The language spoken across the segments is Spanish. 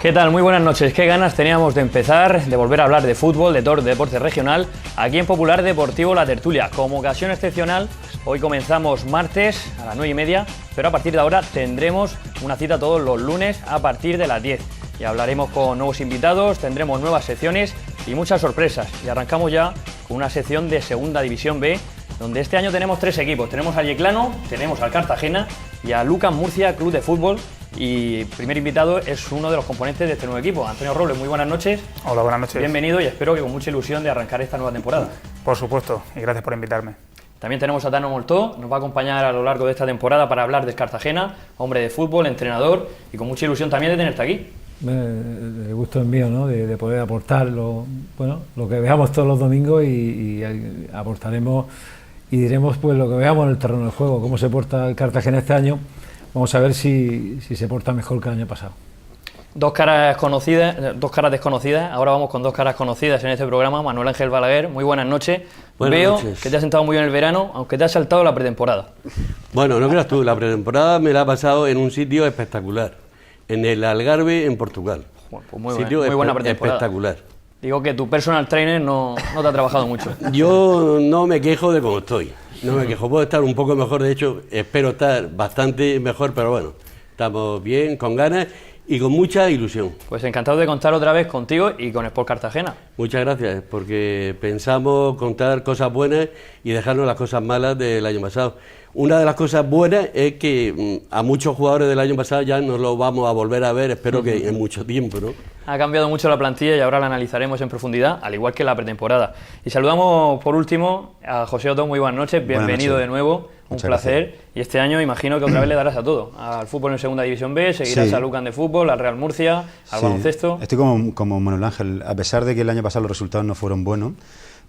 ¿Qué tal? Muy buenas noches. Qué ganas teníamos de empezar, de volver a hablar de fútbol, de todo el deporte regional, aquí en Popular Deportivo La Tertulia. Como ocasión excepcional, hoy comenzamos martes a las 9:30, pero a partir de ahora tendremos una cita todos los lunes a partir de las 10. Y hablaremos con nuevos invitados, tendremos nuevas secciones y muchas sorpresas. Y arrancamos ya con una sección de Segunda División B, donde este año tenemos 3 equipos. Tenemos al Yeclano, tenemos al Cartagena y a Lucas Murcia Club de Fútbol. Y el primer invitado es uno de los componentes de este nuevo equipo, Antonio Robles. Muy buenas noches. Hola, buenas noches. Bienvenido y espero que con mucha ilusión de arrancar esta nueva temporada. Por supuesto, y gracias por invitarme. También tenemos a Tano Moltó, nos va a acompañar a lo largo de esta temporada para hablar del Cartagena, hombre de fútbol, entrenador y con mucha ilusión también de tenerte aquí. El gusto es mío, ¿no? de poder aportar lo que veamos todos los domingos y aportaremos y diremos pues lo que veamos en el terreno del juego, cómo se porta el Cartagena este año. Vamos a ver si se porta mejor que el año pasado. Dos caras desconocidas, ahora vamos con dos caras conocidas en este programa. Manuel Ángel Balaguer, muy buenas noches. Veo que te has sentado muy bien el verano, aunque te has saltado la pretemporada. Bueno, no creas tú, la pretemporada me la ha pasado en un sitio espectacular, en el Algarve, en Portugal. Bueno, pues muy buena pretemporada. Espectacular. Digo que tu personal trainer no te ha trabajado mucho. Yo no me quejo de cómo estoy. No me quejo, puedo estar un poco mejor, de hecho, espero estar bastante mejor, pero bueno, estamos bien, con ganas y con mucha ilusión. Pues encantado de contar otra vez contigo y con Sport Cartagena. Muchas gracias, porque pensamos contar cosas buenas y dejarnos las cosas malas del año pasado. Una de las cosas buenas es que a muchos jugadores del año pasado ya no los vamos a volver a ver, espero que en mucho tiempo, ¿no? Ha cambiado mucho la plantilla y ahora la analizaremos en profundidad, al igual que la pretemporada. Y saludamos por último a José Otón, muy buenas noches, bienvenido de nuevo, un placer. Gracias. Y este año imagino que otra vez le darás a todo, al fútbol en Segunda División B, seguirás a Lucan de fútbol, al Real Murcia, al baloncesto. Estoy como Manuel Ángel, a pesar de que el año pasado los resultados no fueron buenos,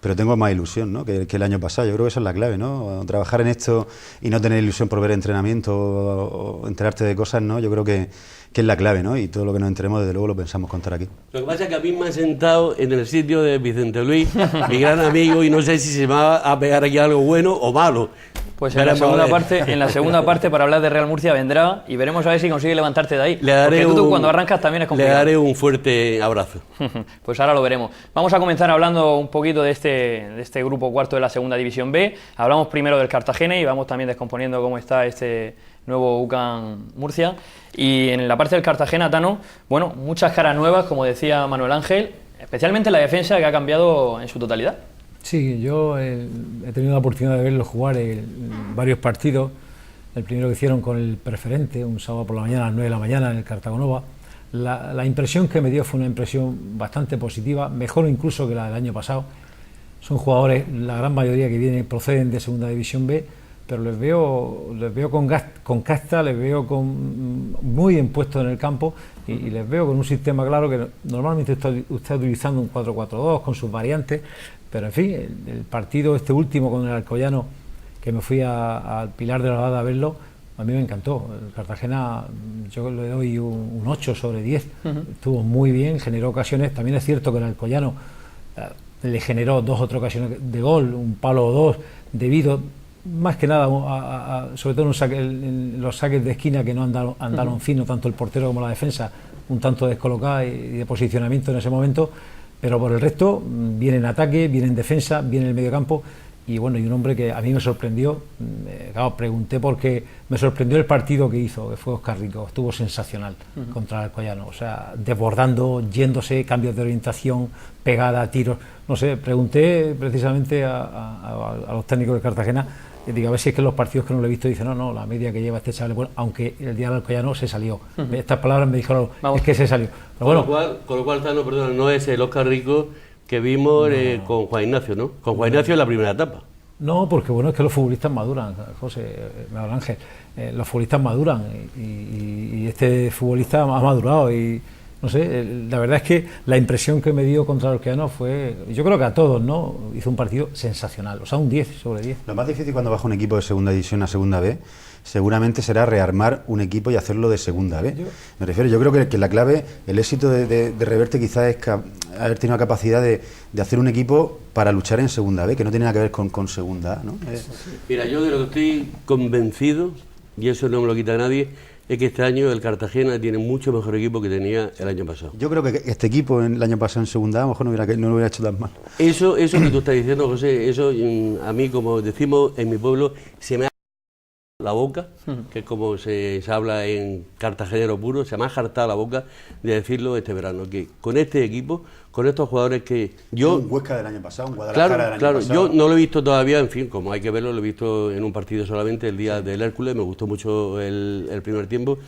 pero tengo más ilusión, ¿no? que el año pasado. Yo creo que esa es la clave, ¿no? Trabajar en esto y no tener ilusión por ver entrenamiento o enterarte de cosas, ¿no? Yo creo que es la clave, ¿no? Y todo lo que nos enteremos, desde luego, lo pensamos contar aquí. Lo que pasa es que a mí me han sentado en el sitio de Vicente Luis, mi gran amigo, y no sé si se me va a pegar aquí algo bueno o malo. Pues en la segunda parte para hablar de Real Murcia vendrá y veremos a ver si consigue levantarte de ahí. Porque tú cuando arrancas también es complicado. Le daré un fuerte abrazo. Pues ahora lo veremos. Vamos a comenzar hablando un poquito de este grupo cuarto de la Segunda División B. Hablamos primero del Cartagena y vamos también descomponiendo cómo está este nuevo UCAM Murcia. Y en la parte del Cartagena, Tano, bueno, muchas caras nuevas, como decía Manuel Ángel, especialmente la defensa que ha cambiado en su totalidad. Sí, yo he tenido la oportunidad de verlo jugar en varios partidos. El primero que hicieron con el Preferente, un sábado por la mañana, a las 9 de la mañana en el Cartagonova. La impresión que me dio fue una impresión bastante positiva, mejor incluso que la del año pasado. Son jugadores, la gran mayoría que proceden de Segunda División B, pero les veo con casta, les veo muy bien puestos en el campo y les veo con un sistema claro que normalmente está utilizando un 4-4-2 con sus variantes. Pero en fin, el partido este último con el Alcoyano, que me fui al Pilar de la Lada a verlo, a mí me encantó. El Cartagena, yo le doy un 8 sobre 10. Estuvo muy bien, generó ocasiones. También es cierto que el Alcoyano le generó 2 o 3 ocasiones de gol, un palo o 2, debido más que nada, sobre todo en los saques de esquina que no andaron fino, tanto el portero como la defensa, un tanto descolocada y de posicionamiento en ese momento. Pero por el resto, viene en ataque, viene en defensa, viene en el medio campo y bueno, y un hombre que a mí me sorprendió, claro, pregunté porque me sorprendió el partido que hizo, que fue Óscar Rico, estuvo sensacional contra el Alcoyano, o sea, desbordando, yéndose, cambios de orientación, pegada, tiros, no sé, pregunté precisamente a los técnicos de Cartagena, digo, a ver si es que en los partidos que no lo he visto, dice, no, la media que lleva este chaval, bueno, aunque el día del Alcoyano se salió, estas palabras me dijeron, es que se salió. Pero bueno, con lo cual, Tano, perdona, no es el Óscar Rico que vimos con Juan Ignacio, ¿no? Con Juan Ignacio en la primera etapa. No, porque bueno, es que los futbolistas maduran, José, Manuel Ángel, los futbolistas maduran y este futbolista ha madurado y no sé, la verdad es que la impresión que me dio contra el Alcoyano fue, yo creo que a todos, ¿no? Hizo un partido sensacional, o sea, un 10 sobre 10. Lo más difícil cuando baja un equipo de Segunda División a Segunda B seguramente será rearmar un equipo y hacerlo de Segunda B. Me refiero, yo creo que la clave, el éxito de Reverte quizás es haber tenido la capacidad de hacer un equipo para luchar en Segunda B, que no tiene nada que ver con Segunda A, ¿no? Mira, yo de lo que estoy convencido, y eso no me lo quita nadie, es que este año el Cartagena tiene mucho mejor equipo que tenía el año pasado. Yo creo que este equipo el año pasado en segunda a lo mejor no lo hubiera hecho tan mal. Eso que tú estás diciendo, José, eso a mí, como decimos en mi pueblo, se me ha la boca, que es como se habla en cartagenero puro, se me ha jartado la boca de decirlo este verano, que con este equipo, con estos jugadores que yo... Un Huesca del año pasado, un Guadalajara del año claro, pasado. yo no lo he visto todavía, en fin, como hay que verlo, lo he visto en un partido solamente, el día del Hércules, me gustó mucho el primer tiempo,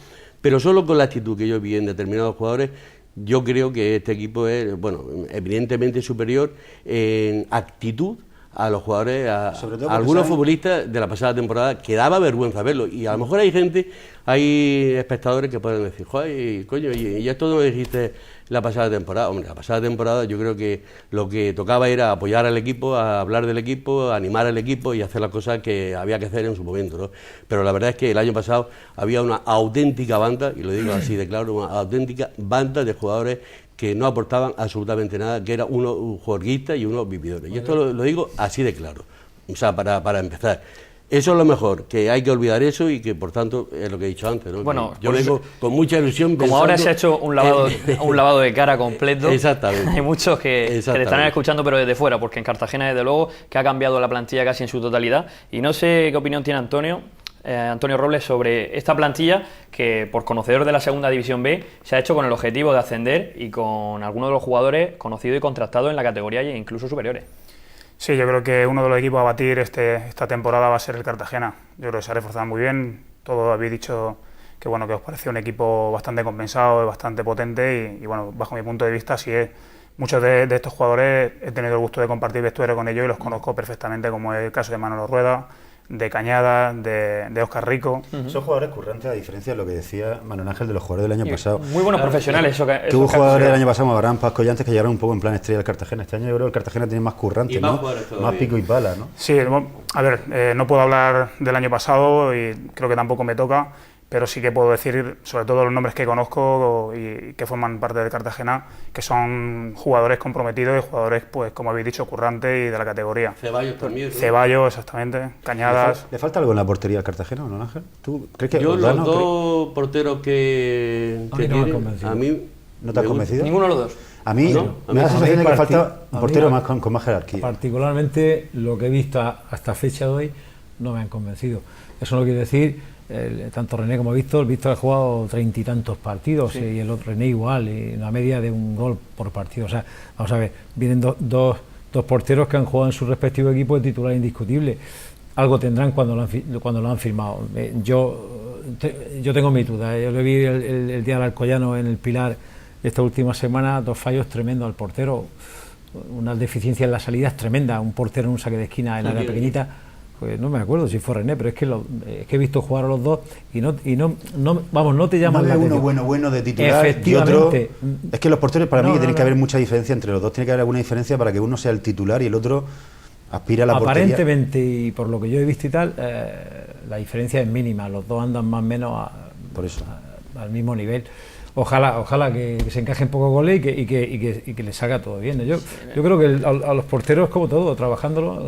pero solo con la actitud que yo vi en determinados jugadores, yo creo que este equipo es, bueno, evidentemente superior en actitud a los jugadores, a algunos futbolistas de la pasada temporada, que daba vergüenza verlo, y a lo mejor hay espectadores que pueden decir, joder, coño, y esto no lo dijiste la pasada temporada. Hombre, la pasada temporada yo creo que lo que tocaba era apoyar al equipo, a hablar del equipo, a animar al equipo y hacer las cosas que había que hacer en su momento, ¿no? Pero la verdad es que el año pasado había una auténtica banda, y lo digo así de claro, una auténtica banda de jugadores que no aportaban absolutamente nada, que era uno juerguista y uno vividores. Y esto lo digo así de claro, o sea, para empezar. Eso es lo mejor, que hay que olvidar eso y que, por tanto, es lo que he dicho antes, ¿no? Bueno, yo vengo con mucha ilusión como ahora se ha hecho un lavado de cara completo. Exactamente. Hay muchos que te estarán escuchando, pero desde fuera, porque en Cartagena, desde luego, que ha cambiado la plantilla casi en su totalidad. Y no sé qué opinión tiene Antonio Robles sobre esta plantilla que, por conocedor de la segunda división B, se ha hecho con el objetivo de ascender y con algunos de los jugadores conocidos y contrastados en la categoría e incluso superiores. Sí, yo creo que uno de los equipos a batir esta temporada va a ser el Cartagena. Yo creo que se ha reforzado muy bien. Todos habéis dicho que bueno, que os parecía un equipo bastante compensado, bastante potente y bueno, bajo mi punto de vista sí es. Muchos de estos jugadores he tenido el gusto de compartir vestuario con ellos y los conozco perfectamente, como es el caso de Manolo Rueda, de Cañada, de Óscar Rico. Son jugadores currantes, a diferencia de lo que decía Manuel Ángel de los jugadores del año pasado. Muy buenos profesionales. Que hubo jugadores del año pasado como Abraham, Pasco y antes, que llegaron un poco en plan estrella del Cartagena. Este año yo creo que el Cartagena tiene más currantes, y ¿no? Más pico y pala, ¿no? Sí, a ver, no puedo hablar del año pasado y creo que tampoco me toca, pero sí que puedo decir, sobre todo los nombres que conozco y que forman parte de Cartagena, que son jugadores comprometidos y jugadores, pues como habéis dicho, currantes y de la categoría. Ceballos también, ¿no? Ceballos, exactamente, Cañadas. ¿Le falta algo en la portería al Cartagena, no, Ángel? ¿Tú crees que yo los dos porteros que tiene, a mí ¿no te has convencido? Ninguno de los dos. A mí me da la sensación de que falta un portero más con más jerarquía. Particularmente lo que he visto hasta fecha de hoy no me han convencido. Eso no quiere decir, tanto René como Víctor ha jugado 30 y tantos partidos, sí. Y el otro René igual, y una media de un gol por partido. O sea, vamos a ver, vienen dos porteros que han jugado en su respectivo equipo de titular indiscutible. Algo tendrán cuando lo han firmado. Yo tengo mi duda. Yo le vi el día del Alcoyano en el Pilar esta última semana, 2 fallos tremendos al portero, una deficiencia en las salidas tremenda, un portero en un saque de esquina en área pequeñita. Pues no me acuerdo si fue René, pero es que he visto jugar a los dos y no te llaman la atención. Uno bueno de titular y otro. Es que los porteros, para mí, tiene que haber mucha diferencia entre los dos. Tiene que haber alguna diferencia para que uno sea el titular y el otro aspira a la portería. Aparentemente, y por lo que yo he visto y tal, la diferencia es mínima. Los dos andan más o menos al mismo nivel. Ojalá que se encajen poco goles y que le salga todo bien. Yo creo que a los porteros, como todo, trabajándolo,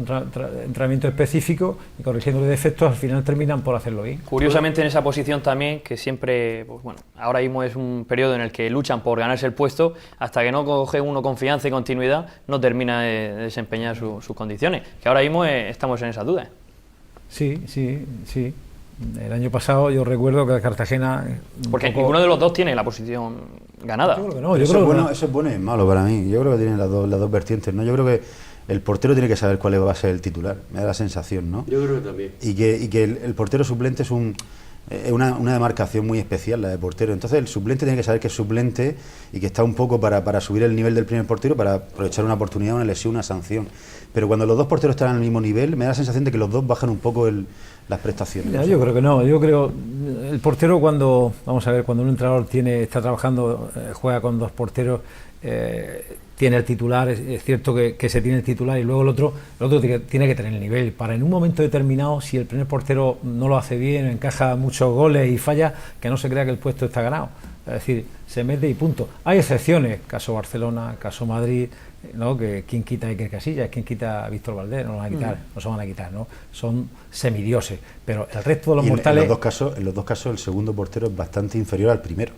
entrenamiento específico y corrigiendo los defectos, al final terminan por hacerlo bien. Curiosamente, en esa posición también, que siempre, pues bueno, ahora mismo es un periodo en el que luchan por ganarse el puesto, hasta que no coge uno confianza y continuidad, no termina de desempeñar sus condiciones. Que ahora mismo estamos en esa duda. Sí. El año pasado yo recuerdo que Cartagena... Porque ninguno de los dos tiene la posición ganada. Yo creo que no. Eso es bueno y malo para mí. Yo creo que tienen las dos vertientes, ¿no? Yo creo que el portero tiene que saber cuál va a ser el titular. Me da la sensación, ¿no? Yo creo que también. Y que el portero suplente es una demarcación muy especial, la de portero. Entonces el suplente tiene que saber que es suplente y que está un poco para subir el nivel del primer portero, para aprovechar una oportunidad, una lesión, una sanción. Pero cuando los dos porteros están al mismo nivel, me da la sensación de que los dos bajan un poco las prestaciones. Ya, yo creo que no. Yo creo el portero, cuando un entrenador está trabajando, juega con dos porteros, tiene el titular, es cierto que se tiene el titular y luego el otro tiene que tener el nivel para en un momento determinado, si el primer portero no lo hace bien, encaja muchos goles y falla, que no se crea que el puesto está ganado. Es decir, se mete y punto. Hay excepciones, caso Barcelona, caso Madrid, ¿no? Que quién quita a Iker Casillas, quién quita a Víctor Valdés, no lo van a quitar, no se van a quitar, ¿no? Son semidioses, pero el resto de los mortales... En los dos casos el segundo portero es bastante inferior al primero.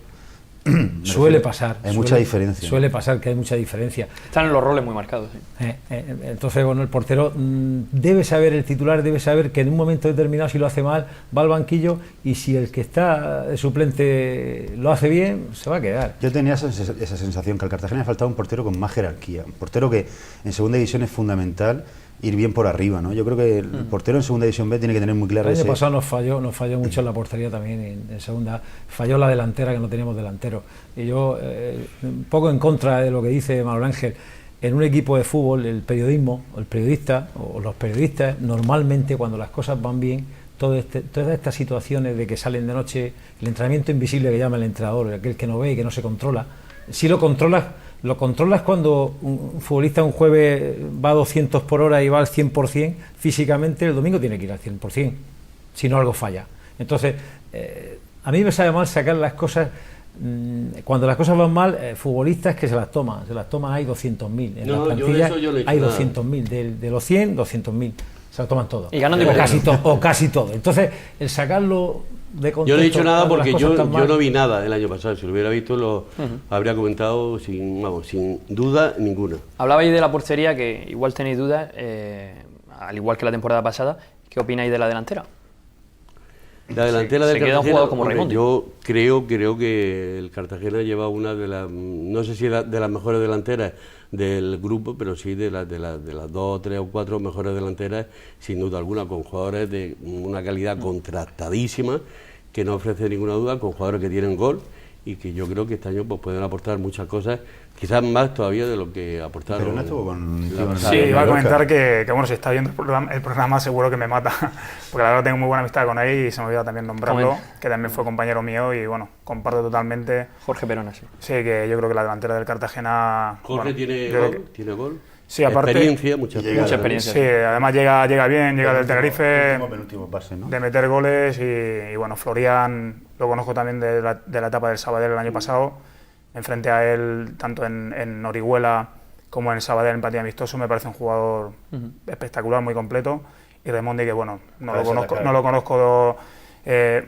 Suele pasar. Hay mucha diferencia. Suele pasar que hay mucha diferencia. Están en los roles muy marcados. Sí. Entonces, bueno, el portero debe saber, el titular debe saber que en un momento determinado, si lo hace mal, va al banquillo, y si el que está de suplente lo hace bien, se va a quedar. Yo tenía esa sensación, que al Cartagena le faltaba un portero con más jerarquía, un portero que en segunda división es fundamental ir bien por arriba, ¿no? Yo creo que el portero en segunda división B tiene que tener muy claro el año pasado nos falló mucho en la portería también, en segunda falló la delantera, que no teníamos delantero, y yo un poco en contra de lo que dice Manuel Ángel. En un equipo de fútbol el periodismo, o el periodista, o los periodistas, normalmente cuando las cosas van bien, todas estas situaciones de que salen de noche, el entrenamiento invisible que llama el entrenador, aquel que no ve y que no se controla, si lo controlas cuando un futbolista un jueves va a 200 por hora y va al 100%, físicamente el domingo tiene que ir al 100%, si no algo falla. Entonces, a mí me sabe mal sacar las cosas, cuando las cosas van mal, futbolistas que se las toman, hay 200.000, en la plantilla hay 200.000, de los 100, 200.000, se las toman todos, y ganan o casi todo. Entonces, el sacarlo de contexto... Yo no he dicho nada porque yo no vi nada el año pasado. Si lo hubiera visto, lo habría comentado sin duda ninguna. Hablabais de la portería, que igual tenéis dudas, al igual que la temporada pasada. ¿Qué opináis de la delantera? La delantera del Cartagena, queda un jugador como Raimondi. Yo creo que el Cartagena lleva una de las, no sé si de las mejores delanteras del grupo, pero sí de las 2, 3 o 4 mejores delanteras, sin duda alguna, con jugadores de una calidad contrastadísima, que no ofrece ninguna duda, con jugadores que tienen gol y que yo creo que este año pues pueden aportar muchas cosas, quizás más todavía de lo que aportaron. Pero no estuvo con... Sí, iba a comentar que bueno, si está viendo el programa seguro que me mata, porque la verdad tengo muy buena amistad con él y se me olvida también nombrarlo, que también fue compañero mío y bueno, comparto totalmente. Jorge Perona, sí. Sí, que yo creo que la delantera del Cartagena... Jorge bueno, tiene gol. Sí, aparte, experiencia, mucha experiencia. Sí, además llega bien, llega del Tenerife, penúltimo pase, ¿no? de meter goles y bueno, Florian lo conozco también de la etapa del Sabadell el año pasado, enfrente a él tanto en Orihuela como en Sabadell en partido amistoso, me parece un jugador espectacular, muy completo, y Raimondi, que bueno, no lo conozco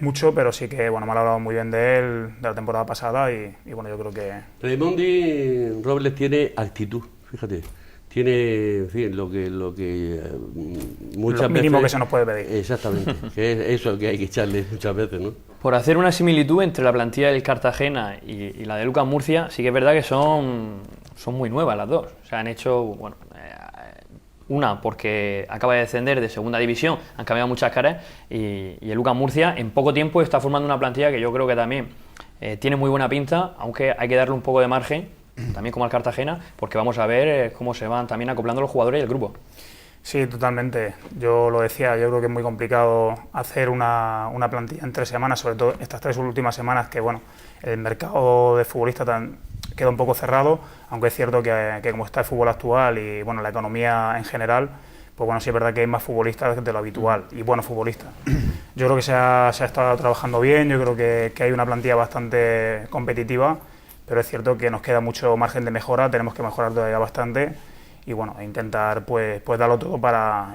mucho, pero sí que bueno, me ha hablado muy bien de él, de la temporada pasada y bueno, yo creo que... Raimondi Robles tiene actitud, fíjate. Tiene, en fin, lo que muchas lo mínimo veces, que se nos puede pedir. Exactamente, que es eso que hay que echarle muchas veces, ¿no? Por hacer una similitud entre la plantilla del Cartagena y la de Lucas Murcia, sí que es verdad que son muy nuevas las dos. O sea, han hecho, bueno, una porque acaba de descender de segunda división, han cambiado muchas caras, y el Lucas Murcia en poco tiempo está formando una plantilla que yo creo que también tiene muy buena pinta, aunque hay que darle un poco de margen, también como al Cartagena, porque vamos a ver cómo se van también acoplando los jugadores y el grupo. Sí, totalmente. Yo lo decía, yo creo que es muy complicado hacer una plantilla en 3 semanas, sobre todo estas 3 últimas semanas, que bueno, el mercado de futbolistas queda un poco cerrado, aunque es cierto que como está el fútbol actual y bueno, la economía en general, pues bueno, sí es verdad que hay más futbolistas de lo habitual y buenos futbolistas. Yo creo que se ha estado trabajando bien, yo creo que hay una plantilla bastante competitiva, pero es cierto que nos queda mucho margen de mejora, tenemos que mejorar todavía bastante y bueno, intentar pues darlo todo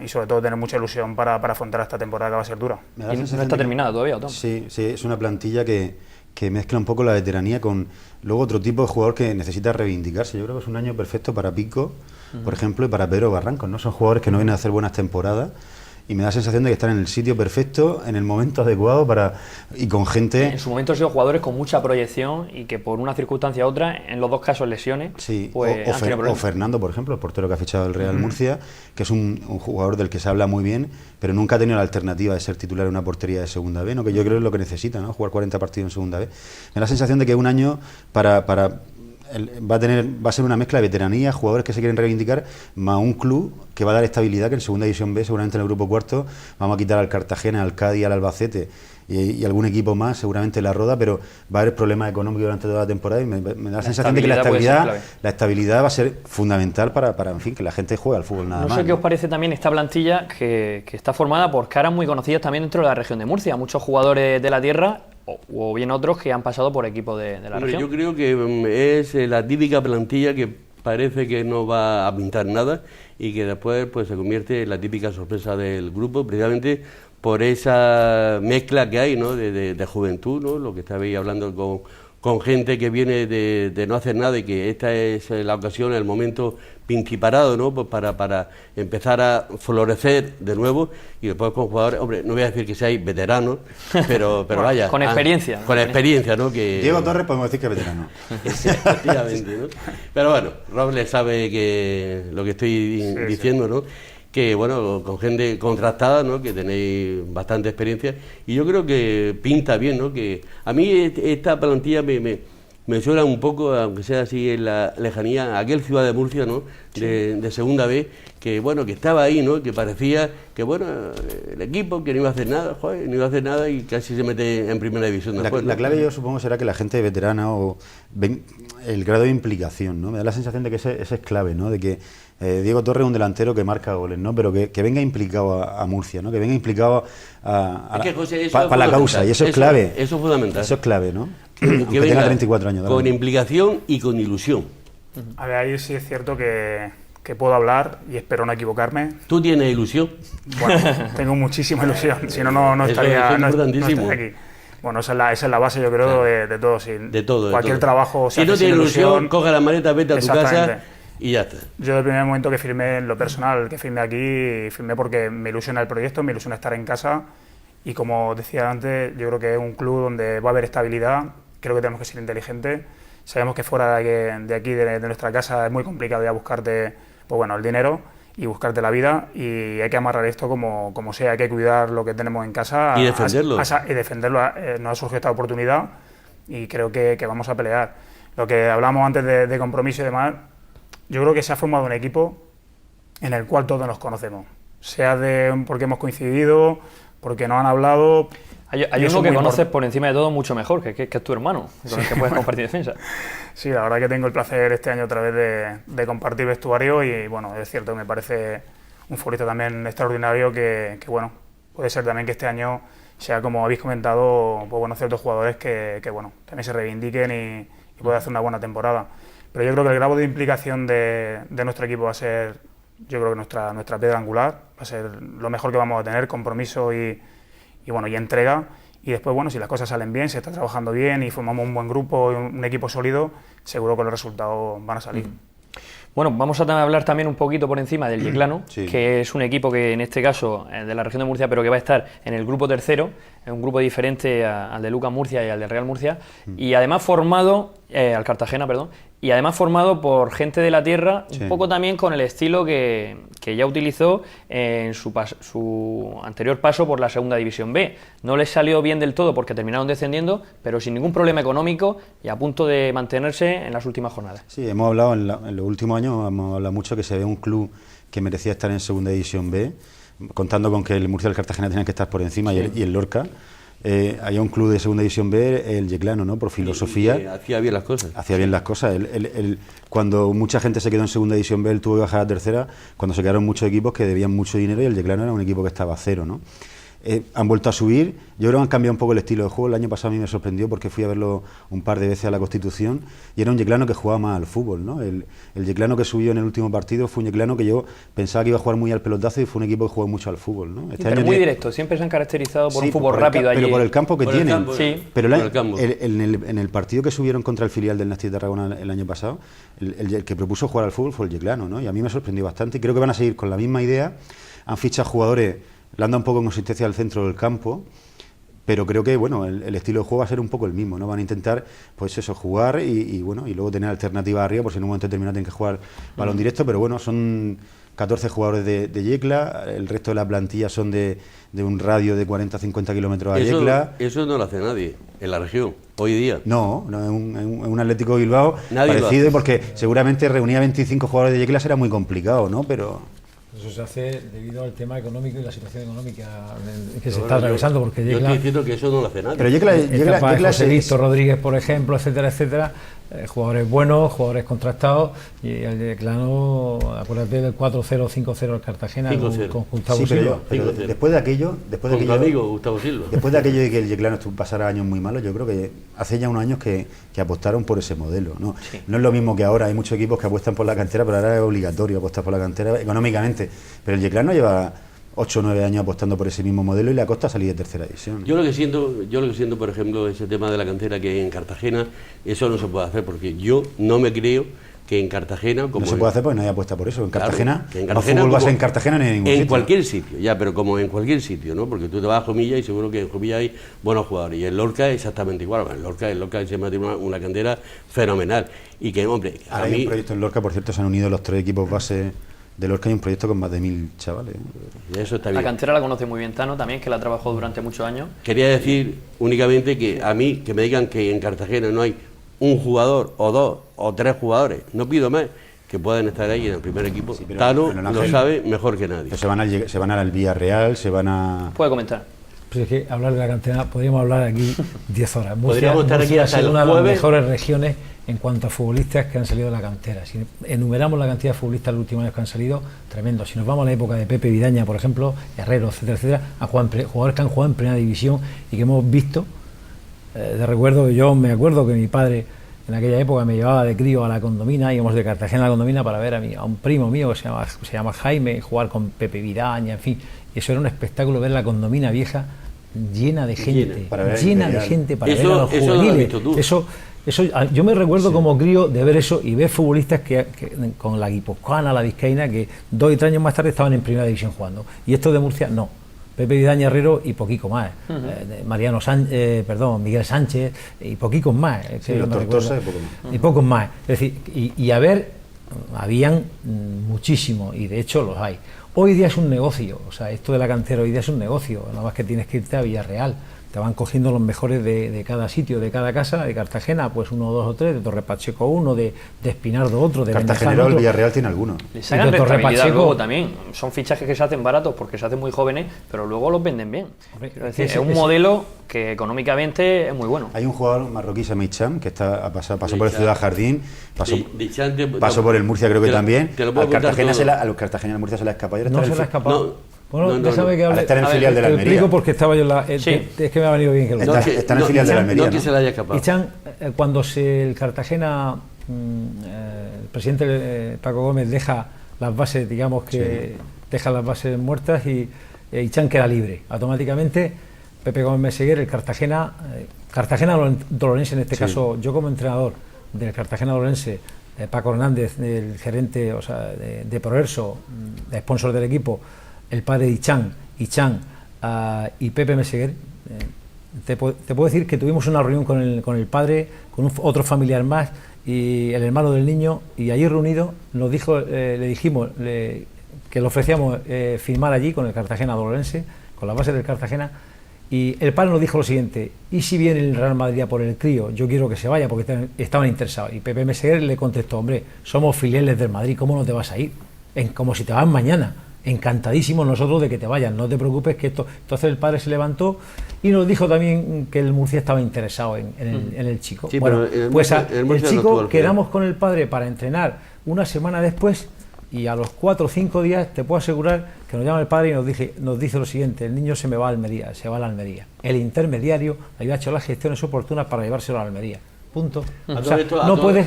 y sobre todo tener mucha ilusión para afrontar esta temporada que va a ser dura. ¿Y no está terminada todavía, Tom? Sí, es una plantilla que mezcla un poco la veteranía con luego otro tipo de jugador que necesita reivindicarse. Yo creo que es un año perfecto para Pico, por ejemplo, y para Pedro Barrancos, ¿no? Son jugadores que no vienen a hacer buenas temporadas y me da la sensación de que están en el sitio perfecto, en el momento adecuado y con gente... En su momento han sido jugadores con mucha proyección y que por una circunstancia u otra, en los dos casos lesiones, sí, pues o Fernando, por ejemplo, el portero que ha fichado el Real Murcia, que es un jugador del que se habla muy bien, pero nunca ha tenido la alternativa de ser titular en una portería de segunda B, ¿no? Que yo creo que es lo que necesita, ¿no? Jugar 40 partidos en segunda B. Me da la sensación de que un año va a ser una mezcla de veteranía, jugadores que se quieren reivindicar, más un club que va a dar estabilidad, que en segunda división B, seguramente en el grupo cuarto, vamos a quitar al Cartagena, al Cádiz, al Albacete y algún equipo más, seguramente la Roda, pero va a haber problemas económicos durante toda la temporada y me da la sensación de que la estabilidad va a ser fundamental para en fin, que la gente juegue al fútbol nada más. No sé qué os parece también esta plantilla que está formada por caras muy conocidas también dentro de la región de Murcia, muchos jugadores de la tierra o bien otros que han pasado por equipos de la Hombre, región. yo creo que es la típica plantilla que parece que no va a pintar nada y que después pues se convierte en la típica sorpresa del grupo, precisamente por esa mezcla que hay, ¿no? de juventud, ¿no? Lo que estabais hablando con gente que viene de no hacer nada y que esta es la ocasión, el momento pintiparado, ¿no? Pues para empezar a florecer de nuevo y después con jugadores, hombre, no voy a decir que seáis veteranos, pero bueno, vaya. Con experiencia. Con experiencia, ¿no? Que, Diego Torres podemos decir que es veterano. Efectivamente, ¿no? Pero bueno, Robles sabe que lo que estoy diciendo, ¿no? Que bueno, con gente contrastada, ¿no? Que tenéis bastante experiencia y yo creo que pinta bien, ¿no? Que a mí esta plantilla me suena un poco, aunque sea así en la lejanía, a aquel Ciudad de Murcia, ¿no? De segunda B, que bueno, que estaba ahí, ¿no? Que parecía que bueno, el equipo que no iba a hacer nada, joder, no iba a hacer nada y casi se mete en primera división después, ¿no? La clave yo supongo será que la gente veterana o ven el grado de implicación, ¿no? Me da la sensación de que ese es clave, ¿no? De que Diego Torres es un delantero que marca goles, ¿no? Pero que venga implicado a Murcia, ¿no? Que venga implicado para la causa, y eso es clave. Eso es fundamental. Eso es clave, ¿no? Que Aunque tenga 34 años. Con implicación y con ilusión. A ver, ahí sí es cierto que puedo hablar y espero no equivocarme. ¿Tú tienes ilusión? Bueno, tengo muchísima ilusión, si no, no estaría, eso es no importantísimo. estaría aquí. Bueno, esa es la base, yo creo, de todo. De todo. Cualquier trabajo. Si no tienes ilusión, coge la maleta, vete a tu casa y ya está. Yo desde el primer momento que firmé en lo personal, que firmé aquí, firmé porque me ilusiona el proyecto, me ilusiona estar en casa y como decía antes, yo creo que es un club donde va a haber estabilidad, creo que tenemos que ser inteligentes, sabemos que fuera de aquí, de nuestra casa, es muy complicado ya buscarte, pues bueno, el dinero y buscarte la vida y hay que amarrar esto como sea, hay que cuidar lo que tenemos en casa y defenderlo. Y defenderlo, nos ha surgido esta oportunidad y creo que vamos a pelear. Lo que hablamos antes de compromiso y demás, yo creo que se ha formado un equipo en el cual todos nos conocemos, sea porque hemos coincidido, porque nos han hablado. Hay uno que conoces por encima de todo mucho mejor, que es tu hermano, con el que puedes compartir defensa. Sí, la verdad que tengo el placer este año otra vez de compartir vestuario y bueno, es cierto, me parece un futbolista también extraordinario que bueno, puede ser también que este año sea, como habéis comentado, pues bueno, ciertos jugadores que bueno, también se reivindiquen y puedan hacer una buena temporada. Pero yo creo que el grado de implicación de nuestro equipo va a ser, yo creo que nuestra piedra angular, va a ser lo mejor que vamos a tener, compromiso y bueno, y entrega. Y después, bueno, si las cosas salen bien, se está trabajando bien y formamos un buen grupo, un equipo sólido, seguro que los resultados van a salir. Bueno, vamos a hablar también un poquito por encima del Yeclano, que es un equipo que en este caso es de la región de Murcia, pero que va a estar en el grupo tercero, en un grupo diferente al de Lucas Murcia y al de Real Murcia, y además formado, al Cartagena, perdón, y además formado por gente de la tierra, un poco también con el estilo que ya utilizó en su anterior paso por la segunda división B. No les salió bien del todo porque terminaron descendiendo, pero sin ningún problema económico y a punto de mantenerse en las últimas jornadas. Sí, hemos hablado en los últimos años, hemos hablado mucho que se ve un club que merecía estar en segunda división B, contando con que el Murcia y el Cartagena tenían que estar por encima y el Lorca. Hay un club de segunda división B, el Yeclano, ¿no? Por filosofía. Y hacía bien las cosas. Hacía bien las cosas. Cuando mucha gente se quedó en segunda división B, él tuvo que bajar a tercera, cuando se quedaron muchos equipos que debían mucho dinero y el Yeclano era un equipo que estaba a cero, ¿no? Han vuelto a subir, yo creo que han cambiado un poco el estilo de juego. El año pasado a mí me sorprendió porque fui a verlo un par de veces a la Constitución y era un Yeclano que jugaba más al fútbol, ¿no? El Yeclano que subió en el último partido fue un Yeclano que yo pensaba que iba a jugar muy al pelotazo y fue un equipo que jugó mucho al fútbol, ¿no? Pero muy directo, siempre se han caracterizado por un fútbol rápido allí. Pero por el campo que tienen. Pero campo. En el partido que subieron contra el filial del Nasti de Tarragona el año pasado, el que propuso jugar al fútbol fue el Yeclano, ¿no? Y a mí me sorprendió bastante y creo que van a seguir con la misma idea. Han fichado jugadores, le han dado un poco de consistencia al centro del campo, pero creo que bueno, el estilo de juego va a ser un poco el mismo, ¿no? Van a intentar, pues eso, jugar y bueno, y luego tener alternativas arriba, por si en un momento determinado tienen que jugar balón directo, pero bueno, son 14 jugadores de Yecla, el resto de la plantilla son de un radio de 40-50 kilómetros a Yecla. Eso no lo hace nadie en la región, hoy día. No, es un Atlético Bilbao Nadie parecido, porque seguramente reunir a 25 jugadores de Yecla será muy complicado, ¿no? Pero eso se hace debido al tema económico y la situación económica que se está atravesando, porque yo Yecla, estoy diciendo que eso no lo hace nadie. Pero Yecla José Víctor Rodríguez, por ejemplo, etcétera, etcétera, jugadores buenos, jugadores contrastados, y el Yeclano, acuérdate del 4-0, 5-0 al Cartagena con Gustavo sí, Silva. pero después de aquello, Con tu amigo Gustavo Silva. después de aquello de que el Yeclano pasara años muy malos, yo creo que hace ya unos años que apostaron por ese modelo, ¿no? Sí. No es lo mismo que ahora, hay muchos equipos que apuestan por la cantera, pero ahora es obligatorio apostar por la cantera económicamente, pero el Yeclano lleva 8 o 9 años apostando por ese mismo modelo y le ha costado salir de tercera división. Yo lo que siento, por ejemplo, ese tema de la cantera, que en Cartagena eso no se puede hacer, porque yo no me creo que en Cartagena... No se puede hacer porque nadie apuesta por eso. En Cartagena, claro, en Cartagena no fútbol base en Cartagena ni en ningún sitio. En cualquier sitio, ya, pero como en cualquier sitio, ¿no? Porque tú te vas a Jumilla y seguro que en Jumilla hay buenos jugadores. Y en Lorca es exactamente igual. En Lorca se tiene una cantera fenomenal. Y que, hombre, Ahora hay un proyecto en Lorca, por cierto, se han unido los 3 equipos base de Lorca, hay un proyecto con más de 1000 chavales. Eso está La bien. cantera la conoce muy bien Tano también, que la trabajó durante muchos años. Quería decir únicamente que a mí, que me digan que en Cartagena no hay un jugador o 2 o 3 jugadores, no pido más, que puedan estar ahí en el primer equipo. Sí, pero Tano Ángel, lo sabe mejor que nadie. Pero se van al Villarreal, se van a... Puede comentar. Pues es que hablar de la cantera, podríamos hablar aquí 10 horas. Podríamos estar aquí ha hasta sido el una de las jueves. mejores regiones en cuanto a futbolistas que han salido de la cantera. Si enumeramos la cantidad de futbolistas los últimos años que han salido, tremendo. Si nos vamos a la época de Pepe Vidaña, por ejemplo, Herrero, etcétera, etcétera, jugadores que han jugado en primera división y que hemos visto, de recuerdo, yo me acuerdo que mi padre en aquella época me llevaba de crío a la Condomina, íbamos de Cartagena a la Condomina para ver a un primo mío que se llama Jaime, jugar con Pepe Vidaña, en fin. Y eso era un espectáculo, ver la Condomina vieja llena de gente, llena de gente para ver a los eso juveniles. lo has visto tú. Eso, yo me recuerdo como crío de ver eso y ver futbolistas que con la guipuzcoana, la vizcaína, que 2 y 3 años más tarde estaban en primera división jugando. Y estos de Murcia, no. Pepe Vidaña, Herrero y poquico más. Miguel Sánchez y poquicos más. Sí, los Tortosa y pocos más. Es decir, habían muchísimos y de hecho los hay. Hoy día es un negocio, o sea, esto de la cantera hoy día es un negocio, nada más que tienes que irte a Villarreal, te van cogiendo los mejores de cada sitio, de cada casa, de Cartagena, pues 1, 2 o 3, de Torre Pacheco 1, de Espinardo otro, de Cartagenero, el Villarreal tiene algunos. Le sacan rentabilidad luego también. Son fichajes que se hacen baratos porque se hacen muy jóvenes, pero luego los venden bien. Es decir, es un modelo que económicamente es muy bueno. Hay un jugador marroquí, se llama Hicham, que pasó por el Ciudad Jardín, pasó por el Murcia, creo que también. A los cartageneros en Murcia se le ha escapado. No se le ha escapado. Bueno, déjame que hable. Estar en filial de la Almería. Te explico porque estaba yo en la... Sí. Es que me ha venido bien que lo Está en filial de la Almería. No que se le haya escapado. Ichan, cuando el Cartagena, el presidente Paco Gómez deja las bases, digamos que deja las bases muertas y Ichan queda libre. Automáticamente, Pepe Gómez Meseguer, el Cartagena Dolorense en este caso, yo como entrenador del Cartagena Dolorense, Paco Hernández, el gerente de Proverso, sponsor del equipo, el padre de Ichan y Pepe Meseguer, te puedo decir que tuvimos una reunión con el padre, con otro familiar más y el hermano del niño, y allí reunido le dijimos que le ofrecíamos firmar allí con el Cartagena Dolorense, con la base del Cartagena, y el padre nos dijo lo siguiente: ¿y si viene el Real Madrid a por el crío? Yo quiero que se vaya porque estaban interesados. Y Pepe Meseguer le contestó: hombre, somos filiales del Madrid, ¿cómo no te vas a ir? Como si te vas mañana. Encantadísimos nosotros de que te vayan, no te preocupes que esto... Entonces el padre se levantó y nos dijo también que el Murcia estaba interesado en el chico. Sí, bueno, pues el chico quedamos con el padre para entrenar una semana después y a los 4 o 5 días te puedo asegurar que nos llama el padre y nos dice lo siguiente: el niño se me va a Almería, se va a la Almería. El intermediario había hecho las gestiones oportunas para llevárselo a la Almería. Punto. O sea,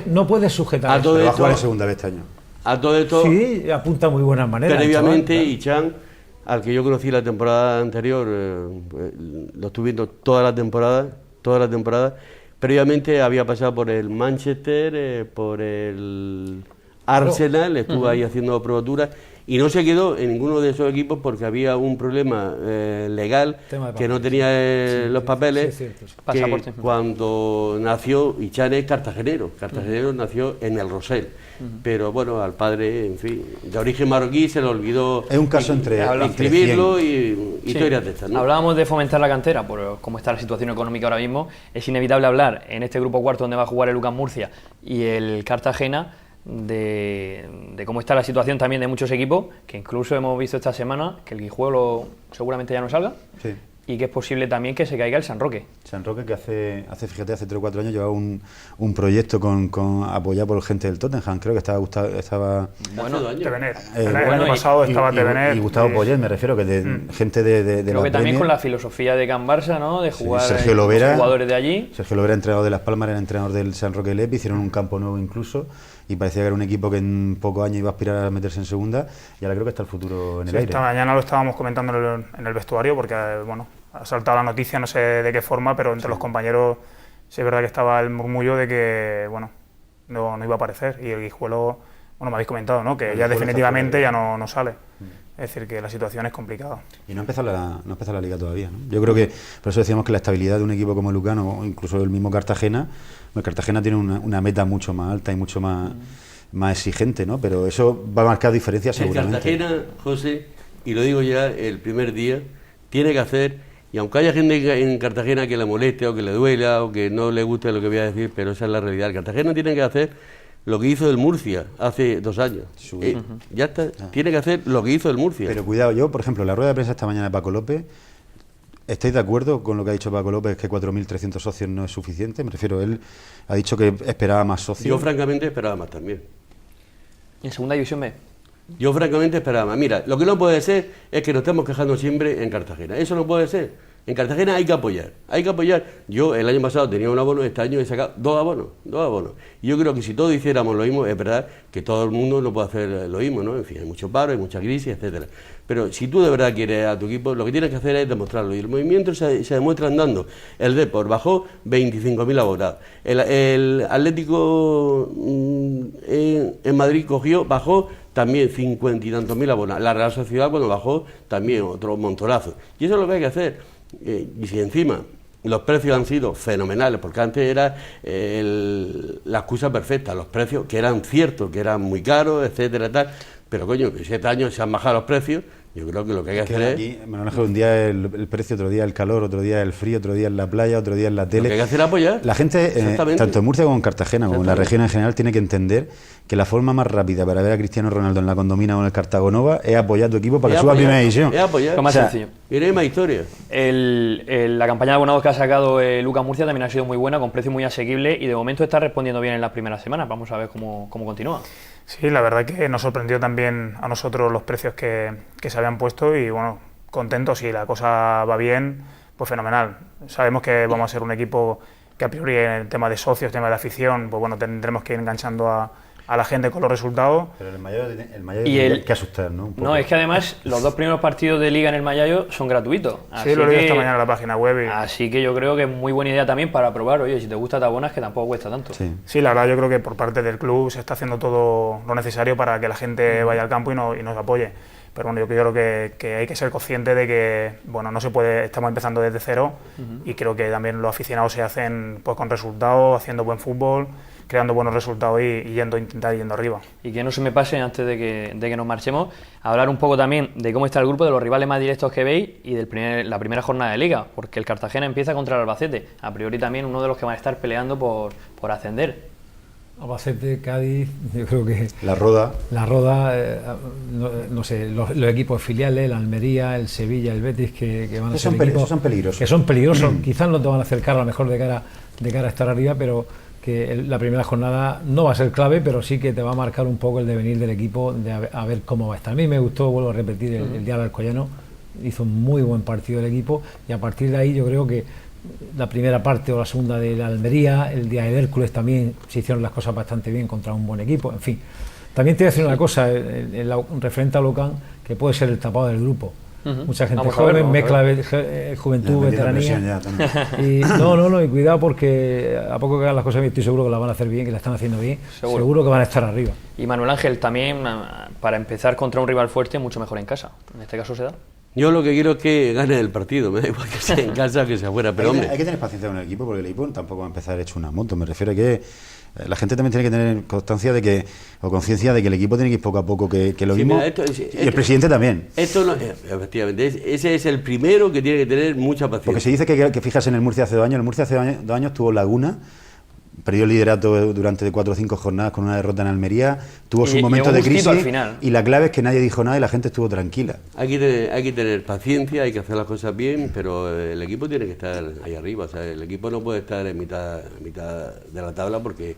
no puedes sujetar eso. Pero va a jugar en segunda vez este año. A todo esto, sí, apunta muy buenas maneras. Previamente, Ichan, al que yo conocí la temporada anterior, lo estuve viendo toda la temporada. Previamente había pasado por el Manchester, por el Arsenal, estuvo ahí haciendo probaturas y no se quedó en ninguno de esos equipos porque había un problema legal, que no tenía los papeles, que cuando nació Ichan es cartagenero nació en el Rosell, pero bueno, al padre, en fin, de origen marroquí se le olvidó es un caso entre inscribirlo y historias de estas, ¿no? Hablábamos de fomentar la cantera, por cómo está la situación económica ahora mismo. Es inevitable hablar en este grupo cuarto donde va a jugar el UCAM Murcia y el Cartagena de cómo está la situación también de muchos equipos, que incluso hemos visto esta semana que el Guijuelo seguramente ya no salga. Sí. y que es posible también que se caiga el San Roque. San Roque, que fíjate, hace 3 o 4 años llevaba un proyecto apoyado por gente del Tottenham, creo que estaba Bueno, Tevenet. El año pasado estaba Tevenet. Y Gustavo Poyet, me refiero, que gente de creo la que también Premier. con la filosofía de Can Barça, ¿no? De jugar Sergio Lovera, los jugadores de allí. Sergio Lovera, entrenador de Las Palmas, era entrenador del San Roque Lepe, hicieron un campo nuevo incluso, y parecía que era un equipo que en pocos años iba a aspirar a meterse en segunda, y ahora creo que está el futuro en el aire. Esta mañana lo estábamos comentando en el vestuario, porque bueno, ha saltado la noticia, no sé de qué forma, pero entre los compañeros sí es verdad que estaba el murmullo de que, bueno, no iba a aparecer, y el Guijuelo, bueno, me habéis comentado, ¿no? Que ya definitivamente ya no sale. Es decir, que la situación es complicada. Y no ha empezado la Liga todavía, ¿no? Yo creo que, por eso decíamos que la estabilidad de un equipo como Lucano, o incluso el mismo Cartagena, el Cartagena tiene una meta mucho más alta y mucho más exigente, ¿no? Pero eso va a marcar diferencias seguramente. El Cartagena, José, y lo digo ya el primer día, tiene que hacer, y aunque haya gente en Cartagena que le moleste o que le duela o que no le guste lo que voy a decir, pero esa es la realidad. El Cartagena tiene que hacer lo que hizo el Murcia hace 2 años. Ya está, tiene que hacer lo que hizo el Murcia. Pero cuidado, yo, por ejemplo, la rueda de prensa esta mañana de Paco López, ¿estáis de acuerdo con lo que ha dicho Paco López, que 4.300 socios no es suficiente? Me refiero, él ha dicho que esperaba más socios. Yo francamente esperaba más también. ¿Y en segunda división B? Yo francamente esperaba más. Mira, lo que no puede ser es que nos estemos quejando siempre en Cartagena. Eso no puede ser. En Cartagena hay que apoyar. Yo el año pasado tenía un abono, este año he sacado 2 abonos. Y yo creo que si todos hiciéramos lo mismo, es verdad que todo el mundo no puede hacer lo mismo, ¿no? En fin, hay mucho paro, hay mucha crisis, etcétera. Pero si tú de verdad quieres a tu equipo, lo que tienes que hacer es demostrarlo. Y el movimiento se demuestra andando. El Depor bajó 25.000 abonados. El Atlético en Madrid bajó también 50 y tantos mil abonados. La Real Sociedad, cuando bajó, también otro montonazo. Y eso es lo que hay que hacer. Y si encima los precios han sido fenomenales, porque antes era la excusa perfecta, los precios que eran ciertos, que eran muy caros, etcétera, tal, pero coño, que 7 años se han bajado los precios. Yo creo que lo que hay que hacer es... Aquí, Manuel Ángel, un día el precio, otro día el calor, otro día el frío, otro día en la playa, otro día en la tele. Lo que hay que hacer es apoyar. La gente, tanto en Murcia como en Cartagena, como en la región en general, tiene que entender que la forma más rápida para ver a Cristiano Ronaldo en la Condomina o en el Cartagonova es apoyar a tu equipo para que suba a primera división. Es apoyar. Lo más sencillo. Y no hay más historia. La campaña de abonados que ha sacado Lucas Murcia también ha sido muy buena, con precios muy asequibles, y de momento está respondiendo bien en las primeras semanas. Vamos a ver cómo continúa. Sí, la verdad que nos sorprendió también a nosotros los precios que se habían puesto, y bueno, contentos. Si la cosa va bien, pues fenomenal. Sabemos que vamos a ser un equipo que a priori en el tema de socios, tema de afición, pues bueno, tendremos que ir enganchando a la gente con los resultados. Pero el Mallayo tiene que asustar, ¿no? No, es que además los 2 primeros partidos de Liga en el Mallayo son gratuitos. Sí, lo he leído esta mañana en la página web. Así que yo creo que es muy buena idea también para probar. Oye, si te gusta te abonas, que tampoco cuesta tanto. Sí, la verdad yo creo que por parte del club se está haciendo todo lo necesario para que la gente vaya al campo y nos apoye. Pero bueno, yo creo que hay que ser consciente de que, bueno, no se puede, estamos empezando desde cero, y creo que también los aficionados se hacen pues con resultados, haciendo buen fútbol, creando buenos resultados y intentar yendo arriba. Y que no se me pase, antes de que nos marchemos, a hablar un poco también de cómo está el grupo, de los rivales más directos que veis y de la primera jornada de Liga, porque el Cartagena empieza contra el Albacete, a priori también uno de los que van a estar peleando por ascender. Albacete, Cádiz, yo creo que... La Roda, no sé, los equipos filiales, el Almería, el Sevilla, el Betis, que van a ser equipos son peligrosos. Que son peligrosos, quizás no te van a acercar a lo mejor de cara a estar arriba, pero que la primera jornada no va a ser clave, pero sí que te va a marcar un poco el devenir del equipo, a ver cómo va a estar. A mí me gustó, vuelvo a repetir, el día del Alcoyano, hizo un muy buen partido el equipo, y a partir de ahí yo creo que la primera parte o la segunda de la Almería, el día del Hércules también se hicieron las cosas bastante bien contra un buen equipo, en fin. También te voy a decir una cosa, referente a Lucán, que puede ser el tapado del grupo. Mucha gente joven, mezcla juventud, veteranía. Y y cuidado, porque a poco que hagan las cosas bien, estoy seguro que las van a hacer bien, que las están haciendo bien, seguro que van a estar arriba. Y Manuel Ángel, también para empezar contra un rival fuerte, mucho mejor en casa. En este caso se da. Yo lo que quiero es que gane el partido, me da igual que sea en casa o que sea fuera, pero hombre... Hay que tener paciencia con el equipo, porque el equipo tampoco va a empezar hecho una moto. Me refiero a que la gente también tiene que tener conciencia de que el equipo tiene que ir poco a poco, que lo mismo... Y el presidente también. Esto no, efectivamente, ese es el primero que tiene que tener mucha paciencia. Porque se dice que fijas en el Murcia hace 2 años, el Murcia hace 2 años tuvo Laguna, perdió el liderato durante 4 o 5 jornadas con una derrota en Almería, tuvo su momento de crisis al final. y la clave es que nadie dijo nada y la gente estuvo tranquila. Hay que tener paciencia, hay que hacer las cosas bien, pero el equipo tiene que estar ahí arriba. O sea, el equipo no puede estar en mitad de la tabla porque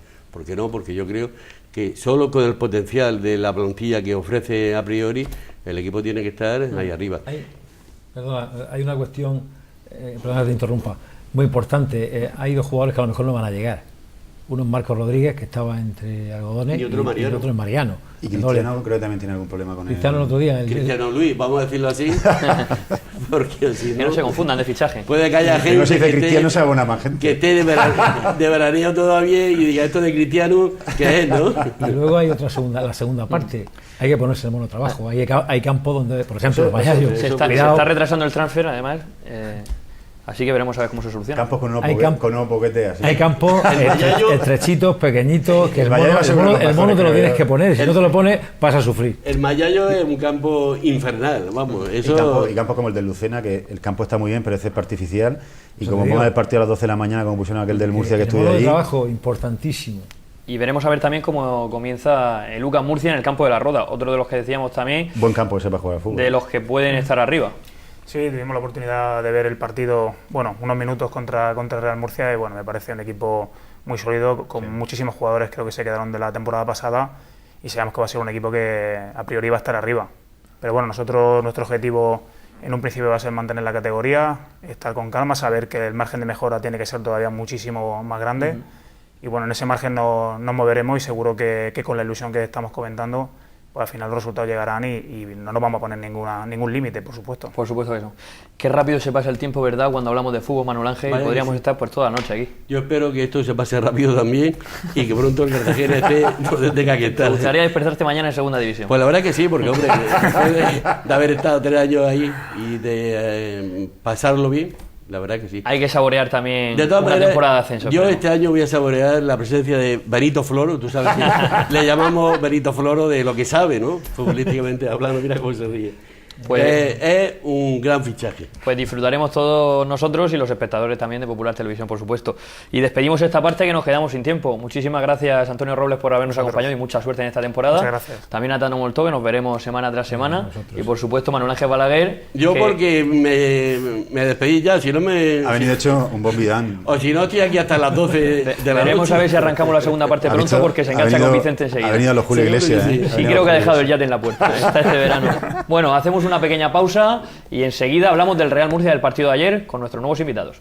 no, porque yo creo que solo con el potencial de la plantilla que ofrece a priori, el equipo tiene que estar ahí arriba. Hay una cuestión, perdona que te interrumpa, muy importante. Hay 2 jugadores que a lo mejor no van a llegar. Uno es Marcos Rodríguez, que estaba entre algodones, y otro es Mariano. Y Cristiano creo que también tiene algún problema con Cristiano el otro día. Cristiano Luis, vamos a decirlo así, porque si que no se confundan de fichaje. Puede que haya gente no se dice Cristiano, se abona más gente. que esté de veraneo todavía y diga esto de Cristiano, que es, ¿no? Y luego hay la segunda parte. Hay que ponerse el monotrabajo. Hay campos donde, por ejemplo, se está retrasando el transfer, además. Así que veremos a ver cómo se soluciona. Campos con unos boquetes así. Hay campos estrechitos, pequeñitos, que el mono te lo tienes que poner. Si no te lo pones, vas a sufrir. El Mayayo es un campo infernal, vamos. Eso... Y campos como el de Lucena, que el campo está muy bien, pero es césped artificial. Y como pongan el partido a las 12 de la mañana, como pusieron aquel del Murcia que estuve allí. Un trabajo importantísimo. Y veremos a ver también cómo comienza el UCAM Murcia en el campo de la Roda. Otro de los que decíamos también. Buen campo ese para jugar al fútbol. De los que pueden estar arriba. Sí, tuvimos la oportunidad de ver el partido, unos minutos contra el Real Murcia y me parece un equipo muy sólido, con muchísimos jugadores creo que se quedaron de la temporada pasada y sabemos que va a ser un equipo que a priori va a estar arriba. Pero nuestro objetivo en un principio va a ser mantener la categoría, estar con calma, saber que el margen de mejora tiene que ser todavía muchísimo más grande y en ese margen nos moveremos y seguro que con la ilusión que estamos comentando, pues al final los resultados llegarán y no nos vamos a poner ningún límite, por supuesto. Por supuesto que eso. Qué rápido se pasa el tiempo, ¿verdad? Cuando hablamos de fútbol, Manuel Ángel, y podríamos estar pues toda la noche aquí. Yo espero que esto se pase rápido también y que pronto el Cartagena esté donde tenga que estar. ¿Te gustaría despertarte mañana en segunda división? Pues la verdad que sí, porque hombre, después de haber estado 3 años ahí y de pasarlo bien, la verdad que sí. Hay que saborear también de todas una maneras, temporada de ascenso. Yo este año voy a saborear la presencia de Benito Floro, tú sabes que le llamamos Benito Floro de lo que sabe, ¿no? Futbolísticamente hablando, mira cómo se ríe. Pues es un gran fichaje. Pues disfrutaremos todos nosotros y los espectadores también de Popular Televisión, por supuesto. Y despedimos esta parte que nos quedamos sin tiempo. Muchísimas gracias, Antonio Robles, por habernos acompañado y mucha suerte en esta temporada. Muchas gracias. También a Tano Moltó, que nos veremos semana tras semana. Y por supuesto, Manuel Ángel Balaguer. Yo porque me despedí ya, si no me... Ha venido hecho un bombidán. O si no, estoy aquí hasta las 12 de la noche. Veremos a ver si arrancamos la segunda parte pronto, porque se engancha con Vicente enseguida. Ha venido los Julio Iglesias. Sí, creo que ha dejado el yate en la puerta. Está este verano. Bueno, hacemos una pequeña pausa y enseguida hablamos del Real Murcia del partido de ayer con nuestros nuevos invitados.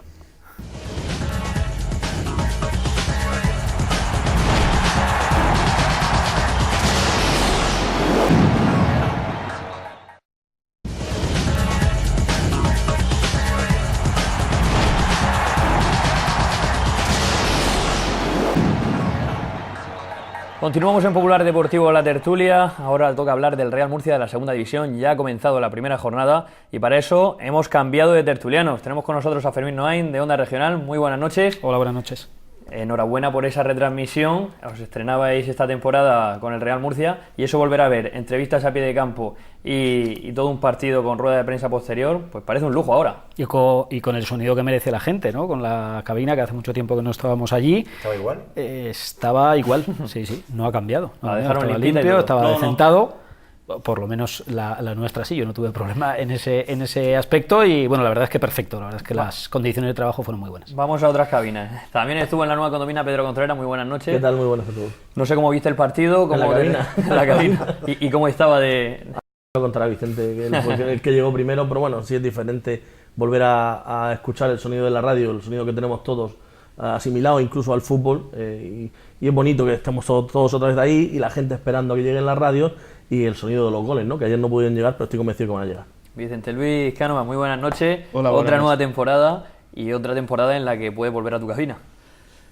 Continuamos en Popular Deportivo La Tertulia. Ahora toca hablar del Real Murcia de la segunda división. Ya ha comenzado la primera jornada y para eso hemos cambiado de tertulianos. Tenemos con nosotros a Fermín Noain de Onda Regional. Muy buenas noches. Hola, buenas noches. Enhorabuena por esa retransmisión. Os estrenabais esta temporada con el Real Murcia y eso volver a ver entrevistas a pie de campo y todo un partido con rueda de prensa posterior, pues parece un lujo ahora. Y con el sonido que merece la gente, ¿no? Con la cabina, que hace mucho tiempo que no estábamos allí. ¿Estaba igual? Estaba igual, sí, no ha cambiado. La dejaron estaba limpita limpio, estaba decentado. Por lo menos la nuestra sí, yo no tuve problema en ese aspecto y bueno, la verdad es que perfecto, la verdad es que las condiciones de trabajo fueron muy buenas. Vamos a otras cabinas. También estuvo en la nueva condomina Pedro Contreras, muy buenas noches. ¿Qué tal? Muy buenas a todos. No sé cómo viste el partido, ¿En la cabina? En la cabina. ¿Y cómo estaba de...? Contra Vicente, que fue el que llegó primero, pero bueno, sí es diferente volver a escuchar el sonido de la radio, el sonido que tenemos todos asimilado incluso al fútbol y es bonito que estemos todos otra vez ahí y la gente esperando a que lleguen las radios y el sonido de los goles, ¿no? Que ayer no pudieron llegar, pero estoy convencido que van a llegar. Vicente Luis Cánova, muy buenas noches. Hola, otra nueva temporada y otra temporada en la que puedes volver a tu cabina.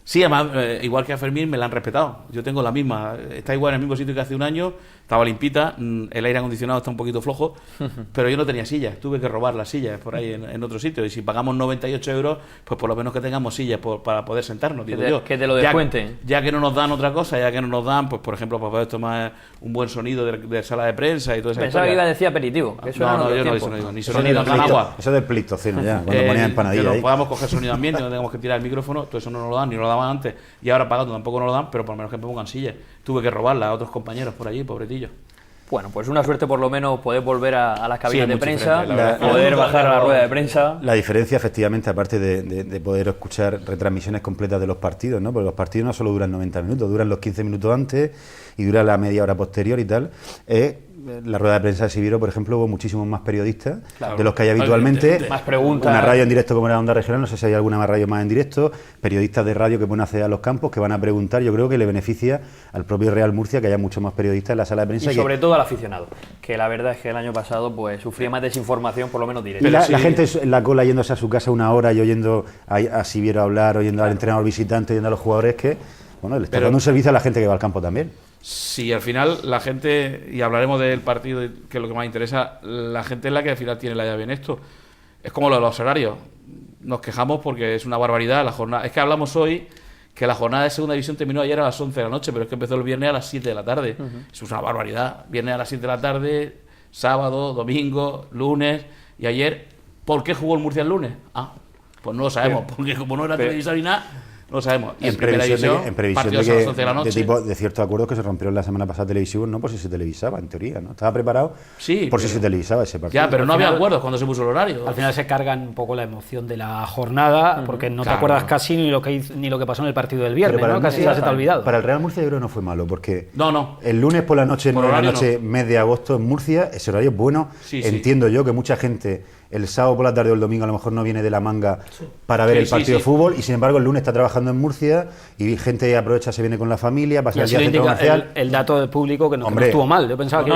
Sí, además, igual que a Fermín, me la han respetado. Yo tengo la misma. Está igual en el mismo sitio que hace un año. Estaba limpita. El aire acondicionado está un poquito flojo. Pero yo no tenía sillas. Tuve que robar las sillas por ahí en otro sitio. Y si pagamos 98 euros, pues por lo menos que tengamos sillas para poder sentarnos, digo yo. Que te lo descuenten. Ya que no nos dan otra cosa, ya que no nos dan, pues por ejemplo, para poder tomar un buen sonido de sala de prensa y todo eso. Pensaba que iba a decir aperitivo. Que eso no, yo no digo. Ni sonido, ni agua. Eso del Pleistoceno ya, cuando ponía empanadilla que ahí. nos podamos coger sonido ambiente, no tengamos que tirar el micrófono. Todo eso no nos lo dan, ni nos lo daban antes y ahora pagando tampoco nos lo dan, pero por lo menos que me pongan sillas. Tuve que robarla a otros compañeros por allí, pobretillos. Bueno, pues una suerte por lo menos poder volver a las cabinas de prensa, diferente, poder bajar a la rueda de prensa. La diferencia, efectivamente, aparte de poder escuchar retransmisiones completas de los partidos, ¿no? Porque los partidos no solo duran 90 minutos, duran los 15 minutos antes y dura la media hora posterior y tal. La rueda de prensa de Sibiro, por ejemplo, hubo muchísimos más periodistas de los que hay habitualmente. Más preguntas. Una radio en directo como era Onda Regional, no sé si hay alguna más radio más en directo, periodistas de radio que pueden acceder a los campos, que van a preguntar. Yo creo que le beneficia al propio Real Murcia que haya muchos más periodistas en la sala de prensa. Y sobre todo al aficionado, que la verdad es que el año pasado pues sufría más desinformación, por lo menos directa. Y la gente en la cola yéndose a su casa una hora y oyendo a Sibiro hablar, oyendo al entrenador visitante, oyendo a los jugadores, que bueno, le está dando un servicio a la gente que va al campo también. Sí, al final la gente, y hablaremos del partido, que es lo que más interesa, la gente es la que al final tiene la llave en esto. Es como lo de los horarios. Nos quejamos porque es una barbaridad la jornada. Es que hablamos hoy que la jornada de segunda división terminó ayer a las 11 de la noche, pero es que empezó el viernes a las 7 de la tarde. Eso es una barbaridad. Viernes a las 7 de la tarde, sábado, domingo, lunes, y ayer, ¿por qué jugó el Murcia el lunes? Pues no lo sabemos, porque como no era televisor ni nada, no lo sabemos. Y en primera división, partidos a las 11 de la noche. De ciertos acuerdos que se rompieron la semana pasada televisivos, no por si se televisaba, en teoría, ¿no? Estaba preparado por si se televisaba ese partido. Ya, pero no había acuerdos cuando se puso el horario. Al final se cargan un poco la emoción de la jornada, porque no te acuerdas casi ni lo que pasó en el partido del viernes, ¿no? Casi ya se te ha olvidado. Para el Real Murcia yo creo que no fue malo, porque no. El lunes por la noche, 9 de la noche, mes de agosto en Murcia, ese horario es bueno. Entiendo yo que mucha gente el sábado por la tarde o el domingo a lo mejor no viene de la manga para ver el partido de fútbol, y sin embargo el lunes está trabajando en Murcia y gente aprovecha, se viene con la familia, pasa el día centro comercial. El dato del público que no estuvo mal. Yo pensaba que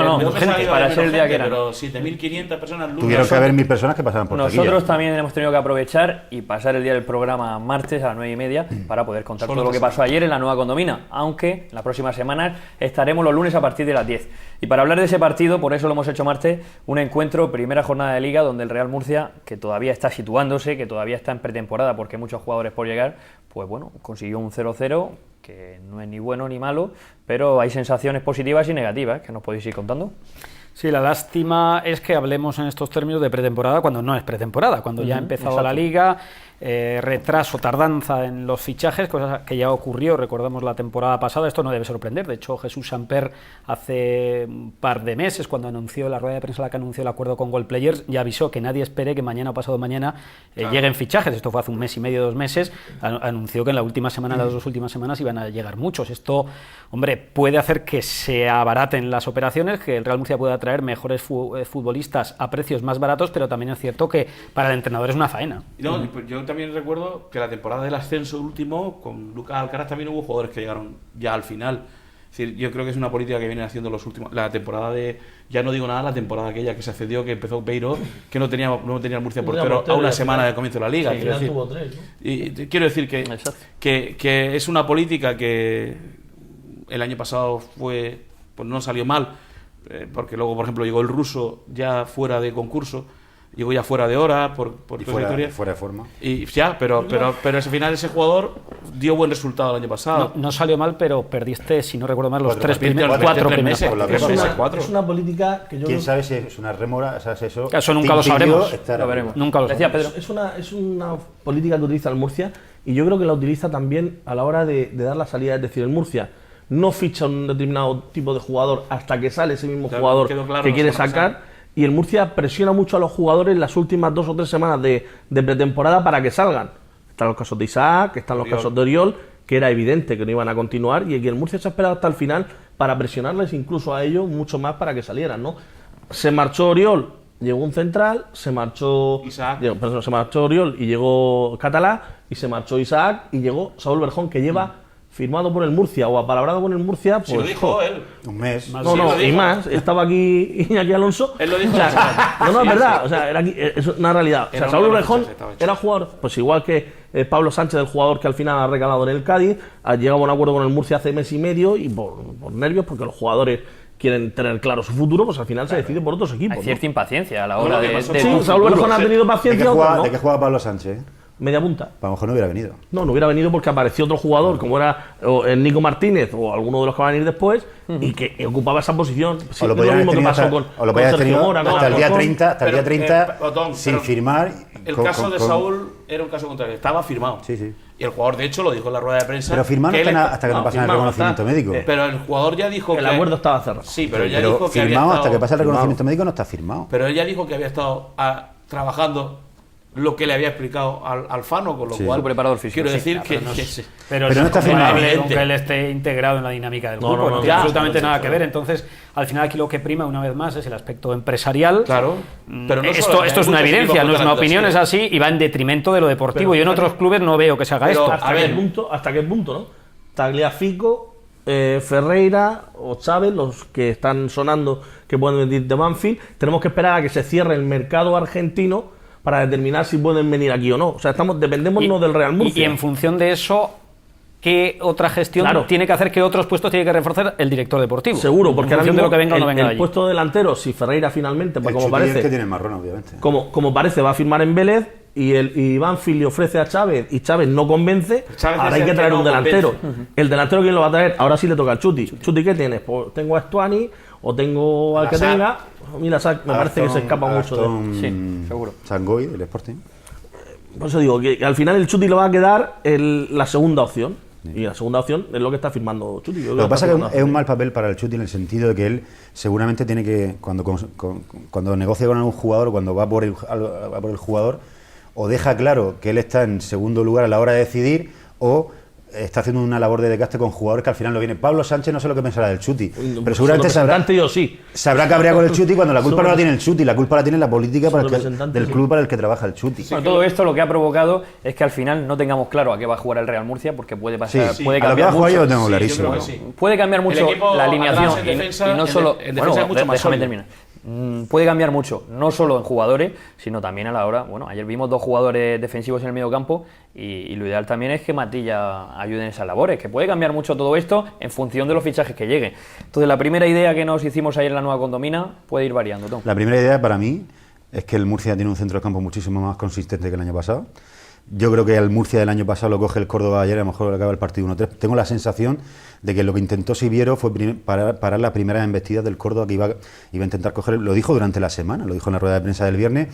para ser el día que era. Pero 7.500 personas lunes. Tuvieron que haber 1.000 personas que pasaban por taquilla. Nosotros también hemos tenido que aprovechar y pasar el día del programa martes a las 9:30 para poder contar todo lo que pasó ayer en la nueva condomina, aunque la próxima semana estaremos los lunes a partir de las 10. Y para hablar de ese partido, por eso lo hemos hecho martes, un encuentro, primera jornada de Liga, donde el Real Murcia, que todavía está situándose, que todavía está en pretemporada porque hay muchos jugadores por llegar, pues bueno, consiguió un 0-0, que no es ni bueno ni malo, pero hay sensaciones positivas y negativas, que nos podéis ir contando. Sí, la lástima es que hablemos en estos términos de pretemporada cuando no es pretemporada, cuando ya ha empezado la Liga, retraso, tardanza en los fichajes, cosa que ya ocurrió, recordamos la temporada pasada. Esto no debe sorprender. De hecho, Jesús Samper hace un par de meses, cuando anunció la rueda de prensa, la que anunció el acuerdo con Goal Players, ya avisó que nadie espere que mañana o pasado mañana lleguen fichajes. Esto fue hace un mes y medio, 2 meses. Anunció que en la última semana, las 2 últimas semanas, iban a llegar muchos. Esto, hombre, puede hacer que se abaraten las operaciones, que el Real Murcia pueda traer mejores futbolistas a precios más baratos, pero también es cierto que para el entrenador es una faena. No, yo también recuerdo que la temporada del ascenso último, con Lucas Alcaraz, también hubo jugadores que llegaron ya al final. Es decir, yo creo que es una política que vienen haciendo los últimos. La temporada de. Ya no digo nada, la temporada aquella que se accedió, que empezó Beiro, que no tenía el Murcia portero a una semana del comienzo de la Liga. Quiero decir, tuvo 3, ¿no? y quiero decir que es una política que el año pasado pues no salió mal, porque luego, por ejemplo, llegó el ruso ya fuera de concurso. Llegó ya fuera de hora por fuera de forma. Y ya, pero al final ese jugador dio buen resultado el año pasado. No salió mal, pero perdiste, si no recuerdo mal, los 4 primeros meses. Es una política que yo ¿Quién sabe si es una rémora? O sea, eso nunca lo sabremos. Lo veremos. Nunca lo decía Pedro. Es una política que utiliza el Murcia, y yo creo que la utiliza también a la hora de dar la salida. Es decir, el Murcia no ficha un determinado tipo de jugador hasta que sale ese mismo jugador que quiere sacar. Y el Murcia presiona mucho a los jugadores las últimas 2 o 3 semanas de pretemporada para que salgan. Están los casos de Isaac, están los casos de Oriol, que era evidente que no iban a continuar, y el Murcia se ha esperado hasta el final para presionarles incluso a ellos mucho más para que salieran, ¿no? Se marchó Oriol, llegó un central, se marchó Oriol y llegó Catalá, y se marchó Isaac y llegó Saúl Berjón, que lleva firmado por el Murcia o apalabrado con el Murcia, pues... Si lo dijo él. Un mes. Y más. Estaba aquí Iñaki Alonso. Él lo dijo. No, es verdad. O sea, es una realidad. O sea, Saúl Berjón era jugador, pues igual que Pablo Sánchez, el jugador que al final ha recalado en el Cádiz, ha llegado a un acuerdo con el Murcia hace mes y medio, y por nervios, porque los jugadores quieren tener claro su futuro, pues al final se decide por otros equipos. Hay cierta impaciencia a la hora de Sí, Saúl Berjón ha tenido paciencia. ¿De qué juega Pablo Sánchez? Media punta. A lo mejor no hubiera venido. No hubiera venido porque apareció otro jugador, como era el Nico Martínez o alguno de los que van a ir después, y que ocupaba esa posición. O lo podías haber tenido hasta el día 30, sin firmar. El caso de Saúl era un caso contrario, estaba firmado. Sí, sí. Y el jugador, de hecho, lo dijo en la rueda de prensa. Pero firmar hasta que no pase el reconocimiento médico. Pero el jugador ya dijo que el acuerdo estaba cerrado. Sí, pero ella Pero dijo que firmado había hasta que pase el reconocimiento firmado. médico no está firmado. Pero ella dijo que había estado trabajando lo que le había explicado al Alfano, con lo Sí. cual Su preparador físico. quiero Sí, decir que, Pero no está firmado. aunque él esté integrado en la dinámica del grupo, no tiene absolutamente nada que ver. Entonces, al final aquí lo que prima una vez más es el aspecto empresarial. Claro, pero no esto es una evidencia, no es una opinión, es así y va en detrimento de lo deportivo. Yo en otros clubes no veo que se haga Pero, esto. ¿Hasta qué punto, no? Tagliafico, Ferreira o Chávez, los que están sonando que pueden venir de Banfield, tenemos que esperar a que se cierre el mercado argentino para determinar si pueden venir aquí o no. O sea, dependemos no del Real Murcia. Y en función de eso, ¿qué otra gestión tiene que hacer? ¿Qué otros puestos tiene que reforzar el director deportivo? Seguro, porque en ahora función mismo de lo que venga o no venga el de allí. puesto delantero, si Ferreira finalmente, pues como parece, que tiene el marrón, obviamente. como parece, va a firmar en Vélez y Banfield le ofrece a Chávez y Chávez no convence, Chávez ahora es hay el que que traer no un delantero. convence. El delantero, ¿quién lo va a traer? Ahora sí le toca al Chuti. ¿Chuti qué tienes? Pues tengo a Stuani o tengo al que Sack. tenga. Mira, Sack, me parece que se escapa mucho de... Sí, seguro. Sangoy, del Sporting. Por eso digo que al final el Chuti le va a quedar la segunda opción. Y la segunda opción es lo que está firmando Chuti. Lo que pasa es que es un mal papel para el Chuti en el sentido de que él seguramente tiene que, cuando negocia con algún jugador o cuando va por el jugador, o deja claro que él está en segundo lugar a la hora de decidir, o está haciendo una labor de desgaste con jugadores que al final lo viene. Pablo Sánchez no sé lo que pensará del Chuti, pero seguramente sabrá cabrear con el Chuti cuando la culpa no la tiene el Chuti, la culpa la tiene la política del club para el que trabaja el Chuti. Bueno, todo esto lo que ha provocado es que al final no tengamos claro a qué va a jugar el Real Murcia, porque puede pasar, puede a lo que va cambiar a jugar mucho. yo lo tengo clarísimo. yo creo que sí. Puede cambiar mucho El equipo la alineación atrás en defensa, y no solo en defensa es mucho más déjame sólido. terminar. Puede cambiar mucho, no solo en jugadores, sino también a la hora. Bueno, ayer vimos dos jugadores defensivos en el medio campo y lo ideal también es que Matilla ayude en esas labores, que puede cambiar mucho todo esto en función de los fichajes que lleguen. Entonces, la primera idea que nos hicimos ayer en la nueva condomina puede ir variando, Tom. La primera idea para mí es que el Murcia tiene un centro de campo muchísimo más consistente que el año pasado. Yo creo que al Murcia del año pasado lo coge el Córdoba ayer, a lo mejor acaba el partido 1-3. Tengo la sensación de que lo que intentó Siviero fue parar las primeras embestidas del Córdoba, que iba a intentar coger, lo dijo durante la semana, lo dijo en la rueda de prensa del viernes.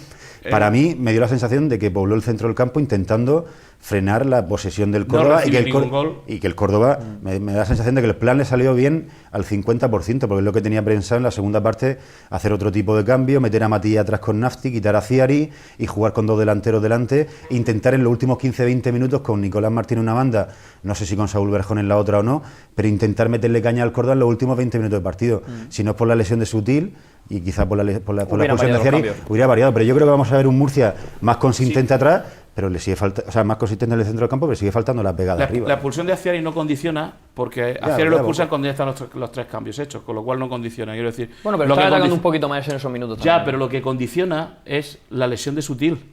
Para mí me dio la sensación de que pobló el centro del campo intentando frenar la posesión del Córdoba y que el Córdoba me da la sensación de que el plan le salió bien al 50%, porque es lo que tenía pensado en la segunda parte, hacer otro tipo de cambio, meter a Matías atrás con Nafti, quitar a Ciari y jugar con dos delanteros delante, intentar en los últimos 15-20 minutos con Nicolás Martín en una banda, no sé si con Saúl Berjón en la otra o no, pero intentar meterle caña al Córdoba en los últimos 20 minutos de partido. Si no es por la lesión de Sutil y quizá por la expulsión de Ciari, hubiera variado, pero yo creo que vamos a ver un Murcia más consistente atrás, pero le sigue faltando, o sea, más consistente en el centro del campo, pero sigue faltando la pegada arriba. La expulsión de Aciari no condiciona, porque Aciari lo expulsan cuando ya están los tres cambios hechos, con lo cual no condiciona. Quiero decir, Bueno, pero está atacando un poquito más en esos minutos también. Ya, pero lo que condiciona es la lesión de Sutil.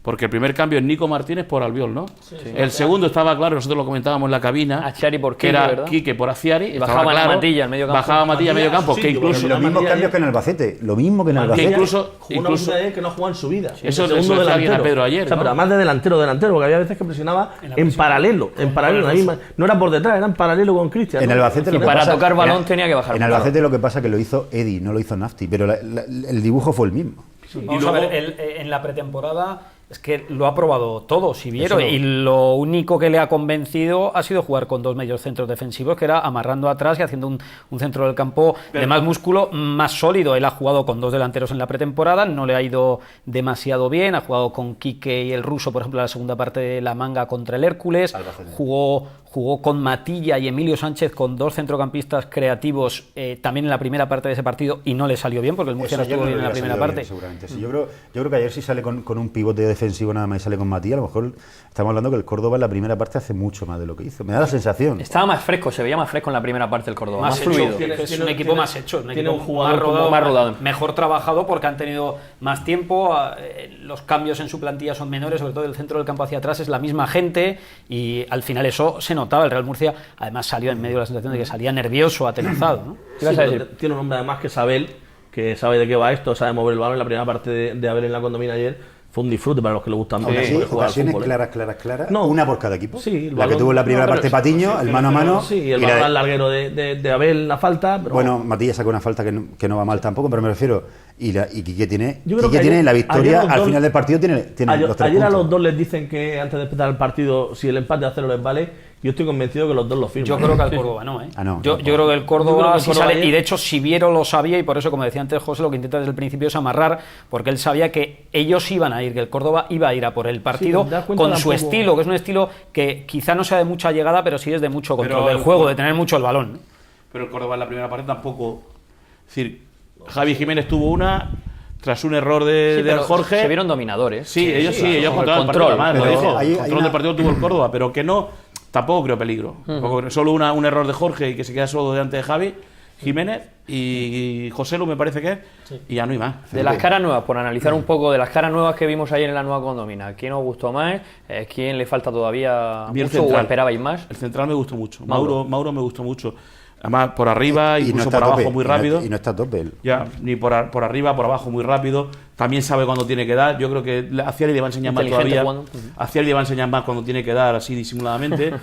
Porque el primer cambio es Nico Martínez por Albiol, ¿no? Sí. El segundo estaba claro, nosotros lo comentábamos en la cabina. Aciari por que Quique, era ¿verdad? Quique por Aciari. Bajaba claro, Matilla al medio campo. Bajaba Matilla al medio campo, que incluso... Los mismos cambios que en Albacete, lo mismo que en Albacete. Que incluso que no jugó en su vida. Eso decía alguien a Pedro ayer, o sea, ¿no? Pero además de delantero, porque había veces que presionaba en paralelo, la misma, no era por detrás, era en paralelo con Cristian. En Albacete lo que para pasa, tocar balón tenía que bajar. En Albacete lo que pasa es que lo hizo Eddie, no lo hizo Nafti, pero el dibujo fue el mismo. Sí. Vamos a ver, en la pretemporada es que lo ha probado todo, Siviero, y lo único que le ha convencido ha sido jugar con dos medios centros defensivos, que era amarrando atrás y haciendo un centro del campo de más músculo, más sólido. Él ha jugado con dos delanteros en la pretemporada, no le ha ido demasiado bien, ha jugado con Quique y el ruso, por ejemplo, en la segunda parte de la Manga contra el Hércules, jugó con Matilla y Emilio Sánchez, con dos centrocampistas creativos también en la primera parte de ese partido, y no le salió bien porque el Murcia no estuvo bien en la primera parte. Seguramente. Sí, yo creo que ayer sí sale con un pivote defensivo nada más y sale con Matías, a lo mejor estamos hablando que el Córdoba en la primera parte hace mucho más de lo que hizo. Me da la sensación. Estaba más fresco, se veía más fresco en la primera parte del Córdoba, más hecho, fluido. Es un equipo más hecho, tiene un jugador más rodado, mejor trabajado porque han tenido más tiempo, los cambios en su plantilla son menores, sobre todo del centro del campo hacia atrás es la misma gente y al final eso se notaba. El Real Murcia además salió en medio de la sensación de que salía nervioso, atenazado, ¿no? ¿Qué vas a decir? Tiene un hombre además que Sabel, que sabe de qué va esto, sabe mover el balón. En la primera parte de Abel en la condomina ayer fue un disfrute para los que le gustan jugar ocasiones al fútbol, claras, no, una por cada equipo. Sí, la que tuvo en la primera parte Patiño, el mano a mano. Sí, y el balón al larguero de Abel, la falta. Pero... Bueno, Matías sacó una falta que no va mal tampoco, pero me refiero, y Quique tiene, Yo creo Quique que tiene ayer- la victoria, ayer los al dos- final del partido tiene los 3 Ayer a puntos. los dos les dicen que antes de empezar el partido, si el empate a 0 les vale, yo estoy convencido que los dos lo firman. Yo creo que al Córdoba no, ¿eh? Ah, no, yo tampoco. creo que el Yo Córdoba, creo que el sí Córdoba sale, ayer- y de hecho Siviero lo sabía, y por eso, como decía antes José, lo que intenta desde el principio es amarrar, porque él sabía que ellos iban a ir, que el Córdoba iba a ir a por el partido te das cuenta con su tampoco- estilo, que es un estilo que quizá no sea de mucha llegada, pero sí es de mucho control Pero del el juego, Córdoba- de tener mucho el balón. Pero el Córdoba en la primera parte tampoco. Es decir, Javi Jiménez tuvo una tras un error de, Sí, del pero Jorge. se vieron dominadores. Sí, ellos con controlaron el el partido. control. Además, lo pero dijo. hay El control una- del partido tuvo el Córdoba, pero que no, tampoco creo peligro. Tampoco- solo un error de Jorge y que se queda solo delante de Javi Jiménez y José Lu, me parece que es, y ya no hay más. De las caras nuevas, por analizar un poco de las caras nuevas que vimos ayer en la nueva condomina, ¿quién os gustó más? ¿Quién le falta todavía A mí el mucho o central. esperabais más? El central me gustó mucho. Mauro. Mauro me gustó mucho. Además, por arriba, Y no incluso está por a tope, abajo muy y no- rápido. y no está a tope él. Ya, ni por arriba, por abajo muy rápido. También sabe cuándo tiene que dar. Yo creo que a Ciari le va a enseñar más Inteligente todavía. jugando. A Ciari le va a enseñar más cuando tiene que dar así disimuladamente.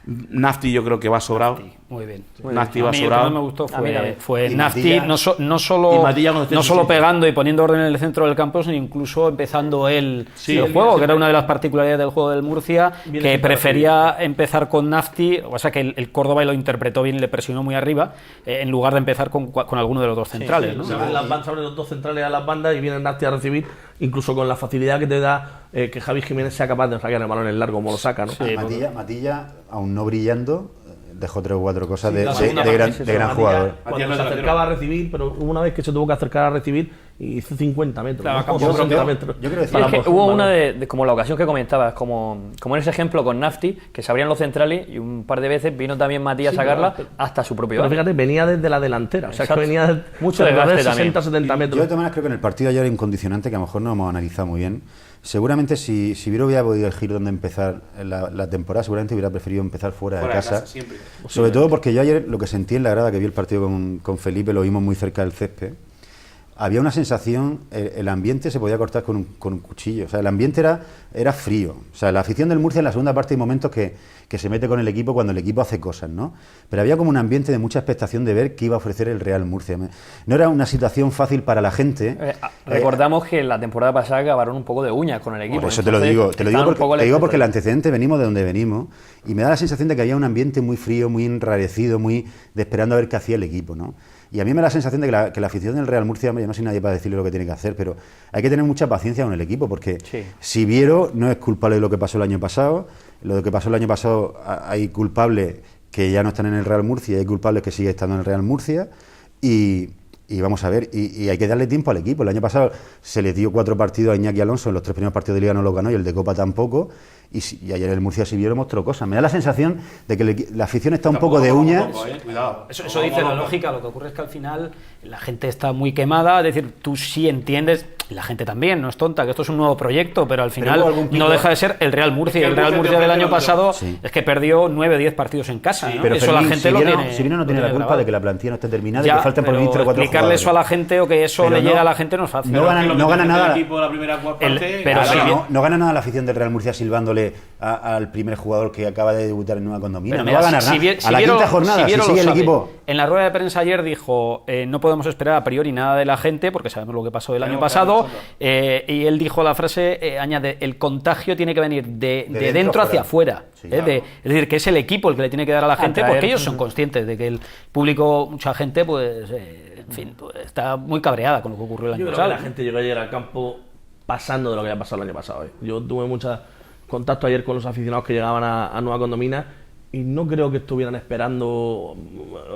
Nafti yo creo que va sobrado. Muy bien. Nafti A va mí el que sobrado. más me gustó A mí también. fue Y Nafti, Matilla- no y solo, Matilla cuando esté no en su solo sitio. pegando y poniendo orden en el centro del campo, sino incluso empezando el Sí, el él juego, viene que era siempre- una de las particularidades del juego del Murcia, Viene que siempre prefería empezar con Nafti, o sea que el Córdoba lo interpretó bien y le presionó muy arriba, en lugar de empezar con alguno de los dos centrales. ¿no? Se abren se abren los dos centrales a las bandas y viene Nasti a recibir, incluso con la facilidad que te da que Javi Jiménez sea capaz de sacar el balón en el largo como lo saca, ¿no? Matilla, aún no brillando, dejó 3 o 4 cosas Sí, de, la de- segunda de parte, gran, sí, de gran Matilla, jugador. Cuando Matilla se no acercaba a recibir, pero hubo una vez que se tuvo que acercar a recibir y hizo 50 metros. Claro, ¿no? acabó Como con 60 yo- metros. yo creo que sí, Para Es que por- hubo para- una como la ocasión que comentabas, como en ese ejemplo con Nafti, que se abrían los centrales y un par de veces vino también Matías Sí, a sacarla pero- hasta su propio Pero área. fíjate, venía desde la delantera, o sea, que Exacto. venía de Mucho de desgaste 60-70 Yo de metros. todas maneras creo que en el partido ayer hay un condicionante que a lo mejor no hemos analizado muy bien. Seguramente si Viro hubiera podido elegir dónde empezar la temporada, seguramente hubiera preferido empezar fuera de casa. siempre. Sobre todo porque yo ayer lo que sentí en la grada, que vi el partido con Felipe, lo vimos muy cerca del césped, había una sensación, el ambiente se podía cortar con un cuchillo, o sea, el ambiente era frío. O sea, la afición del Murcia en la segunda parte hay momentos que se mete con el equipo cuando el equipo hace cosas, ¿no? Pero había como un ambiente de mucha expectación de ver qué iba a ofrecer el Real Murcia. No era una situación fácil para la gente. Recordamos que la temporada pasada acabaron un poco de uñas con el equipo. Por eso te lo entonces digo, estaban un poco te digo porque el lejos. antecedente venimos de donde venimos y me da la sensación de que había un ambiente muy frío, muy enrarecido, muy de esperando a ver qué hacía el equipo, ¿no? Y a mí me da la sensación de que la afición del Real Murcia, yo no soy nadie para decirle lo que tiene que hacer, pero hay que tener mucha paciencia con el equipo porque Sí. si Viero no es culpable de lo que pasó el año pasado, lo que pasó el año pasado hay culpables que ya no están en el Real Murcia y hay culpables que siguen estando en el Real Murcia y vamos a ver, y hay que darle tiempo al equipo. El año pasado se le dio 4 partidos a Iñaki Alonso, en los 3 primeros partidos de Liga no los ganó y el de Copa tampoco, y ayer el Murcia si Viero mostró cosas. Me da la sensación de que la afición está un poco de uñas. Cuidado. Eso dice la lógica, lo que ocurre es que al final la gente está muy quemada, es decir, tú sí entiendes, la gente también, no es tonta, que esto es un nuevo proyecto, pero al final hubo algún pico- no deja de ser el Real Murcia. Es que Y el Real el Murcia Murcia del te año ofrece pasado Sí. es que perdió 9 o 10 partidos en casa, ¿no? Pero Eso Fermín, la gente lo tiene. si Viero no tiene lo la culpa grabado. de que la plantilla no esté terminada y Ya, que falten por pero venir 3 o 4 explicarle eso a jugadores. la gente o que eso Pero le no- llegue a la gente no es fácil. no gana nada. El equipo de la primera parte, pero Claro, si no gana nada la afición del Real Murcia silbándole al primer jugador que acaba de debutar en Nueva Condomina. Pero No mira, va a ganar si nada. Viero- A si la Viero- quinta jornada, si si Viero lo sigue el sabe. equipo. En la rueda de prensa ayer dijo, no podemos esperar a priori nada de la gente porque sabemos lo que pasó el año pasado, y él dijo la frase, añade, el contagio tiene que venir de dentro dentro hacia afuera. Sí, Es decir, que es el equipo el que le tiene que dar a la gente, Atraer. porque ellos son conscientes de que el público, mucha gente, pues, en fin, pues, está muy cabreada con lo que ocurrió el Yo año creo que pasado. la gente llegó ayer al campo pasando de lo que había pasado el año pasado. Yo tuve mucho contacto ayer con los aficionados que llegaban a Nueva Condomina y no creo que estuvieran esperando, o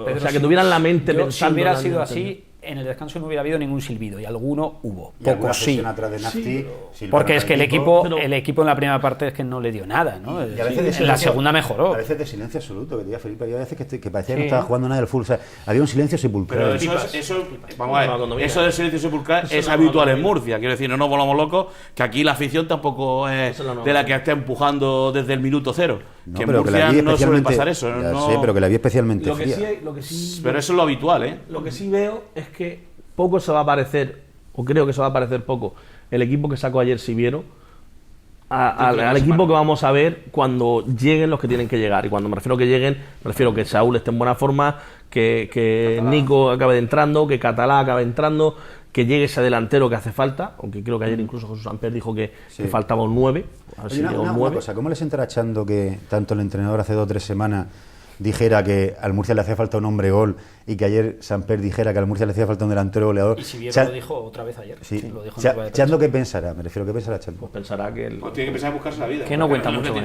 Pero sea, que si- tuvieran la mente yo, pensando. si hubiera en el sido año así, en el descanso no hubiera habido ningún silbido, y alguno hubo, Y alguna pocos sí. presión atrás de Nafti, silbaron Porque es al que el equipo, pero- el equipo en la primera parte es que no le dio nada, ¿no? Y a veces de en la silencio- segunda mejoró. A veces de silencio absoluto, que te diga Felipe. Había veces que parecía que Sí. no estaba jugando nada del fútbol. O sea, había un silencio sepulcral. Pero vamos a Cuando ver, viene. eso del silencio sepulcral Eso es no habitual lo en Murcia. Quiero decir, no nos volvamos locos, que aquí la afición tampoco es Eso no de la que esté empujando desde el minuto cero. No, que en pero que la Murcia vi no suele especialmente. pasar eso. Ya no- sé, pero que la vi especialmente Lo que fría. sí, Pero eso es lo habitual, ¿eh? Lo que sí veo es que poco se va a parecer, o creo que se va a parecer poco, el equipo que sacó ayer Siviero al equipo que vamos a ver cuando lleguen los que tienen que llegar. Y cuando me refiero a que lleguen, me refiero a que Saúl esté en buena forma, que Nico acabe entrando, que Catalá acabe entrando, que llegue ese delantero que hace falta, aunque creo que ayer incluso Jesús Samper dijo que faltaba un 9. A ver si llega un 9. Una cosa, ¿cómo le sentará Chando que tanto el entrenador hace 2 o 3 semanas dijera que al Murcia le hacía falta un hombre gol y que ayer Samper dijera que al Murcia le hacía falta un delantero goleador? Y si bien lo dijo otra vez ayer. Sí. Lo dijo Chando, ¿qué pensará? Me refiero, ¿qué pensará Chando? Pues pensará que Tiene que pensar en buscarse la vida. Que no cuenta mucho. Que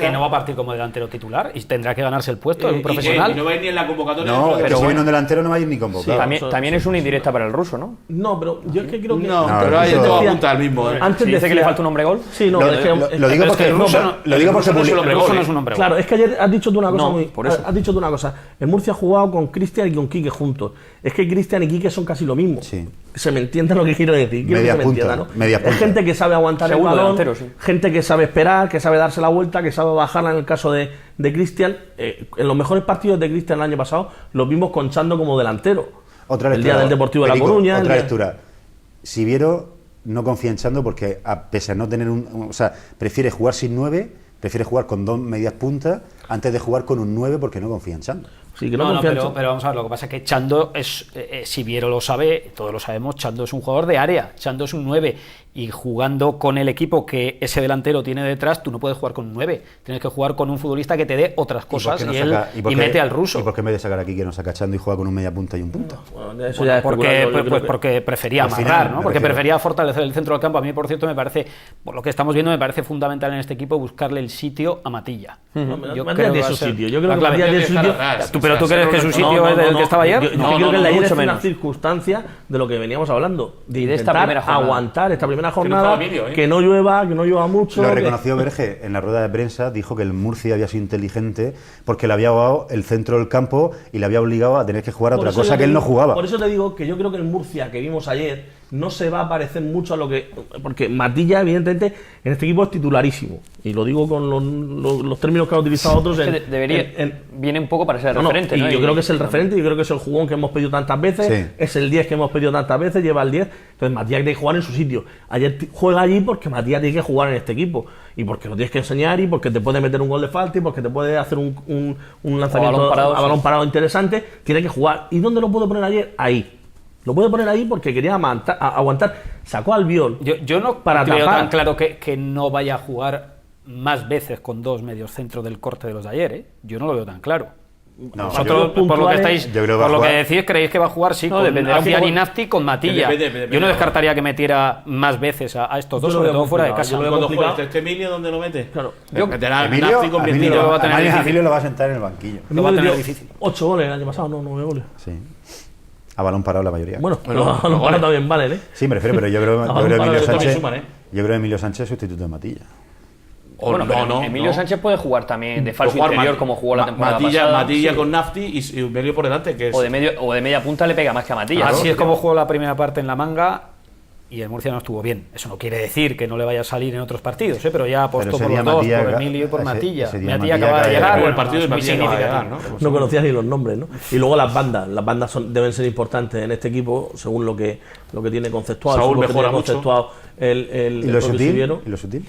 que no va a partir como delantero titular y tendrá que ganarse el puesto, es un profesional. Y no va a ir ni en la convocatoria. No, pero pero si bueno. viene un delantero no va a ir ni convocado. También es una indirecta para el ruso, ¿no? No, pero yo es que creo que... No, No, pero ahí eso- te va a apuntar al mismo. Antes Si dice que le falta un hombre gol. Sí, no, Lo- es que... lo digo pero es que porque el ruso no- lo digo el porque ruso no es el hombre El ruso gol, no es un hombre gol. Claro, es que ayer has dicho tú una cosa No, muy... por eso. Has dicho tú una cosa. El Murcia ha jugado con Cristian y con Quique juntos. Es que Cristian y Quique son casi lo mismo. Sí. Se me entiende lo que quiero decir. Quiero Media que se me punta, entienda, ¿no? media Es punta. gente que sabe aguantar Segundo el balón, delantero, sí. gente que sabe esperar, que sabe darse la vuelta, que sabe bajarla en el caso de Cristian. En los mejores partidos de Cristian el año pasado los vimos con Chando como delantero. Otra el lectura, día del Deportivo de La Perico, Coruña. Otra el día- lectura. Siviero no confía en Chando porque, a pesar de no tener o sea, prefiere jugar sin 9, prefiere jugar con 2 medias puntas antes de jugar con un 9 porque no confía en Chando. Sí, que no No, confía en pero, Chando. pero vamos a ver, lo que pasa es que Chando es, si Viero lo sabe, todos lo sabemos, Chando es un jugador de área, Chando es un 9, y jugando con el equipo que ese delantero tiene detrás, tú no puedes jugar con un 9, tienes que jugar con un futbolista que te dé otras cosas y mete al ruso. ¿Y por qué en vez de sacar aquí que no saca Chando y juega con un media punta y un punta? Bueno, eso ya es especulando, yo creo que- Porque prefería Al amarrar, final, ¿no? me Porque refiero. prefería fortalecer el centro del campo. A mí, por cierto, me parece, por lo que estamos viendo, me parece fundamental en este equipo buscarle el sitio a Matilla. Matías creo tiene que va su a ser sitio. Yo creo la que clave. Matías tiene su sitio. Pero tú crees que su sitio es el que estaba ayer? Yo creo que el de ayer mucho es una menos. circunstancia de lo que veníamos hablando. De Y de esta intentar primera jornada. aguantar esta primera no jornada, estaba Emilio, ¿eh? que no llueva mucho. Lo que- reconoció Berge en la rueda de prensa, dijo que el Murcia había sido inteligente porque le había ahogado el centro del campo y le había obligado a tener que jugar a Por otra eso cosa yo que te él no digo- jugaba. Por eso te digo que yo creo que el Murcia que vimos ayer no se va a parecer mucho a lo que... Porque Matilla, evidentemente, en este equipo es titularísimo. Y lo digo con los términos que han utilizado otros. Es que viene un poco para ser el referente, y ¿no? yo creo que es el referente, yo creo que es el jugón que hemos pedido tantas veces, Sí. es el 10 que hemos pedido tantas veces, lleva el 10. Entonces Matías tiene que jugar en su sitio. Ayer juega allí porque Matías tiene que jugar en este equipo. Y porque lo tienes que enseñar y porque te puede meter un gol de falta y porque te puede hacer un lanzamiento balón parado, a balón parado interesante. Tiene que jugar. ¿Y dónde lo puedo poner ayer? Ahí. Lo puede poner ahí porque quería aguantar. Sacó al Albiol. Yo no Para creo tapar. tan claro que no vaya a jugar más veces con 2 medios centros del corte de los de ayer, ¿eh? Yo no lo veo tan claro. No, Vosotros, yo- por lo que puntuales, estáis, yo creo que va por a lo que jugar. decís, creéis que va a jugar sí, No, con dependerá un Afian poco- y Nafti con Matilla. Depende, Yo no descartaría que metiera más veces a estos dos, Yo lo sobre veo todo fuera de complicado, casa. yo lo veo Cuando complicado. juega este Emilio, ¿dónde lo mete? Claro. Meterá Emilio, Nafti con Vietnino. lo va a tener a difícil. Emilio lo va a sentar en el banquillo. Lo va a tener difícil. 8 goles el año pasado, no 9 goles. Sí. A balón parado la mayoría. Bueno, Bueno, los goles. palos también valen, ¿eh? Sí, me refiero, pero yo creo balón que parado Emilio de Sánchez. suman, ¿eh? Yo creo que Emilio Sánchez es sustituto de Matilla. O Bueno, pero no, Emilio no. Sánchez puede jugar también de falso Puede jugar interior Ma- como jugó la temporada Matilla, pasada. Matilla Sí. con Nafti y Emilio por delante, que es... O de media punta le pega más que a Matilla. Así ¿no? es como jugó la primera parte en la Manga y el Murcia no estuvo bien. Eso no quiere decir que no le vaya a salir en otros partidos, ¿eh? Pero ya apostó Pero ese por día los dos, Matías- por Emilio y por ese- Matilla. ese día Matilla Matías acaba de cae- llegar, el bueno, partido de es muy Matilla acaba de llegar, significativo. ¿no? No conocías ni los nombres, ¿no? Y luego las bandas deben ser importantes en este equipo, según lo que tiene conceptuado, Saúl según lo que mejora tiene mucho. conceptuado el ¿Y lo propio sutil? Siviero. ¿Y lo sutil?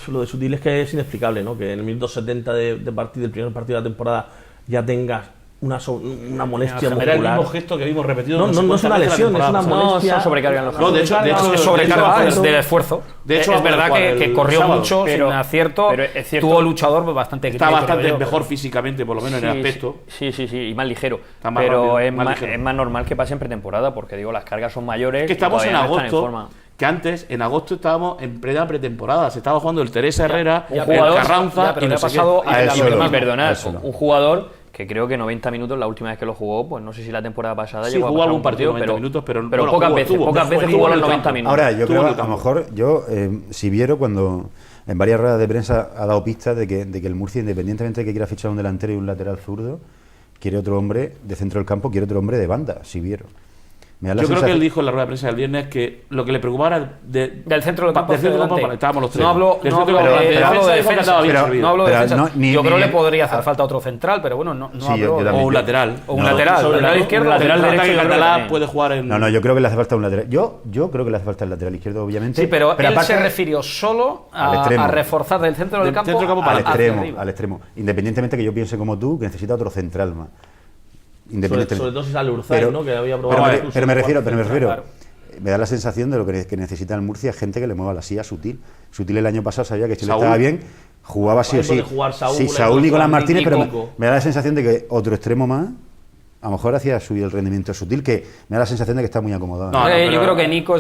Lo de Sutil es que es inexplicable, ¿no? Que en el minuto 70 de partido, del primer partido de la temporada, ya tengas una molestia Era el mismo muscular. gesto que vimos repetido. No, no es una lesión, es una No, molestia. eso sobrecargan los No, de hecho, Sobrecarga de hecho, del esfuerzo. de hecho, es verdad el que corrió sábado, mucho, pero- sin acierto. pero es cierto- tuvo luchador bastante está crítico, bastante creo yo. mejor físicamente, por lo menos en el aspecto. Sí, y más ligero. Está más Pero rápido, es, más más, ligero. es más normal que pase en pretemporada, porque digo, las cargas son mayores. Que y estamos en todavía no están agosto, forma. que antes, en agosto, estábamos en plena pretemporada. Se estaba jugando el Teresa Herrera, Un el jugador, Carranza ya, pero y le no ha sé pasado qué. a A la eso misma- no. Perdonad, Eso no. un jugador que creo que 90 minutos la última vez que lo jugó, pues no sé si la temporada pasada Sí, llegó a jugó pasar algún un partido 90 minutos, pero bueno, pocas jugó, veces, tuvo, pocas jugó, veces jugó jugó en los el 90 campo. minutos. Ahora, yo Tuvo creo en que el a lo campo. mejor, Siviero, cuando en varias ruedas de prensa ha dado pistas de que el Murcia, independientemente de que quiera fichar un delantero y un lateral zurdo, quiere otro hombre de centro del campo, quiere otro hombre de banda, Siviero. Me da la Yo creo que sensación- él dijo en la rueda de prensa del viernes que lo que le preocupaba era Del centro del campo del centro del campo, hacia estábamos los tres. No hablo Del no centro hablo del campo, de la hablo de dijo que defensa. estaba bien pero- servido. No hablo de pero defensa. no, ni- yo creo ni- que le podría hacer falta otro central, pero bueno, no Sí, hablo. yo O también. un lateral. O un No, lateral, sobre lateral todo, izquierdo, un lateral derecho. derecho, yo creo que Catalá también. puede jugar en. No, yo creo que le hace falta un lateral. Yo creo que le hace falta el lateral izquierdo, obviamente. Sí, pero él aparte- se refirió solo al extremo. a reforzar del centro del Del campo, centro del campo al para hacia extremo, arriba. al extremo. Independientemente que yo piense como tú, que necesita otro central más. independientemente. Sobre todo si sale Urzay, ¿no? Que había probado pero me refiero, claro. me da la sensación de lo que necesita el Murcia, gente que le mueva la silla Sutil. Sutil el año pasado sabía que si le estaba bien, jugaba sí o sí. Saúl, Nicolás Martínez, pero me da la sensación de que otro extremo más, a lo mejor hacía subir el rendimiento Sutil, que me da la sensación de que está muy acomodado. Yo creo que Nico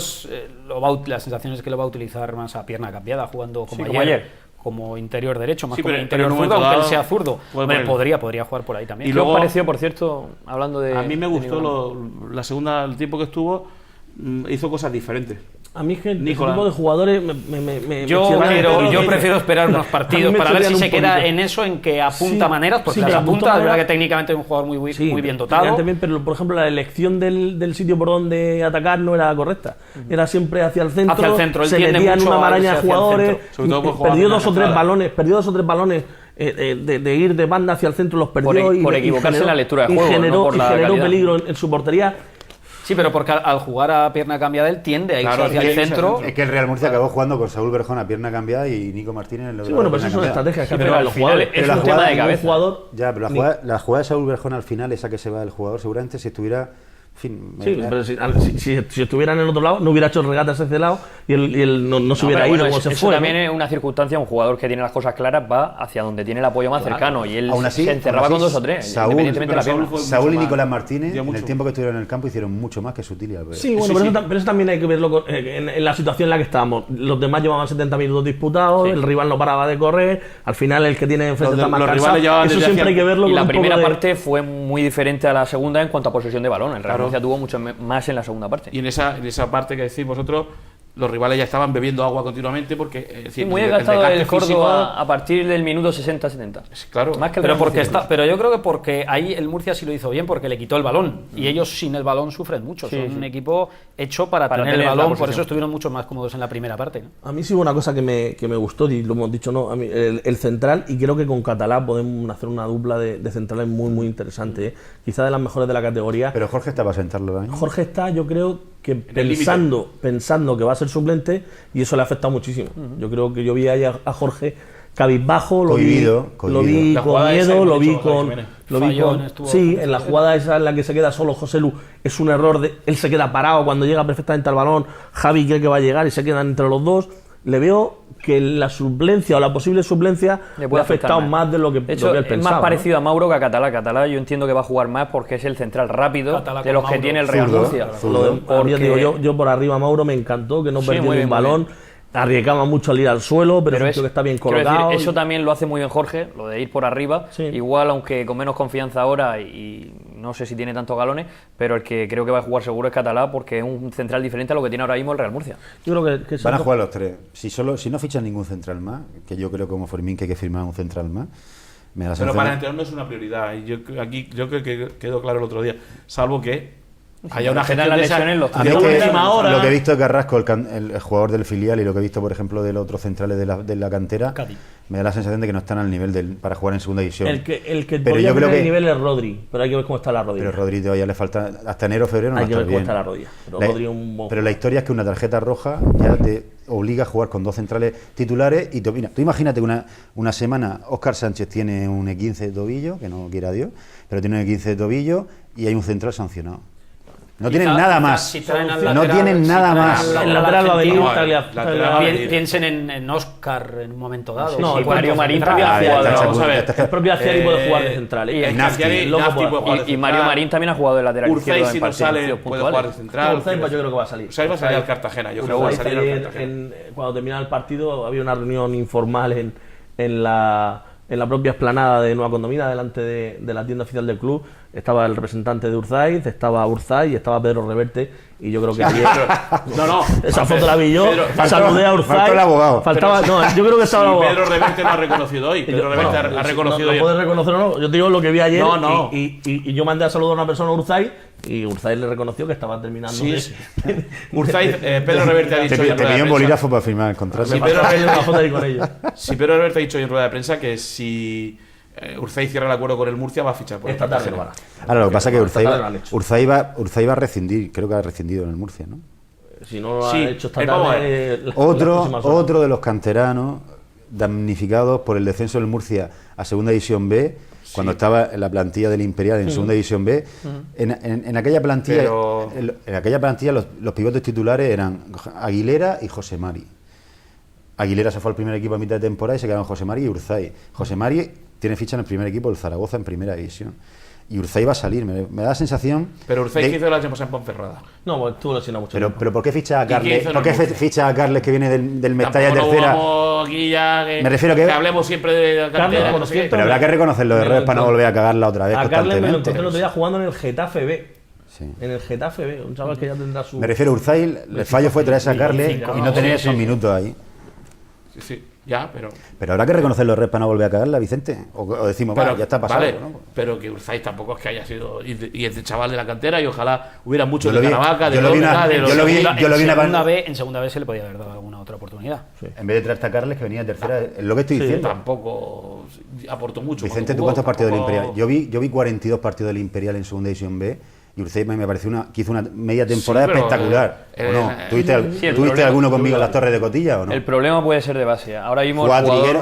la sensación es que lo va a utilizar más a pierna cambiada, jugando como ayer. Como interior derecho, más como interior zurdo, aunque él sea zurdo. Podría jugar por ahí también. ¿Y luego pareció, por cierto, hablando de... A mí me gustó la segunda, el tiempo que estuvo, hizo cosas diferentes. A mí ese tipo de jugadores yo prefiero esperar unos partidos para ver si se queda en eso, en que apunta maneras, porque las apunta, de verdad que técnicamente es un jugador muy bien dotado. Pero por ejemplo la elección del sitio por donde atacar no era correcta. Era siempre hacia el centro, se metía en una maraña de jugadores, perdió dos o tres balones de ir de banda hacia el centro, los perdió por equivocarse en la lectura de juego, y generó peligro en su portería. Sí, pero porque al jugar a pierna cambiada él tiende a irse hacia el centro. Es que el Real Murcia acabó jugando con Saúl Berjón a pierna cambiada y Nico Martínez en el pero eso son estrategias que pero los jugadores. Es un tema de cabeza. Ya, pero la jugada de Saúl Berjón al final, esa que se va del jugador, seguramente si estuviera... pero si estuviera en el otro lado, no hubiera hecho regatas hacia ese lado y él no se hubiera ido como se fue. También es una circunstancia, un jugador que tiene las cosas claras va hacia donde tiene el apoyo más cercano y él se encerraba con dos o tres, independientemente de la pierna. Saúl y Nicolás Martínez, en el tiempo que estuvieron en el campo, hicieron mucho más que Sutil y Alberto. Sí, pero eso también hay que verlo en la situación en la que estábamos. Los demás llevaban 70 minutos disputados, el rival no paraba de correr, al final el que tiene enfrente está más cansado. Eso siempre hay que verlo. Y la primera parte fue muy diferente a la segunda en cuanto a posesión de balón. El Real Murcia tuvo mucho más en la segunda parte. Y en esa parte que decís vosotros, los rivales ya estaban bebiendo agua continuamente porque muy desgastado el Córdoba a partir del minuto 60-70. Claro, más que pero yo creo que porque ahí el Murcia sí lo hizo bien, porque le quitó el balón y ellos sin el balón sufren mucho. Son un equipo hecho para tener el balón, por eso estuvieron mucho más cómodos en la primera parte, ¿no? A mí sí hubo una cosa que me gustó y lo hemos dicho, ¿no? A mí, el central, y creo que con Catalá podemos hacer una dupla de centrales muy interesante, ¿eh? Quizá de las mejores de la categoría. Pero Jorge está para sentarlo también. Jorge está, yo creo que pensando que va a ser suplente, y eso le ha afectado muchísimo. Yo creo que yo vi ahí a Jorge cabizbajo, lo vi con miedo, lo vi con en la jugada esa en la que se queda solo José Lu, es un error él se queda parado cuando llega perfectamente al balón, Javi cree que va a llegar y se quedan entre los dos. Le veo que la suplencia o la posible suplencia le ha afectado más de lo que él pensaba. Es más parecido a Mauro que a Catalá. Catalá yo entiendo que va a jugar más porque es el central rápido de los que tiene el Real Murcia. Yo por arriba Mauro me encantó, que no perdió un balón. Arriesgaba mucho al ir al suelo, pero es que está bien colocado. Decir, eso también lo hace muy bien Jorge, lo de ir por arriba. Sí. Igual, aunque con menos confianza ahora y no sé si tiene tantos galones, pero el que creo que va a jugar seguro es Catalá, porque es un central diferente a lo que tiene ahora mismo el Real Murcia. Yo creo que van a jugar los tres. Si no fichan ningún central más, que yo creo como Fermín que hay que firmar un central más. Pero para el entrenador no es una prioridad. Y yo creo que quedó claro el otro día, salvo que haya una gente de lesiones lo que he visto de Carrasco, el jugador del filial, y lo que he visto, por ejemplo, de los otros centrales de la cantera, me da la sensación de que no están al nivel para jugar en segunda división. El que podría tener el nivel es Rodri, pero hay que ver cómo está la rodilla. Pero Rodri todavía le falta hasta enero o febrero. Hay que ver cómo está la rodilla. Pero la historia es que una tarjeta roja ya te obliga a jugar con dos centrales titulares y tú imagínate una semana Óscar Sánchez tiene un E15 de tobillo, que no quiera Dios, pero tiene un E15 de tobillo y hay un central sancionado. No tienen nada más. No tienen nada más. El lateral va a venir. Piensen en Óscar en un momento dado. No, Mario Marín también ha jugado. Vamos a ver. El propio Aciari puede jugar de central. Y Mario Marín también ha jugado de lateral izquierdo. Urzay, si no sale, puede jugar de central. Urzay yo creo que va a salir. Urzay va a salir al Cartagena. Yo creo que va a salir al Cartagena. Cuando terminaba el partido había una reunión informal en la propia explanada de Nueva Condomina, delante de la tienda oficial del club. Estaba el representante de Urzay, estaba Urzay y estaba Pedro Reverte, y yo creo que ayer esa foto la vi yo, saludé a Urzay. Faltó el abogado. Yo creo que estaba el abogado. Pedro Reverte lo ha reconocido hoy. Pedro Reverte ha reconocido hoy. No puedes reconocerlo, no. Yo te digo lo que vi ayer. Y yo mandé a saludar a una persona a Urzay y Urzay le reconoció que estaba terminando. Sí. Urzay, Pedro Reverte ha dicho. Te pidió un bolígrafo para firmar el contrato. Si Pedro Reverte ha dicho en rueda de prensa que si Urzay cierra el acuerdo con el Murcia, va a fichar por esta tarde. Ahora, lo que pasa es que Urzay va a rescindir, creo que ha rescindido en el Murcia, ¿no? Si no lo ha hecho esta tarde. Otro de los canteranos damnificados por el descenso del Murcia a Segunda División B, cuando estaba en la plantilla del Imperial en segunda división B. En aquella plantilla, en aquella plantilla los pivotes titulares eran Aguilera y José Mari. Aguilera se fue al primer equipo a mitad de temporada y se quedaron José Mari y Urzay. José Mari tiene ficha en el primer equipo del Zaragoza en primera división. Y Urzay va a salir, me da la sensación... Pero Urzay, ¿qué hizo el año pasado en Ponferrada? No, pues tú lo siento mucho. Pero ¿por qué ficha a Carles? hizo ¿Por qué el ficha a Carles que viene del Mestalla tercera? Aquí ya Me refiero que hablemos siempre de la Carles, por no sé cierto, qué. Pero habrá que reconocerlo de errores para no volver a cagarla otra vez A Carles me lo encontré el constantemente. otro día jugando en el Getafe B. Sí. En el Getafe B, un chaval que ya tendrá su... Me refiero a Urzay, el fallo fue traerse a Carles y no tener esos minutos ahí. Sí, ya, pero... Pero habrá que reconocer los errores para no volver a cagarla, Vicente. O decimos, Pero, vale, ya está pasado. vale, ¿no? pero que Urzay tampoco es que haya sido... Y este chaval de la cantera, y ojalá hubiera muchos Yo de lo vi- Caravaca, de yo lo vi una- López, de yo los- lo vi- En segunda vez se le podía haber dado alguna otra oportunidad. En vez de traerte a Carles, que venía tercera, es lo que estoy diciendo. Tampoco aportó mucho. Vicente, ¿tú cuando cuántos jugó, partidos del tampoco- Imperial? Yo vi 42 partidos del Imperial en segunda división B y Urzay me pareció que hizo una media temporada Sí, pero, espectacular. ¿O no? ¿Tuviste, el ¿tuviste problema- alguno conmigo en las Torres de Cotilla o no? El problema puede ser de base. Ahora mismo el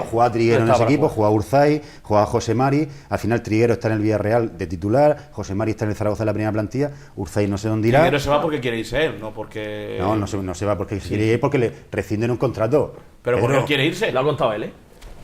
Jugaba Triguero en no está ese para equipo, jugar. jugaba Urzay, jugaba José Mari. Al final Triguero está en el Villarreal de titular, José Mari está en el Zaragoza en la primera plantilla, Urzay no sé dónde irá. Triguero se va porque quiere irse él, no porque... No se va porque quiere ir porque le rescinden un contrato. Pero porque Pedro. él quiere irse. Lo ha contado él, ¿eh?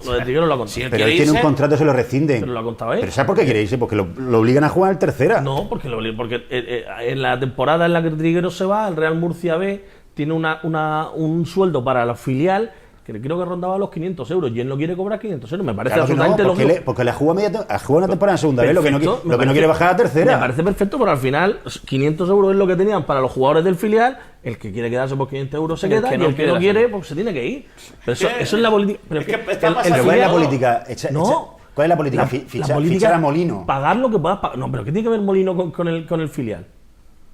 Lo de Triguero lo ha contado. Si él Pero quiere él tiene un irse, contrato, se lo rescinden. Pero lo ha contado él. Pero ¿sabes por qué quiere irse? Porque lo obligan a jugar en tercera. No, porque en la temporada en la que Triguero se va, el Real Murcia B tiene un sueldo para la filial que creo que rondaba los 500 euros y él no quiere cobrar 500 euros. Me parece Claro que no, absolutamente lógico. porque le ha jugado una temporada en segunda vez, lo que no Perfecto, me quiere parece- bajar a tercera. Me parece perfecto, pero al final 500 euros es lo que tenían para los jugadores del filial. El que quiere quedarse por 500 euros se Y el queda que y no el que quiere no la quiere, salida. pues se tiene que ir. Pero Es que- eso es la política. Pero es que está el pasando Pero ¿cuál es la filial- política? No. ¿Cuál es la política? Fichar a Molino. Pagar lo que puedas pagar. No, pero ¿qué tiene que ver Molino con el filial?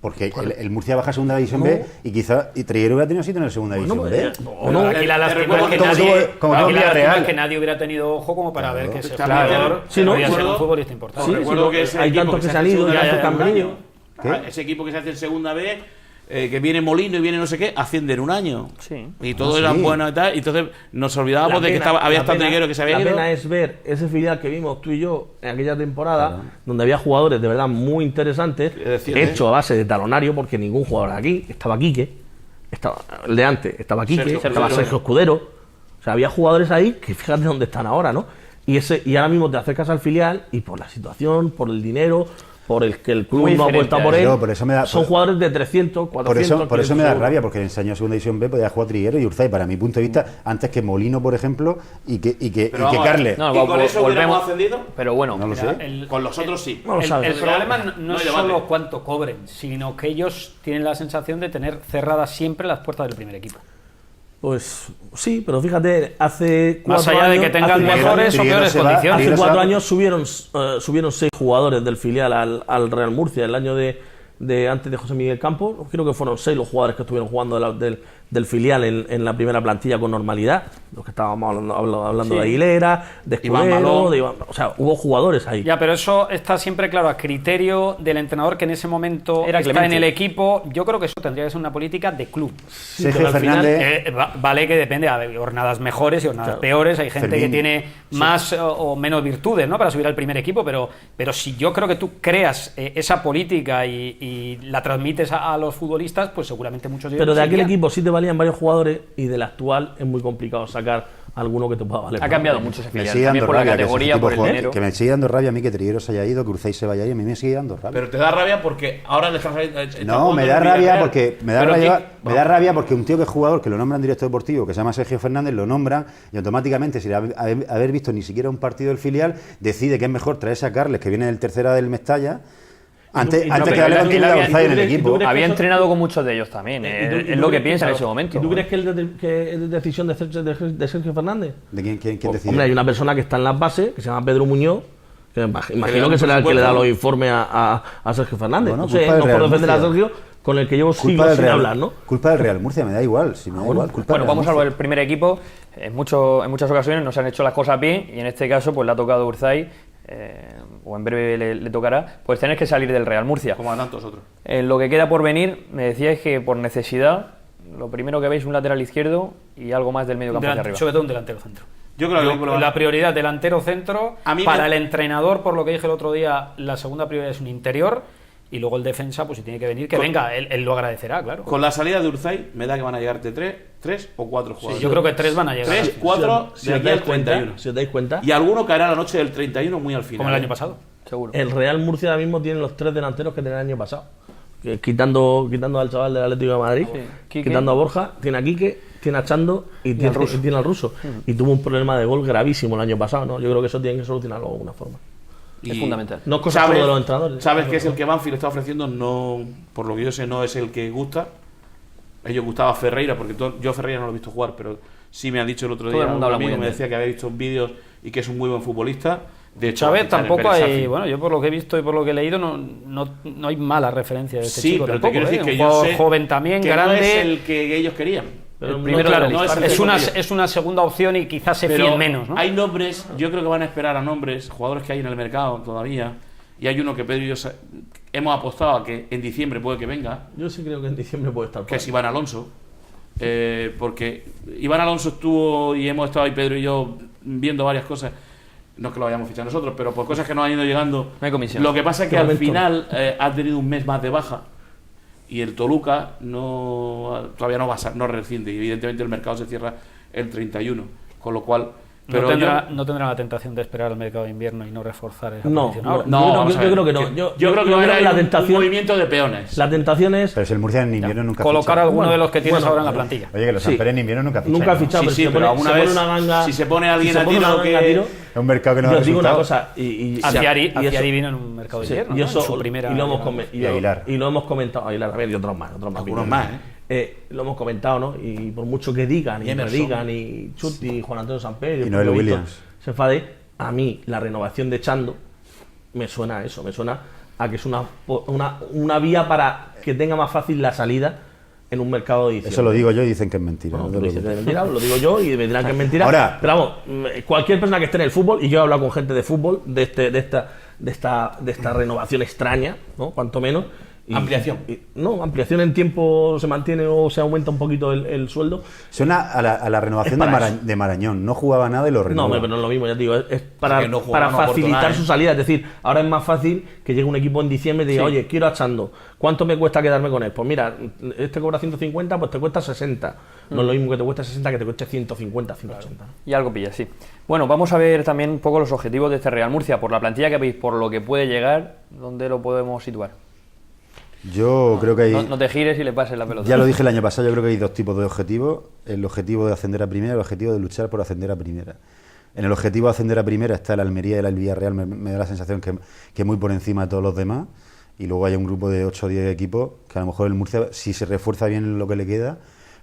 Porque el Murcia baja a segunda división B y quizá Triguero hubiera tenido sitio en la segunda división B. O no. Aquí la lástima es que como nadie, como aquí tuvo la lástima Villarreal. es que nadie hubiera tenido ojo como para ver que ese Claro. jugador Sí, ¿no? podía ser un Recuerdo- futbolista importante. Sí, recuerdo sí, que ese hay equipo tantos que se se han hace ido, segunda ya vez se han en un venido. año. ¿Qué? Ese equipo que se hace en segunda B, que viene Molino y viene no sé qué, asciende en un año. Sí. Y todos Ah, eran sí. buenos y tal. Y entonces nos olvidábamos de que había estado Triguero que se había La ido. pena es ver ese filial que vimos tú y yo en aquella temporada, donde había jugadores de verdad muy interesantes, decir, hecho a base de talonario, porque ningún jugador de aquí, estaba Quique, estaba el de antes, estaba Quique, Sergio estaba Escudero. Sergio Escudero. O sea, había jugadores ahí que fíjate dónde están ahora, ¿no? Y ahora mismo te acercas al filial y por la situación, por el dinero, por el que el club Muy no ha diferente apostado por a él, eso. Por eso me da- son jugadores de 300, 400. Por eso me da 500 rabia, porque en ese año de segunda división B podía jugar Triguero y Urzay, para mi punto de vista, antes que Molino, por ejemplo, y que Pero vamos a ver, Carles. No, ¿Y con eso hubiéramos ascendido? Pero bueno, No lo sé. Con los otros sí. No lo sabes. El problema no No es hay debate. solo cuánto cobren, sino que ellos tienen la sensación de tener cerradas siempre las puertas del primer equipo. Pues sí, pero fíjate, hace Más 4 allá de años, que tengan hace cuatro mejores o Triguero peores se va, condiciones. Hace Triguero se 4 va- años subieron 6 jugadores del filial al Real Murcia. El año de antes de José Miguel Campos, creo que fueron 6 los jugadores que estuvieron jugando del filial en la primera plantilla con normalidad. Los que estábamos hablando de Aguilera, de Iván Escudero, Malón. de Iván, o sea, hubo jugadores ahí. Ya, pero eso está siempre claro a criterio del entrenador que en ese momento Era está Clemente. en el equipo. Yo creo que eso tendría que ser una política de club. Sergio Pero al final, Fernández. vale que depende, hay jornadas mejores y jornadas peores, hay gente Fermín. que tiene más o menos virtudes, ¿no?, para subir al primer equipo, pero si yo creo que tú creas esa política y la transmites a los futbolistas, pues seguramente muchos de ellos Pero de aquel seguirían. equipo sí te valían varios jugadores y del actual es muy complicado sacar alguno que te pueda valer. ha cambiado mucho ese Me filial. sigue También dando por la rabia que ese categoría, tipo por el juegue- dinero. que me sigue dando rabia a mí que Triguero se haya ido, que Urzay se vaya y a mí me sigue dando rabia. Pero te da rabia porque ahora le estás... No, me da rabia porque me da rabia porque un tío que es jugador, que lo nombran director deportivo, que se llama Sergio Fernández, lo nombran y automáticamente, sin haber visto ni siquiera un partido del filial, decide que es mejor traerse a Carles, que viene del tercera del Mestalla, antes pero que darle él continuidad a había- Urzay en el ¿y tú equipo. crees- Había eso- entrenado con muchos de ellos también. Es lo que piensa en ese momento. ¿Y tú crees que es decisión de Sergio Fernández? ¿De quién Pues, decide? hombre, hay una persona que está en las bases, que se llama Pedro Muñoz, que imagino le da que será el que le da presupuesto. los informes a Sergio Fernández. Bueno, no sé, culpa del no por Real defender a Murcia. Sergio, con el que llevo Culpa siglos del sin Real, hablar, ¿no? culpa del Real Murcia, me da igual, si me da igual, culpa Bueno, del vamos a Real hablar del Murcia. primer equipo. En muchas ocasiones no se han hecho las cosas bien y en este caso pues le ha tocado a Urzay, o en breve le tocará, pues tener que salir del Real Murcia. Como a tantos otros. En lo que queda por venir, me decíais que por necesidad, lo primero que veis un lateral izquierdo y algo más del medio campo hacia arriba. Sobre todo un delantero centro. Yo creo que la prioridad delantero centro, para el entrenador, por lo que dije el otro día, la segunda prioridad es un interior, y luego el defensa, pues si tiene que venir, que venga, él lo agradecerá, claro. Con la salida de Urzay, me da que van a llegar de 3 o 4 jugadores. Sí, yo creo que 3 van a llegar. 3, 4 si de os aquí al dais cuenta, 31. si os dais cuenta. Y alguno caerá la noche del 31 muy al final. Como el año pasado, seguro. El Real Murcia ahora mismo tiene los 3 delanteros que tenía el año pasado. Quitando al chaval del Atlético de Madrid, quitando a Borja, tiene a Quique, tiene a Chando y tiene al ruso. Y tuvo un problema de gol gravísimo el año pasado, ¿no? Yo creo que eso tienen que solucionarlo de alguna forma. Es fundamental. No es cosa solo de los entrenadores. ¿Sabes que es el que Banfield está ofreciendo? No, por lo que yo sé, no es el que gusta. Ellos gustaba Ferreira, porque yo Ferreira no lo he visto jugar, pero sí me ha dicho el otro día, un amigo me decía que había visto vídeos y que es un muy buen futbolista. De hecho, Chávez tampoco hay, bueno, yo por lo que he visto y por lo que he leído no hay mala referencia de este chico. Pero tampoco, te quiero decir que un yo jugador sé joven también, que grande. No es el que ellos querían. Pero es una segunda opción y quizás se fíen menos, ¿no? Hay nombres, yo creo que van a esperar a nombres, jugadores que hay en el mercado todavía, y hay uno que Pedro y yo hemos apostado a que en diciembre puede que venga. Yo sí creo que en diciembre puede estar. Que es Iván Alonso. Porque Iván Alonso estuvo y hemos estado ahí, Pedro y yo, viendo varias cosas. No es que lo hayamos fichado nosotros, pero por cosas que nos han ido llegando. No hay comisión. Lo que pasa es que al final ha tenido un mes más de baja y el Toluca todavía no rescinde. Y evidentemente el mercado se cierra el 31, con lo cual. Pero no tendrá la tentación de esperar al mercado de invierno y no reforzar esa posición ahora. Yo creo que no. Yo creo que va a haber la tentación. Un movimiento de peones. La tentación es. Pero si el Murcia en invierno nunca colocar a alguno de los que tienes ahora en la plantilla. Oye, que los Amperes en invierno nunca fichan. Nunca ha fichado, pero alguna vez. Si se pone alguien a tiro, es un mercado que no da os digo una cosa. Aciari vino en un mercado de invierno. Y eso, su primera. Y lo hemos comentado. Aguilar, a ver, y otros más. Algunos más, lo hemos comentado, ¿no? Y por mucho que digan, y me digan, y Chuti, y Juan Antonio Samper, y Noel Williams se enfade, a mí la renovación de Chando me suena a eso, me suena a que es una vía para que tenga más fácil la salida en un mercado de diciembre. Eso lo digo yo y dicen que es mentira. Bueno, no dicen que es mentira, lo digo yo y me dirán que es mentira. Ahora, pero vamos, cualquier persona que esté en el fútbol, y yo he hablado con gente de fútbol, de esta renovación extraña, ¿no? Cuanto menos. Ampliación. Ampliación en tiempo se mantiene o se aumenta un poquito el sueldo. Suena a la renovación de Marañón. No jugaba nada y lo renovó. No, pero no es lo mismo, ya te digo. Es para facilitar su salida. Es decir, ahora es más fácil que llegue un equipo en diciembre y te diga, oye, quiero a Chando. ¿Cuánto me cuesta quedarme con él? Pues mira, este cobra 150, pues te cuesta 60. No es lo mismo que te cueste 60 que te cueste 150, 180. Y algo pilla, sí. Bueno, vamos a ver también un poco los objetivos de este Real Murcia. Por la plantilla que veis, por lo que puede llegar, ¿dónde lo podemos situar? Yo creo que hay... No te gires y le pases la pelota. Ya lo dije el año pasado, yo creo que hay dos tipos de objetivos. El objetivo de ascender a primera y el objetivo de luchar por ascender a primera. En el objetivo de ascender a primera está el Almería y el Villarreal, me da la sensación que muy por encima de todos los demás. Y luego hay un grupo de 8 o 10 equipos que a lo mejor el Murcia, si se refuerza bien en lo que le queda,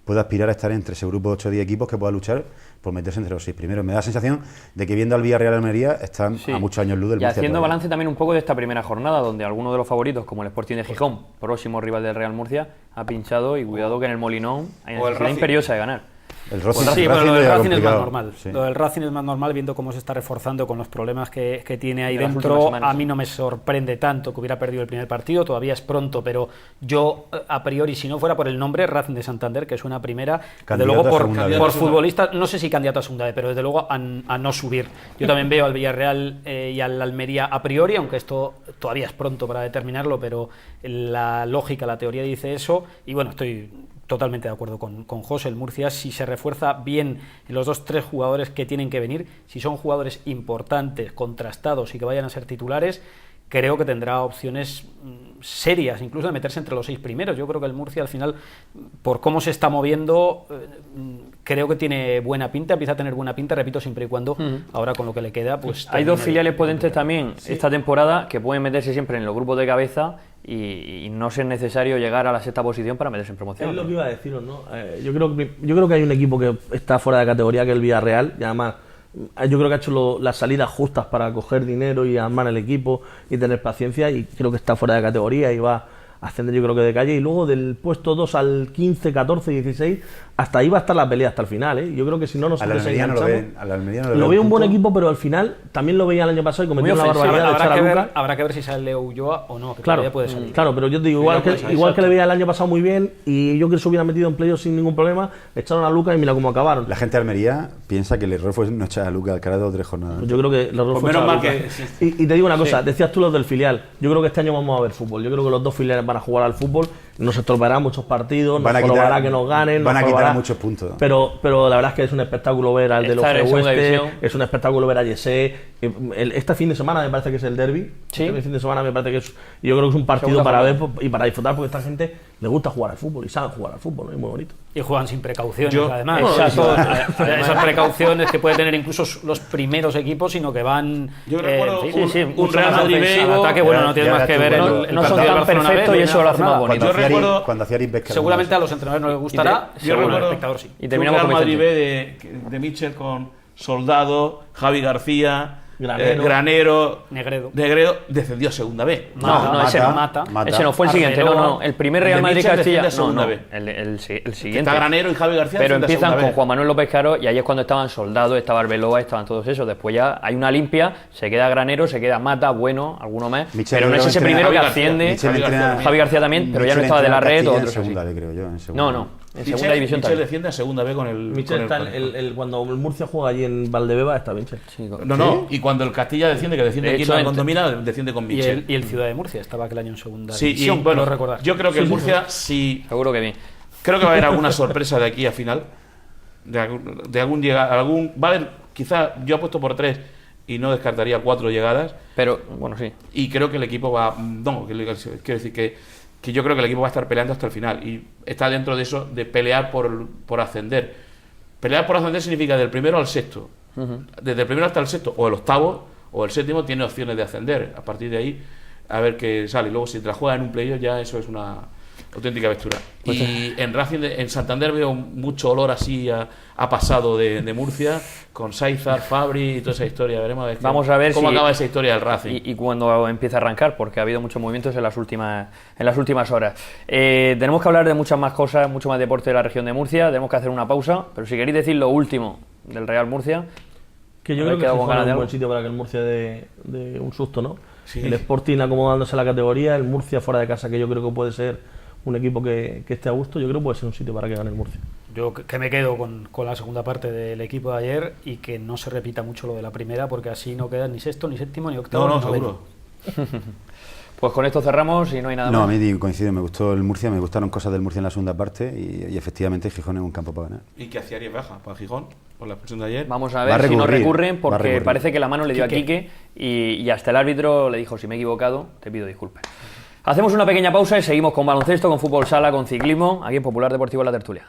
puede aspirar a estar entre ese grupo de 8 o 10 equipos que pueda luchar por meterse entre los 6 primeros. Me da la sensación de que viendo al Villarreal y al Almería están a muchos años luz del Murcia. Y haciendo balance también un poco de esta primera jornada, donde alguno de los favoritos, como el Sporting de Gijón, próximo rival del Real Murcia, ha pinchado, y cuidado que en el Molinón hay necesidad imperiosa de ganar. El Racing lo del Racing es más normal. Sí. Lo del Racing es más normal viendo cómo se está reforzando con los problemas que tiene ahí dentro. A mí no me sorprende tanto que hubiera perdido el primer partido, todavía es pronto, pero yo a priori, si no fuera por el nombre, Racing de Santander, que es una primera, desde luego por futbolista, no sé si candidato a segunda vez, pero desde luego a no subir. Yo también veo al Villarreal y al Almería a priori, aunque esto todavía es pronto para determinarlo, pero la lógica, la teoría dice eso, y bueno, estoy totalmente de acuerdo con José. El Murcia, si se refuerza bien en los 2-3 jugadores que tienen que venir, si son jugadores importantes, contrastados y que vayan a ser titulares, creo que tendrá opciones serias, incluso de meterse entre los 6 primeros. Yo creo que el Murcia al final, por cómo se está moviendo, creo que tiene buena pinta, empieza a tener buena pinta, repito, siempre y cuando ahora con lo que le queda, pues... Hay dos filiales potentes también esta temporada que pueden meterse siempre en los grupos de cabeza y no ser necesario llegar a la 6ª posición para meterse en promoción. Es lo que iba a deciros, ¿no? Yo creo que hay un equipo que está fuera de categoría, que es el Villarreal, y además yo creo que ha hecho las salidas justas para coger dinero y armar el equipo y tener paciencia, y creo que está fuera de categoría y va ascender yo creo que de calle, y luego del puesto 2 al 15, 14, 16, hasta ahí va a estar la pelea hasta el final, ¿eh? Yo creo que si no nos desenganchamos... Lo veo un buen equipo, pero al final también lo veía el año pasado y cometió una barbaridad de echar a Lucas. Habrá que ver si sale Ulloa o no, que claro, puede salir. Claro, pero yo te digo, igual que le veía el año pasado muy bien, y yo que se hubiera metido en playoff sin ningún problema, echaron a Lucas y mira cómo acabaron. La gente de Almería piensa que el error fue no echar a Lucas Alcaraz 2 o 3 jornadas. Pues yo creo que el error fue menos mal que... Y te digo una cosa, decías tú los del filial, yo creo que este año vamos a ver fútbol, yo creo que los dos filiales van a jugar al fútbol, nos estorbará muchos partidos, nos probará que nos ganen, van a quitar muchos puntos. Pero la verdad es que es un espectáculo ver al de los Oeste, es un espectáculo ver a Yesé. Este fin de semana me parece que es el derbi. ¿Sí? Este fin de semana me parece que es, yo creo que es un partido para ver y para disfrutar, porque esta gente le gusta jugar al fútbol y sabe jugar al fútbol, ¿no? Es muy bonito. Y juegan sin precauciones, además. Esas precauciones que pueden tener incluso los primeros equipos, sino que van... Yo recuerdo un Real Madrid ataque, bueno, no tiene más que ver no son tan perfectos y eso lo hace más bonito. Yo recuerdo... Cuando hacía Aris seguramente a los entrenadores no les gustará, yo recuerdo al espectador sí. Y terminamos Real con Madrid B de Mitchell con Soldado, Javi García, Granero, Negredo, descendió a segunda B. No, ese no fue el siguiente, no. El primer Real Madrid Castilla, el siguiente. Está Granero y Javi García. Pero empiezan con Juan Manuel López Caro y ahí es cuando estaban Soldado, estaba Arbeloa, estaban todos esos. Después ya hay una limpia, se queda Granero, se queda Mata, bueno, alguno más. Pero no es ese primero que asciende. Javi García también, pero ya no estaba de la red o otros así. No. En segunda división Michel desciende a segunda B con el... Michel está cuando el Murcia juega allí en Valdebeba está Michel. Y cuando el Castilla desciende, que desciende aquí en la Condomina, desciende con Michel. Y el Ciudad de Murcia estaba aquel año en segunda división. Bueno, yo creo que el Murcia sí... Seguro que bien. Creo que va a haber alguna sorpresa de aquí a final. De algún llegar... Va a haber, quizá, yo apuesto por 3 y no descartaría 4 llegadas. Pero, bueno, sí. Y creo que el equipo va... No, quiero decir que yo creo que el equipo va a estar peleando hasta el final y está dentro de eso de pelear por ascender. Pelear por ascender significa del primero al sexto. Desde el primero hasta el sexto o el octavo o el séptimo tiene opciones de ascender. A partir de ahí a ver qué sale. Y luego si te la juegas en un playoff ya eso es una auténtica aventura. Y en Racing, en Santander veo mucho olor así a pasado de Murcia, con Saizar, Fabri y toda esa historia. Veremos Vamos a ver cómo acaba esa historia del Racing. Y cuando empieza a arrancar, porque ha habido muchos movimientos en las últimas horas. Tenemos que hablar de muchas más cosas, mucho más deporte de la región de Murcia. Tenemos que hacer una pausa, pero si queréis decir lo último del Real Murcia... Que yo creo que es un buen sitio para que el Murcia dé un susto, ¿no? Sí. El Sporting acomodándose a la categoría, el Murcia fuera de casa, que yo creo que puede ser un equipo que esté a gusto, yo creo que puede ser un sitio para que gane el Murcia. Yo que me quedo con la segunda parte del equipo de ayer y que no se repita mucho lo de la primera, porque así no queda ni sexto, ni séptimo, ni octavo. No, seguro. Pues con esto cerramos y no hay nada más. No, a mí coincido, me gustó el Murcia, me gustaron cosas del Murcia en la segunda parte y efectivamente Gijón es un campo para ganar. ¿Y qué hacía Arias baja para Gijón por la expulsión de ayer? Vamos a ver si no recurren, porque parece que la mano le dio a Quique y hasta el árbitro le dijo: si me he equivocado, te pido disculpas. Hacemos una pequeña pausa y seguimos con baloncesto, con fútbol sala, con ciclismo, aquí en Popular Deportivo La Tertulia.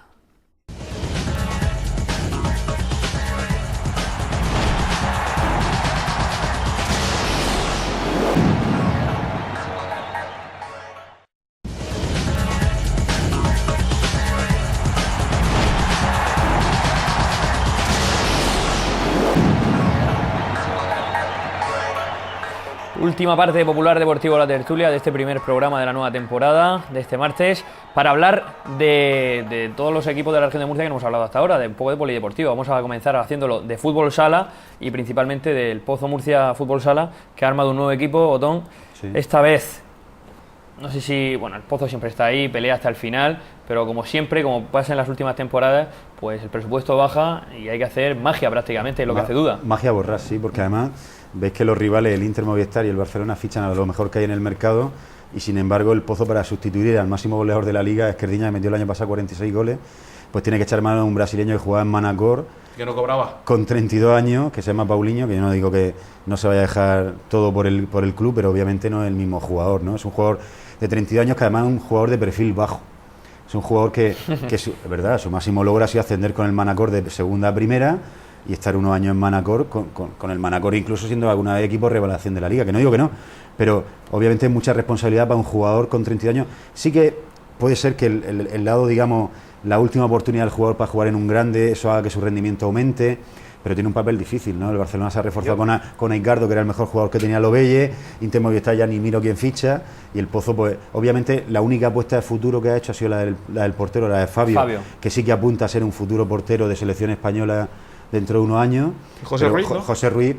Última parte de Popular Deportivo La Tertulia de este primer programa de la nueva temporada, de este martes, para hablar de todos los equipos de la región de Murcia que no hemos hablado hasta ahora, de un poco de polideportivo. Vamos a comenzar haciéndolo de fútbol sala y principalmente del Pozo Murcia Fútbol Sala, que ha armado un nuevo equipo, Otón. Sí. Esta vez, no sé si, bueno, el Pozo siempre está ahí, pelea hasta el final, pero como siempre, como pasa en las últimas temporadas, pues el presupuesto baja y hay que hacer magia prácticamente, es lo que hace duda. Magia borrar, sí, porque además veis que los rivales, el Inter, Movistar y el Barcelona, fichan a lo mejor que hay en el mercado y sin embargo el Pozo, para sustituir al máximo goleador de la liga, Esquerdiña, que metió el año pasado 46 goles, pues tiene que echar mano a un brasileño que jugaba en Manacor, que no cobraba, con 32 años, que se llama Paulinho, que yo no digo que no se vaya a dejar todo por el club, pero obviamente no es el mismo jugador, ¿no? Es un jugador de 32 años que además es un jugador de perfil bajo. Es un jugador que verdad, su máximo logro ha sido ascender con el Manacor de segunda a primera y estar unos años en Manacor, con el Manacor incluso siendo alguna vez equipo revelación de la liga, que no digo que no, pero obviamente es mucha responsabilidad para un jugador con 32 años. Sí que puede ser que el lado, digamos, la última oportunidad del jugador para jugar en un grande, eso haga que su rendimiento aumente, pero tiene un papel difícil, ¿no? El Barcelona se ha reforzado con Aicardo, que era el mejor jugador que tenía Lobelle, Inter Movistar ya ni miro quién ficha, y el Pozo, pues obviamente la única apuesta de futuro que ha hecho ha sido la del portero, la de Fabio, que sí que apunta a ser un futuro portero de selección española dentro de unos años. José Ruiz, ¿no? José Ruiz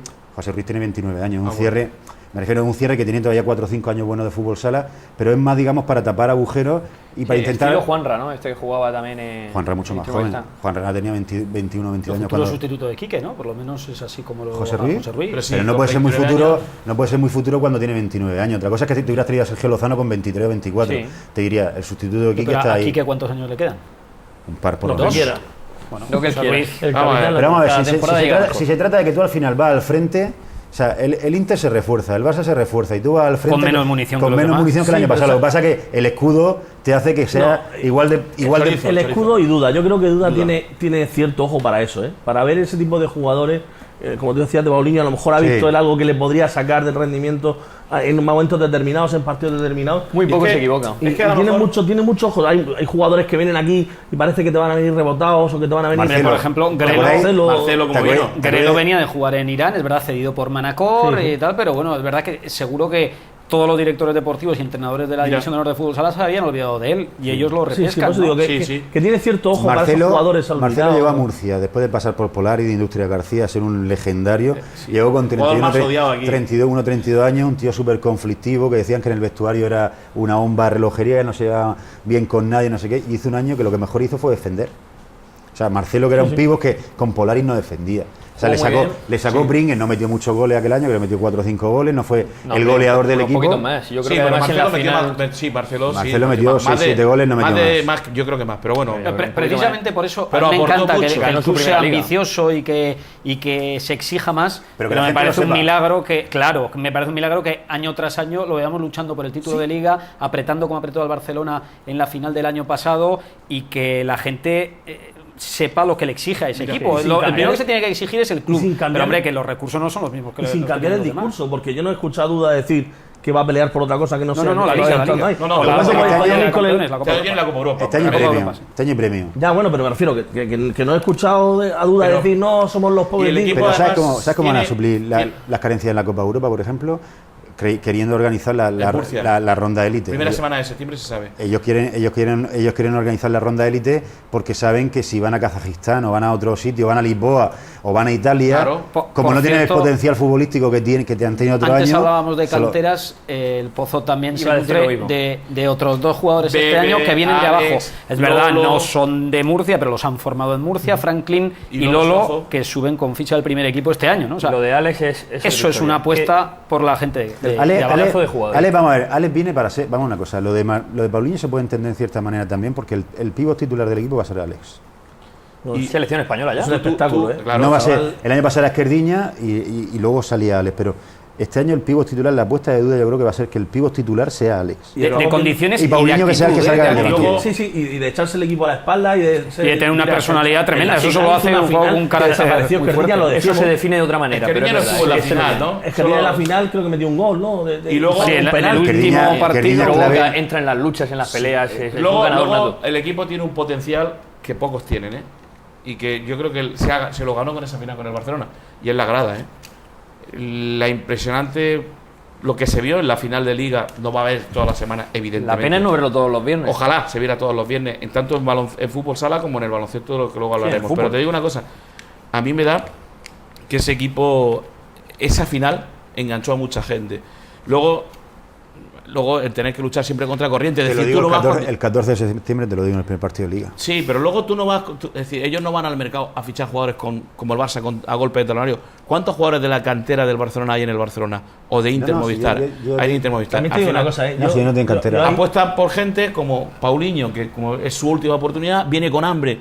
tiene 29 años, un cierre... Me refiero a un cierre que tiene todavía 4 o 5 años buenos de fútbol sala, pero es más, digamos, para tapar agujeros y para intentar... Estilo Juanra, ¿no? Este que jugaba también... Juanra mucho más joven. Juanra tenía 21 22 años. Futuro sustituto de Quique, ¿no? Por lo menos es así como lo... José Ruiz. Pero no puede ser muy futuro, no puede ser muy futuro cuando tiene 29 años. Otra cosa es que si te hubieras traído a Sergio Lozano con 23 o 24. Sí. Te diría, el sustituto de Quique está ahí. ¿A Quique cuántos años le quedan? Un par por lo menos. Bueno, lo que él quiera. Pero vamos a ver, si se trata de que tú al final vas al frente... O sea, el Inter se refuerza, el Barça se refuerza y tú vas al frente con menos munición que el año pasado. Lo que pasa es que el escudo te hace que sea igual de... El escudo y Duda. Yo creo que Duda tiene cierto ojo para eso, para ver ese tipo de jugadores. Como te decía, de Paulinho a lo mejor ha visto él algo que le podría sacar del rendimiento en momentos determinados, en partidos determinados. Muy poco se equivoca. Y tiene mucho ojo. Hay jugadores que vienen aquí y parece que te van a venir rebotados o que te van a venir... Marcelo, por ejemplo, Grelo venía de jugar en Irán, es verdad, cedido por Manacor y tal, pero bueno, es verdad que seguro que todos los directores deportivos y entrenadores de la División de Honor de Fútbol Sala se habían olvidado de él y ellos lo repescan. Digo que tiene cierto ojo para esos jugadores. Marcelo llegó a Murcia después de pasar por Polar y de Industria García, ser un legendario. Llegó con 32 años, un tío súper conflictivo, que decían que en el vestuario era una bomba relojería, que no se llevaba bien con nadie, no sé qué, y hizo un año que lo que mejor hizo fue defender. O sea, Marcelo, que era un pívot que con Polaris no defendía. O sea, le sacó Bringues, no metió muchos goles aquel año, que le metió 4 o 5 goles, no fue el goleador del equipo. Un poquito más, yo creo que además Marcelo en la final... Marcelo metió 6-7 goles, no metió más. Yo creo que más, pero bueno. Precisamente por eso a mí me encanta que el club sea ambicioso y que se exija más, pero me parece un milagro que año tras año lo veamos luchando por el título de Liga, apretando como apretó al Barcelona en la final del año pasado y que la gente... sepa lo que le exige a ese equipo. El primero que se tiene que exigir es el club. Pero hombre, que los recursos no son los mismos que los sin cambiar el discurso, porque yo no he escuchado Duda decir que va a pelear por otra cosa que no sea la Liga. Este año premio. Ya, bueno, pero me refiero que no he escuchado a Duda decir no, somos los pobres. Pero ¿sabes cómo van a suplir las carencias en la Copa Europa, por ejemplo? Queriendo organizar la ronda élite. Primera semana de septiembre se sabe. Ellos quieren organizar la ronda élite porque saben que si van a Kazajistán o van a otro sitio, van a Lisboa o van a Italia, como no tienen el potencial futbolístico que han tenido otro año. Antes hablábamos de canteras, el Pozo también se nutre de otros dos jugadores este año que vienen de abajo. Es verdad, no son de Murcia, pero los han formado en Murcia, Franklin y Lolo, que suben con ficha del primer equipo este año, ¿no? O sea, lo de Alex eso es una apuesta por la gente de abrazo de jugadores. Alex, vamos a ver, Alex viene para ser, vamos a una cosa, lo de Paulinho se puede entender en cierta manera también, porque el pívot titular del equipo va a ser Alex. Y selección española ya. Es un espectáculo, Claro, no va a ser, el año pasado era Esquerdiña y luego salía Alex, pero este año el pívot titular, la apuesta de Duda yo creo que va a ser que el pívot titular sea Alex. De condiciones y Paulinho que sea el que salga del banquillo. Y de echarse el equipo a la espalda y de tener una personalidad tremenda. Eso solo hace un carácter muy fuerte. Eso se define de otra manera. Pero no jugó la final, ¿no? Es que en la final creo que metió un gol, ¿no? Y luego en el último partido entra en las luchas, en las peleas. Luego el equipo tiene un potencial que pocos tienen, y que yo creo que se lo ganó con esa final con el Barcelona. Y es la grada, La impresionante, lo que se vio en la final de Liga, no va a haber todas las semanas, evidentemente. La pena es no verlo todos los viernes. Ojalá se viera todos los viernes, en tanto en fútbol sala como en el baloncesto, de lo que luego hablaremos. Pero te digo una cosa, a mí me da que ese equipo, esa final, enganchó a mucha gente. Luego el tener que luchar siempre contra corriente. Te lo digo el 14 de septiembre, te lo digo en el primer partido de Liga. Sí, pero luego tú no vas... es decir, ellos no van al mercado a fichar jugadores como el Barça a golpe de talonario. ¿Cuántos jugadores de la cantera del Barcelona hay en el Barcelona? O de Inter Movistar. Hay de Inter Movistar. También te digo una cosa, yo no tengo cantera. Apuestan por gente como Paulinho, que como es su última oportunidad, viene con hambre.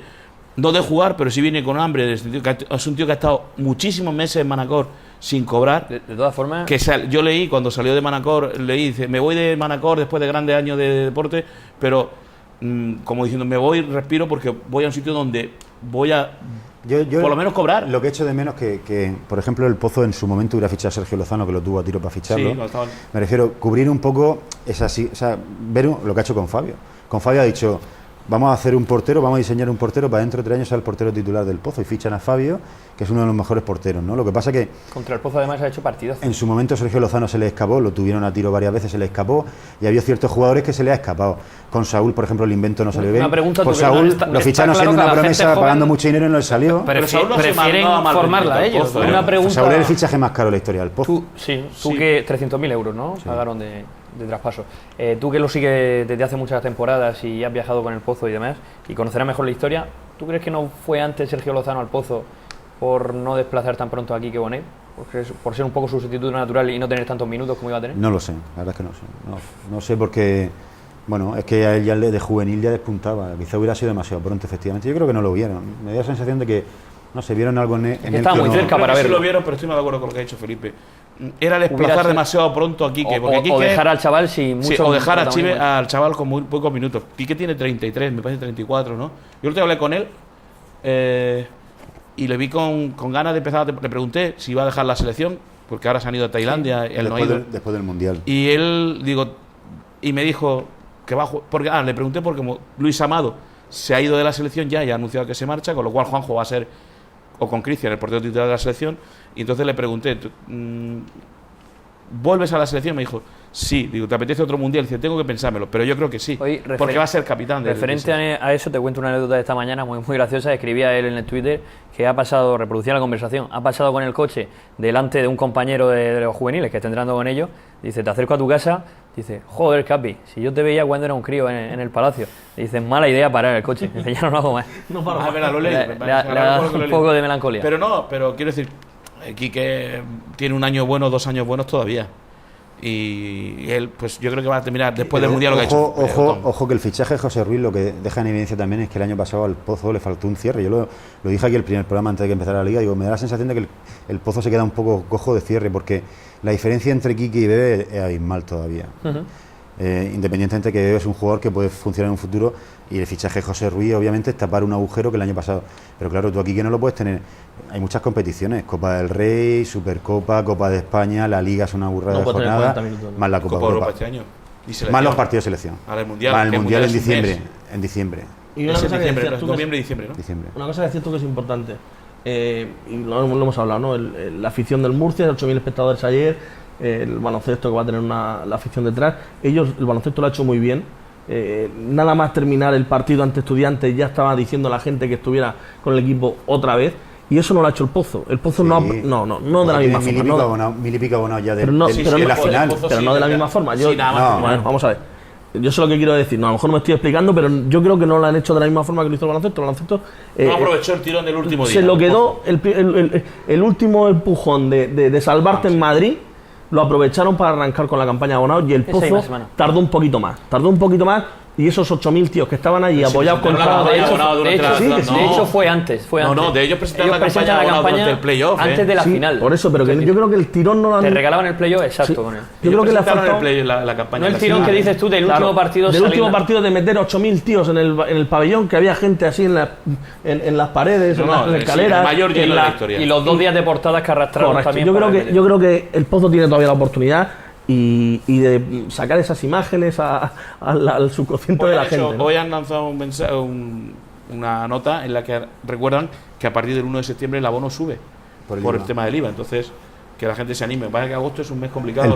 No de jugar, pero sí viene con hambre. Es un tío que ha estado muchísimos meses en Manacor sin cobrar. De todas formas, que yo leí cuando salió de Manacor, dice, me voy de Manacor después de grandes años de deporte, pero como diciendo, me voy, respiro, porque voy a un sitio donde voy a por lo menos cobrar. Lo que echo de menos que por ejemplo, el Pozo en su momento hubiera fichado a Sergio Lozano, que lo tuvo a tiro para ficharlo. Me refiero, cubrir un poco ver lo que ha hecho con Fabio. con Fabio ha dicho, vamos a hacer un portero, vamos a diseñar un portero para dentro de 3 años ser el portero titular del Pozo, y fichan a Fabio, que es uno de los mejores porteros, ¿no? Lo que pasa que Contra el Pozo además ha hecho partidos. en su momento Sergio Lozano se le escapó, lo tuvieron a tiro varias veces, se le escapó, y había ciertos jugadores que se le ha escapado. Con Saúl, por ejemplo, el invento no salió bien. Una pregunta, Por tú, Saúl está lo ficharon claro siendo que una la gente promesa, joven- pagando mucho dinero y no le salió. Pero Saúl no se prefieren mandaba mal formarla rendimiento al ellos. Pozo, ¿eh? Una pregunta. Saúl es el fichaje más caro de la historia del Pozo. Tú que 300.000 euros, ¿no? Pagaron de traspaso. Tú que lo sigues desde hace muchas temporadas y has viajado con el Pozo y demás, y conocerás mejor la historia, ¿tú crees que no fue antes Sergio Lozano al Pozo por no desplazar tan pronto a Quique Bonet? Por ser un poco su sustituto natural y no tener tantos minutos como iba a tener. No lo sé, la verdad es que no sé. No sé porque, bueno, es que a él ya de juvenil ya despuntaba. Quizá hubiera sido demasiado pronto, efectivamente. Yo creo que no lo vieron. Me dio la sensación de que, no sé, vieron algo en él que estaba muy no- cerca Creo para que sí verlo. lo vieron, pero estoy más de acuerdo con lo que ha dicho Felipe. Era Hubiera desplazar sido- demasiado pronto a Quique. Porque Quique, o dejar al chaval sin sí, mucho o dejar protagonismo. al chaval con muy pocos minutos. Quique tiene 33, me parece 34, ¿no? Yo el otro día hablé con él y le vi con ganas de empezar. Le pregunté si iba a dejar la selección, porque ahora se han ido a Tailandia, él no ha ido. después del Mundial. Y él, y me dijo que va a jugar. Porque, le pregunté porque Luis Amado se ha ido de la selección ya y ha anunciado que se marcha, con lo cual Juanjo va a ser, o con Cristian, el portero titular de la selección. Y entonces le pregunté, ¿vuelves a la selección? Me dijo, sí. Digo, ¿te apetece otro mundial? Dice, tengo que pensármelo, pero yo creo que sí. Oye, porque va a ser capitán de Referente a eso, te cuento una anécdota de esta mañana muy graciosa. Escribía él en el Twitter que ha pasado, reproducía la conversación, ha pasado con el coche delante de un compañero de los juveniles que está entrando con ellos. Dice, te acerco a tu casa. Dice, joder, Capi, si yo te veía cuando era un crío en el palacio. Dice, mala idea parar el coche. Dice, ya no lo hago más. No paro. Ah, verdad, lo leí. Le da un poco de melancolía. Pero quiero decir, Quique tiene un año bueno, 2 años buenos todavía. Y él, pues yo creo que va a terminar después del mundial lo que ha hecho. Ojo que el fichaje de José Ruiz lo que deja en evidencia también es que el año pasado al Pozo le faltó un cierre. Yo lo dije aquí el primer programa antes de que empezara la liga. Digo, me da la sensación de que el Pozo se queda un poco cojo de cierre, porque la diferencia entre Quique y Bebe es abismal todavía. Independientemente de que Bebe es un jugador que puede funcionar en un futuro, y el fichaje de José Ruiz obviamente es tapar un agujero que el año pasado. Pero claro, tú aquí que no lo puedes tener. Hay muchas competiciones: Copa del Rey, Supercopa, Copa de España, la Liga es una burrada No de puedes tener jornada, 40 minutos, ¿no? más la Copa, Copa Europa. Europa este año. Y selección. Más los partidos de selección. Ahora el mundial. Más el que mundial en es un diciembre. mes. En diciembre. Y una Es en cosa que diciembre, decías tú que es- noviembre y diciembre, ¿no? Diciembre. Una cosa que es cierto que es importante, y lo hemos hablado, ¿no? La afición del Murcia, 8.000 espectadores ayer, el baloncesto que va a tener la afición detrás. El baloncesto lo ha hecho muy bien. Nada más terminar el partido ante Estudiantes, ya estaba diciendo la gente que estuviera con el equipo otra vez. Y eso no lo ha hecho el Pozo. El Pozo no de la misma forma. Mil y pico abonados ya de Pero no, la final. pero no de la misma forma. Sí, nada más. Bueno, vamos a ver. Yo sé lo que quiero decir. No, a lo mejor no me estoy explicando, pero yo creo que no lo han hecho de la misma forma que lo hizo el baloncesto. El baloncesto No aprovechó el tirón del último día. se lo quedó el último empujón de salvarte en Madrid. Lo aprovecharon para arrancar con la campaña de abonados, y el Esa misma Pozo semana. tardó un poquito más. Y esos 8.000 tíos que estaban allí apoyados pero contra... no, De hecho, abonado durante la- no. de hecho fue antes. No, de ellos presentaron la campaña presentan abonado durante el playoff, antes de la Sí, final. por eso, pero que yo creo que el tirón no lo han... Te regalaban el playoff exacto Sí. con él. Yo creo que le ha presentaron faltado... el play, la campaña. No el la tirón final. que dices tú del Claro, último partido. del último salir- partido de meter 8.000 tíos en el pabellón, que había gente así en las paredes, No, en no, las sí, el escaleras... mayor lleno en de la- la historia. Y los 2 días de portadas que arrastraron Correcto. también. Yo para creo, el que, yo creo que el Pozo tiene todavía la oportunidad y de sacar esas imágenes al subconsciente de la gente, ¿no? Hoy han lanzado una nota en la que recuerdan que a partir del 1 de septiembre el abono sube Por por el el IVA. tema del IVA. Entonces, que la gente se anime. Parece que agosto es un mes complicado. El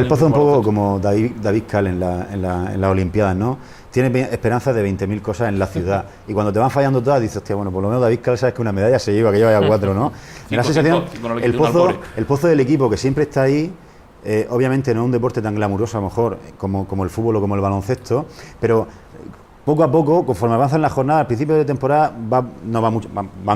Pozo un poco como David Cal en las Olimpiadas, ¿no? Tiene esperanzas de 20.000 cosas en la ciudad, y cuando te van fallando todas dices, hostia, bueno, por lo menos David Cal sabes que una medalla se lleva, que lleva ya 4, ¿no? Me da la sensación, cinco no le quita una al pobre. el Pozo del equipo que siempre está ahí. Obviamente no es un deporte tan glamuroso a lo mejor como el fútbol o como el baloncesto, pero poco a poco, conforme avanzan las jornadas, al principio de temporada van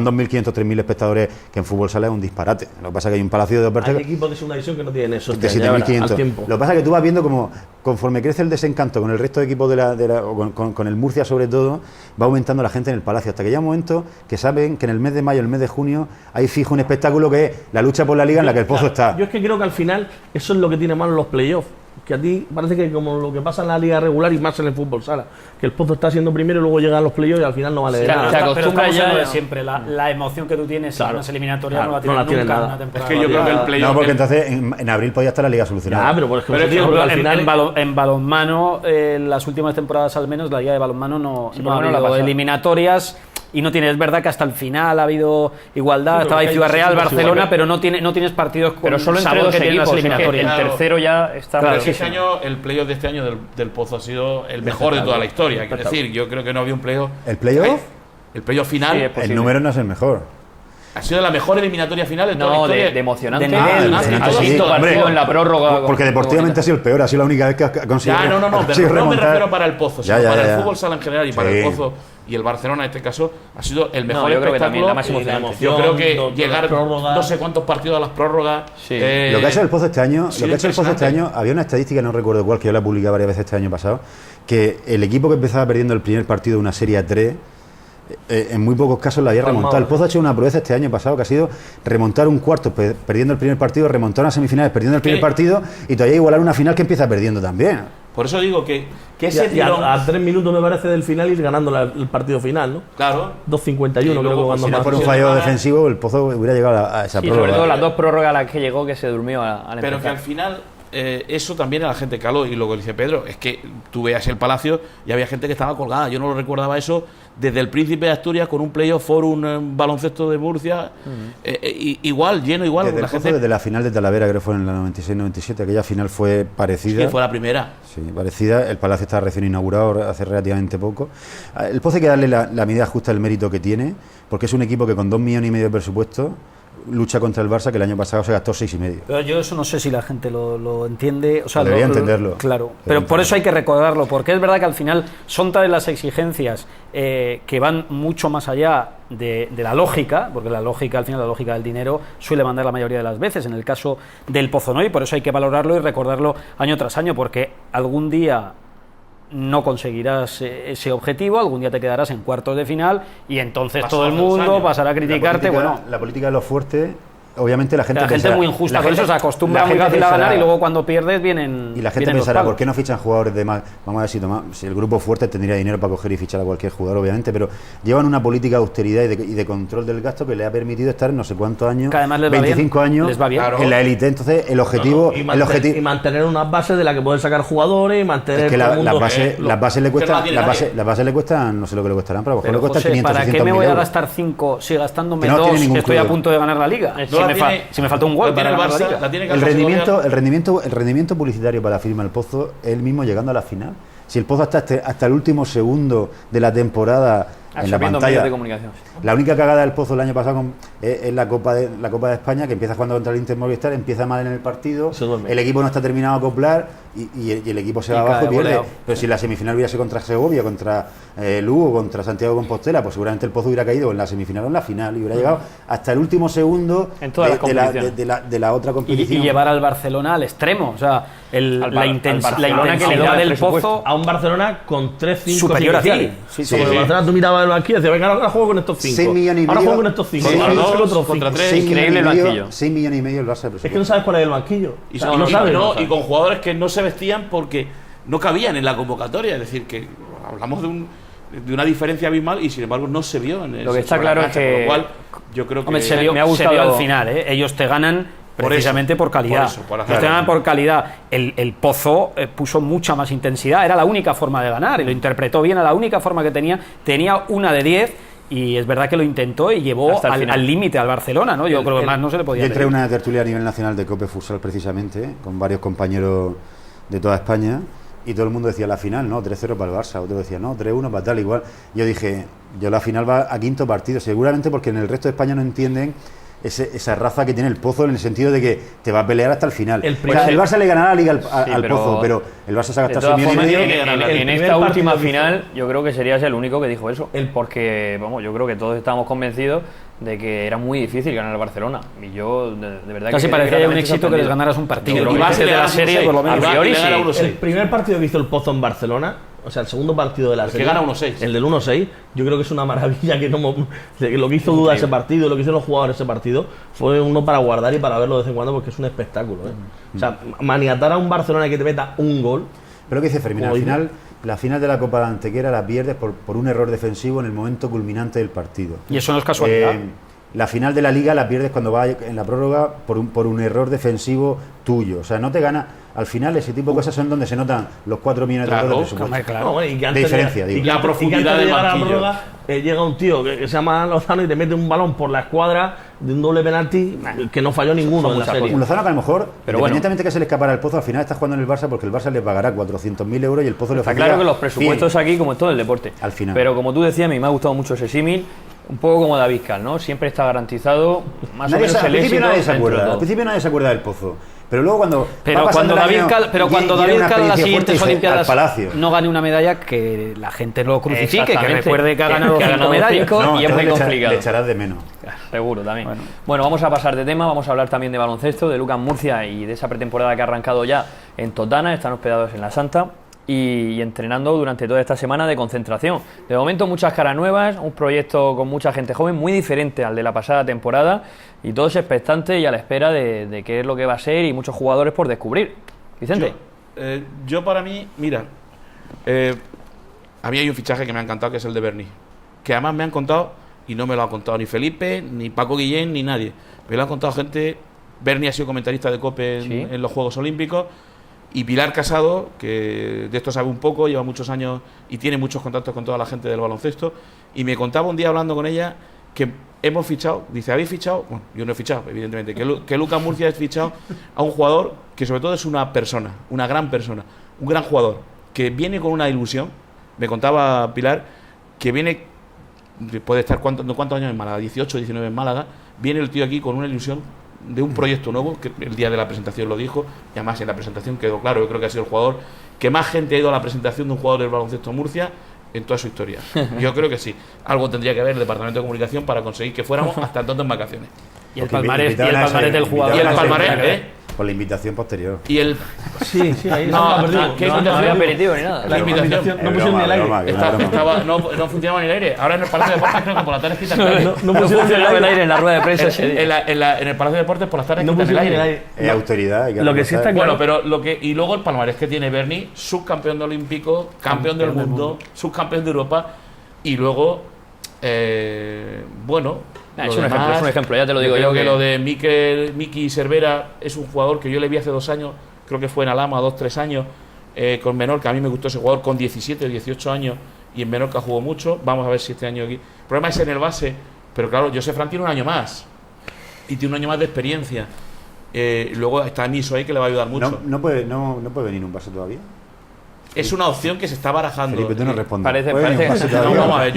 2.500, 3.000 espectadores, que en fútbol sale un disparate. Lo que pasa es que hay un palacio de Hay equipos de segunda división que no tienen eso. de ya verás, al 7.500. tiempo. Lo que pasa es que tú vas viendo como conforme crece el desencanto con el resto de equipos o con el Murcia sobre todo, va aumentando la gente en el Palacio, hasta que llega un momento que saben que en el mes de mayo, el mes de junio, hay fijo un espectáculo que es la lucha por la Liga en la que el Pozo está. Yo es que creo que al final eso es lo que tiene malo los playoffs, que a ti parece que como lo que pasa en la liga regular y más en el fútbol sala, que el Pozo está siendo primero y luego llegan los playoffs y al final no vale de nada. Se acostumbra ya de siempre. La emoción que tú tienes en las eliminatorias no la tienes nunca en una temporada. Es que yo creo que el playoff... No, porque entonces en abril podía estar la liga solucionada. Pero por ejemplo, al final en balonmano, en las últimas temporadas al menos, la liga de balonmano no ha habido eliminatorias. Y no tienes, es verdad que hasta el final ha habido igualdad, estaba ahí Ciudad Real, Barcelona, pero no tienes partidos con pero solo entre sabor dos que tienen las equipos, eliminatorias. el tercero ya está... Claro, este año, el playoff de este año del Pozo ha sido el mejor de toda la historia. Es decir, yo creo que no había un playoff... ¿El playoff? El playoff final... Sí, el número no es el mejor. Ha sido la mejor eliminatoria final de toda la historia. De emocionante. Emocionante, partido en la prórroga. Porque deportivamente ha sido el peor, ha sido la única vez que ha conseguido. No me refiero para el Pozo, sino para el fútbol sala en general y para el Pozo y el Barcelona en este caso ha sido el mejor espectáculo. Yo creo que llegar no sé cuántos partidos a las prórrogas. Lo que ha hecho el Pozo este año, había una estadística, no recuerdo cuál, que yo la publiqué varias veces este año pasado, que el equipo que empezaba perdiendo el primer partido de una serie a 3 en muy pocos casos la había remontado. El Pozo ha hecho una proeza este año pasado que ha sido remontar un cuarto perdiendo el primer partido, remontar unas semifinales perdiendo el primer partido y todavía igualar una final que empieza perdiendo también. Por eso digo que ese tirón a 3 minutos me parece del final ir ganando el partido final, ¿no? Claro. 2.51 creo que cuando si no fuera un fallo defensivo el Pozo hubiera llegado a esa prórroga. Sobre todo las dos prórrogas a las que llegó que se durmió al empezar. Pero que al final eso también a la gente caló, y lo que dice Pedro es que tú veas el Palacio y había gente que estaba colgada. Yo no lo recordaba eso desde el Príncipe de Asturias con un playoff forum baloncesto de Murcia, igual, lleno igual. Desde, la gente... desde la final de Talavera, creo que fue en la 96-97, aquella final fue parecida. Sí, fue la primera. Sí, parecida. El Palacio está recién inaugurado hace relativamente poco. El Pozo hay que darle la medida justa del mérito que tiene, porque es un equipo que con 2,5 millones de presupuesto lucha contra el Barça, que el año pasado se gastó 6,5. Pero yo eso no sé si la gente lo entiende. O sea, debería entenderlo. Claro, pero por eso hay que recordarlo, porque es verdad que al final son tales las exigencias que van mucho más allá de la lógica, porque la lógica, al final, la lógica del dinero suele mandar la mayoría de las veces. En el caso del Pozo no, y por eso hay que valorarlo y recordarlo año tras año, porque algún día no conseguirás ese objetivo, algún día te quedarás en cuartos de final y entonces todo el mundo pasará a criticarte. La política de los fuertes, obviamente la gente es muy injusta, con eso se acostumbra muy fácil a ganar y luego cuando pierdes vienen. Y la gente pensará, ¿por qué no fichan jugadores de más? Vamos a ver si el grupo fuerte tendría dinero para coger y fichar a cualquier jugador, obviamente, pero llevan una política de austeridad y de control del gasto que le ha permitido estar no sé cuántos años, 25 años en la élite. Entonces el objetivo y mantener unas bases de las que pueden sacar jugadores y mantener es que las bases le cuestan no sé lo que le costarán, pero a lo mejor le cuestan 500 ¿para qué me voy a gastar 5 si gastándome 2 estoy a punto de ganar la liga? Si me falta un gol para ganar la liga. El rendimiento publicitario para la firma del Pozo es el mismo llegando a la final. Si el Pozo hasta el último segundo de la temporada en la pantalla, de comunicación. La única cagada del Pozo el año pasado es la Copa de España, que empieza jugando contra el Inter Movistar, empieza mal en el partido, el equipo no está terminado a acoplar y el equipo se va abajo y pierde. Pero si la semifinal hubiera sido contra Segovia, contra Lugo, contra Santiago de Compostela, pues seguramente el Pozo hubiera caído en la semifinal o en la final y hubiera llegado hasta el último segundo de la otra competición. Y llevar al Barcelona al extremo, o sea, la intensidad del Pozo a un Barcelona con 3-5 superior a ti. El Barcelona tú mirabas el banquillo y decías, venga, ahora juego con estos 5. 6 millones y medio. Ahora juego con estos 5. Contra 3. Increíble el banquillo. 6 millones y medio el Barça. Es que no sabes cuál es el banquillo. Y con jugadores que no se vestían porque no cabían en la convocatoria. Es decir, que hablamos de una diferencia abismal y sin embargo no se vio en el. Lo que está claro es que. Con lo cual, yo creo que me ha gustado al final. Ellos te ganan precisamente por calidad. Por calidad. El Pozo puso mucha más intensidad. Era la única forma de ganar y lo interpretó bien. Era la única forma que tenía. Tenía una de 10. Y es verdad que lo intentó y llevó al límite al Barcelona, ¿no? Yo creo que más no se le podía. Yo entré en una tertulia a nivel nacional de Cope Futsal precisamente, con varios compañeros de toda España, y todo el mundo decía la final, no, 3-0 para el Barça, otro decía, no, 3-1 para tal, igual. Yo dije, la final va a quinto partido, seguramente porque en el resto de España no entienden esa raza que tiene el Pozo en el sentido de que te va a pelear hasta el final. El Barça le ganará la liga al Pozo, pero el Barça se ha gastado 6 millones y medio. En esta última final yo creo que serías el único que dijo eso, porque yo creo que todos estábamos convencidos de que era muy difícil ganar al Barcelona y yo de verdad casi parecía un éxito que les ganaras un partido y base de la serie por lo menos el primer partido que hizo el Pozo en Barcelona o sea, el segundo partido de la serie, que gana 1-6. el del 1-6, yo creo que es una maravilla que lo que hizo duda ese partido, lo que hicieron los jugadores ese partido, fue uno para guardar y para verlo de vez en cuando porque es un espectáculo, ¿eh? O sea, maniatar a un Barcelona que te meta un gol. Pero lo que dice Fermín, al final, la final de la Copa de Antequera la pierdes por un error defensivo en el momento culminante del partido. Y eso no es casualidad. La final de la Liga la pierdes cuando va en la prórroga por un error defensivo tuyo. O sea, no te gana. Al final, ese tipo de cosas son donde se notan los 4 millones de euros de presupuesto. No, y que de diferencia, y la profundidad del banquillo. Llega un tío que se llama Lozano y te mete un balón por la escuadra de un doble penalti que no falló ninguno en la serie. Un Lozano que a lo mejor, pero independientemente que se le escapara el Pozo, al final está jugando en el Barça porque el Barça le pagará 400.000 euros y el Pozo le ofrecerá. Está claro que los presupuestos 100. Aquí, como en todo el deporte. Al final. Pero como tú decías, a mí me ha gustado mucho ese símil. Un poco como David Cal, ¿no? Siempre está garantizado más o menos el éxito. Al principio nadie se acuerda del Pozo. Pero luego cuando David Cal a las siguientes Olimpiadas no gane una medalla, que la gente lo crucifique, que recuerde que ha ganado 5 medallas. No, y es muy complicado. Le echarás de menos. Seguro, también. Bueno, vamos a pasar de tema, vamos a hablar también de baloncesto, de Lucas Murcia y de esa pretemporada que ha arrancado ya en Totana. Están hospedados en la Santa y entrenando durante toda esta semana de concentración. De momento muchas caras nuevas, un proyecto con mucha gente joven, muy diferente al de la pasada temporada, y todos expectantes y a la espera de qué es lo que va a ser, y muchos jugadores por descubrir. Vicente. Yo para mí, mira, a mí hay un fichaje que me ha encantado, que es el de Berni, que además me han contado, y no me lo ha contado ni Felipe, ni Paco Guillén, ni nadie, me lo han contado gente. Berni ha sido comentarista de COPE en los Juegos Olímpicos. Y Pilar Casado, que de esto sabe un poco, lleva muchos años y tiene muchos contactos con toda la gente del baloncesto, y me contaba un día hablando con ella que hemos fichado, dice, ¿habéis fichado? Bueno, yo no he fichado, evidentemente, que Lucas Murcia ha fichado a un jugador que sobre todo es una persona, una gran persona, un gran jugador, que viene con una ilusión. Me contaba Pilar que viene, puede estar cuántos años en Málaga, 18, 19 en Málaga, viene el tío aquí con una ilusión de un proyecto nuevo, que el día de la presentación lo dijo, y además en la presentación quedó claro. Yo creo que ha sido el jugador que más gente ha ido a la presentación de un jugador del baloncesto Murcia en toda su historia. Yo creo que sí, algo tendría que ver el Departamento de Comunicación para conseguir que fuéramos hasta entonces en vacaciones. Y el palmarés del jugador. Y el palmarés, por la invitación posterior. Y el... Sí, ahí no había aperitivo ni nada. La invitación no pusieron ni el aire. No funcionaba ni el aire. Ahora en el Palacio de Deportes creo que por la tarde quitan el aire. No pusieron el aire en la rueda de prensa. En el Palacio de Deportes por las tardes quitan el aire. Es autoridad. Lo que sí está claro. Bueno, pero y luego el palmarés que tiene Berni, subcampeón de olímpico, campeón del mundo, subcampeón de Europa, y luego es un ejemplo, ya te lo digo yo. Creo que lo de Miki Cervera es un jugador que yo le vi hace 2 años, creo que fue en Alhama, 2-3 años, con Menorca. A mí me gustó ese jugador con 17 o 18 años, y en Menorca jugó mucho. Vamos a ver si este año aquí. El problema es en el base, pero claro, Josef Fran tiene un año más, y tiene un año más de experiencia. Luego está Niso ahí, que le va a ayudar mucho. No puede venir un base todavía. Es una opción que se está barajando. Felipe, tú no respondes. Parece. Vamos a ver,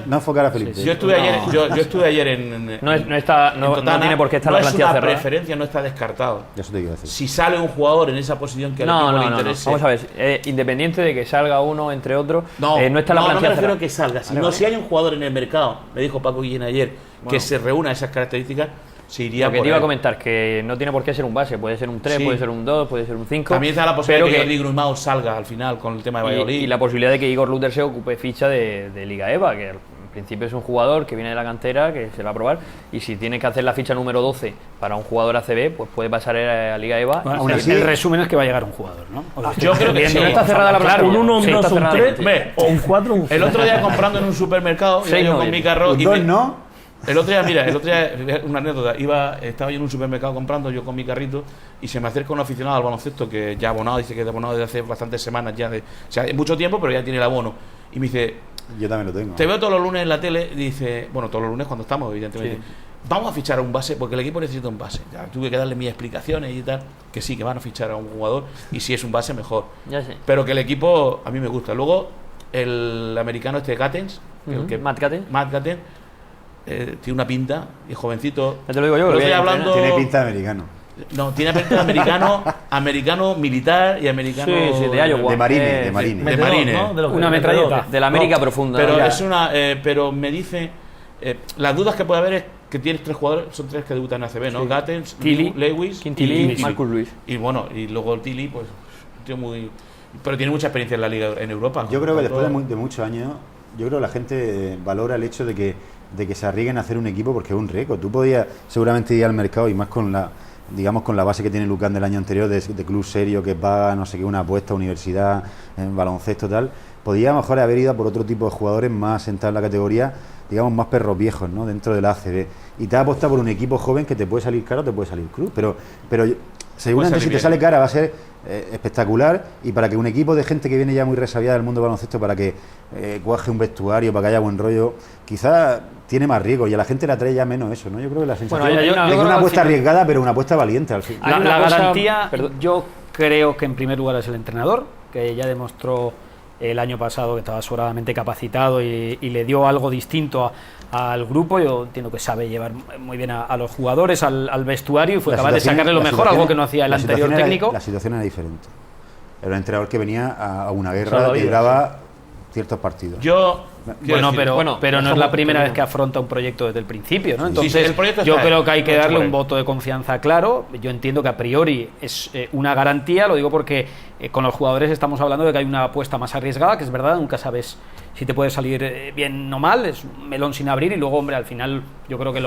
no enfocar a Felipe. Yo estuve ayer en no tiene por qué estar la plantilla cerrada. La preferencia no está descartado. Eso te quiero decir. Si sale un jugador en esa posición que al equipo le interese. Vamos a ver, independiente de que salga uno entre otros, no está la plantilla cerrada. No me refiero a que salga, sino si hay un jugador en el mercado, me dijo Paco Guillén ayer, que se reúna a esas características, se iría. Lo que te iba a comentar, que no tiene por qué ser un base, puede ser un 3, puede ser un 2, puede ser un 5. También está la posibilidad de que Jordi Grumao salga al final con el tema de Valladolid. Y la posibilidad de que Igor Luter se ocupe ficha de Liga EVA, que en principio es un jugador que viene de la cantera, que se va a probar, y si tiene que hacer la ficha número 12 para un jugador ACB, pues puede pasar a Liga EVA. Bueno, el resumen es que va a llegar un jugador, ¿no? Yo creo que sí. No está cerrada la plantilla. Un 1, un 2, un 3, o un 4, un 5. El otro día comprando en un supermercado, yo con mi carro... El otro día, una anécdota, estaba yo en un supermercado comprando, yo con mi carrito, y se me acerca un aficionado al baloncesto que ya ha abonado, dice que es abonado desde hace bastantes semanas ya, o sea, mucho tiempo, pero ya tiene el abono. Y me dice, yo también lo tengo. Te veo todos los lunes en la tele, y dice, bueno, todos los lunes cuando estamos, evidentemente, vamos a fichar a un base, porque el equipo necesita un base. Ya tuve que darle mis explicaciones y tal, que sí, que van a fichar a un jugador, y si es un base, mejor. Ya sé. Pero que el equipo, a mí me gusta. Luego, el americano Gatens, Matt Gatens, tiene una pinta, y jovencito. Ya te lo digo yo, tiene pinta de americano. No, tiene pinta de americano militar y americano de Iowa. De marine. ¿no? Una metralleta. De la América profunda. Pero pero me dice, las dudas que puede haber es que tienes 3 jugadores, son 3 que debutan en ACB, ¿no? Gatens, Tilly, Lewis y Marcus Lewis. Y bueno, y luego el Tilly, pues un tío muy pero tiene mucha experiencia en la liga en Europa. Yo creo que después de muchos años, yo creo que la gente valora el hecho de que se arriesguen a hacer un equipo, porque es un riesgo. Tú podías seguramente ir al mercado, y más con la base que tiene Lucán del año anterior, de club serio que paga, no sé qué, una apuesta, universidad, en baloncesto, tal. Podía mejor haber ido por otro tipo de jugadores más sentados en la categoría, digamos, más perros viejos, ¿no?, dentro de la ACB. Y te ha apostado por un equipo joven que te puede salir caro, te puede salir cruz, pero seguramente si te sale cara va a ser espectacular, y para que un equipo de gente que viene ya muy resabiada del mundo del baloncesto, para que cuaje un vestuario, para que haya buen rollo, quizás tiene más riesgo, y a la gente le atrae ya menos eso, ¿no? Yo creo que la sensación es una apuesta arriesgada, pero una apuesta valiente al fin. La garantía, yo creo que en primer lugar es el entrenador, que ya demostró el año pasado que estaba sobradamente capacitado y le dio algo distinto al grupo. Yo entiendo que sabe llevar muy bien a los jugadores, al vestuario, y fue capaz de sacarle lo mejor, algo que no hacía el anterior técnico. La situación era diferente. Era un entrenador que venía a una guerra que duraba ciertos partidos. Pero no es la primera vez que afronta un proyecto desde el principio, ¿no? Entonces, yo creo que hay que darle un voto de confianza claro. Yo entiendo que a priori es una garantía, lo digo porque con los jugadores estamos hablando de que hay una apuesta más arriesgada, que es verdad, nunca sabes si te puede salir bien o mal, es un melón sin abrir, y luego, hombre, al final yo creo que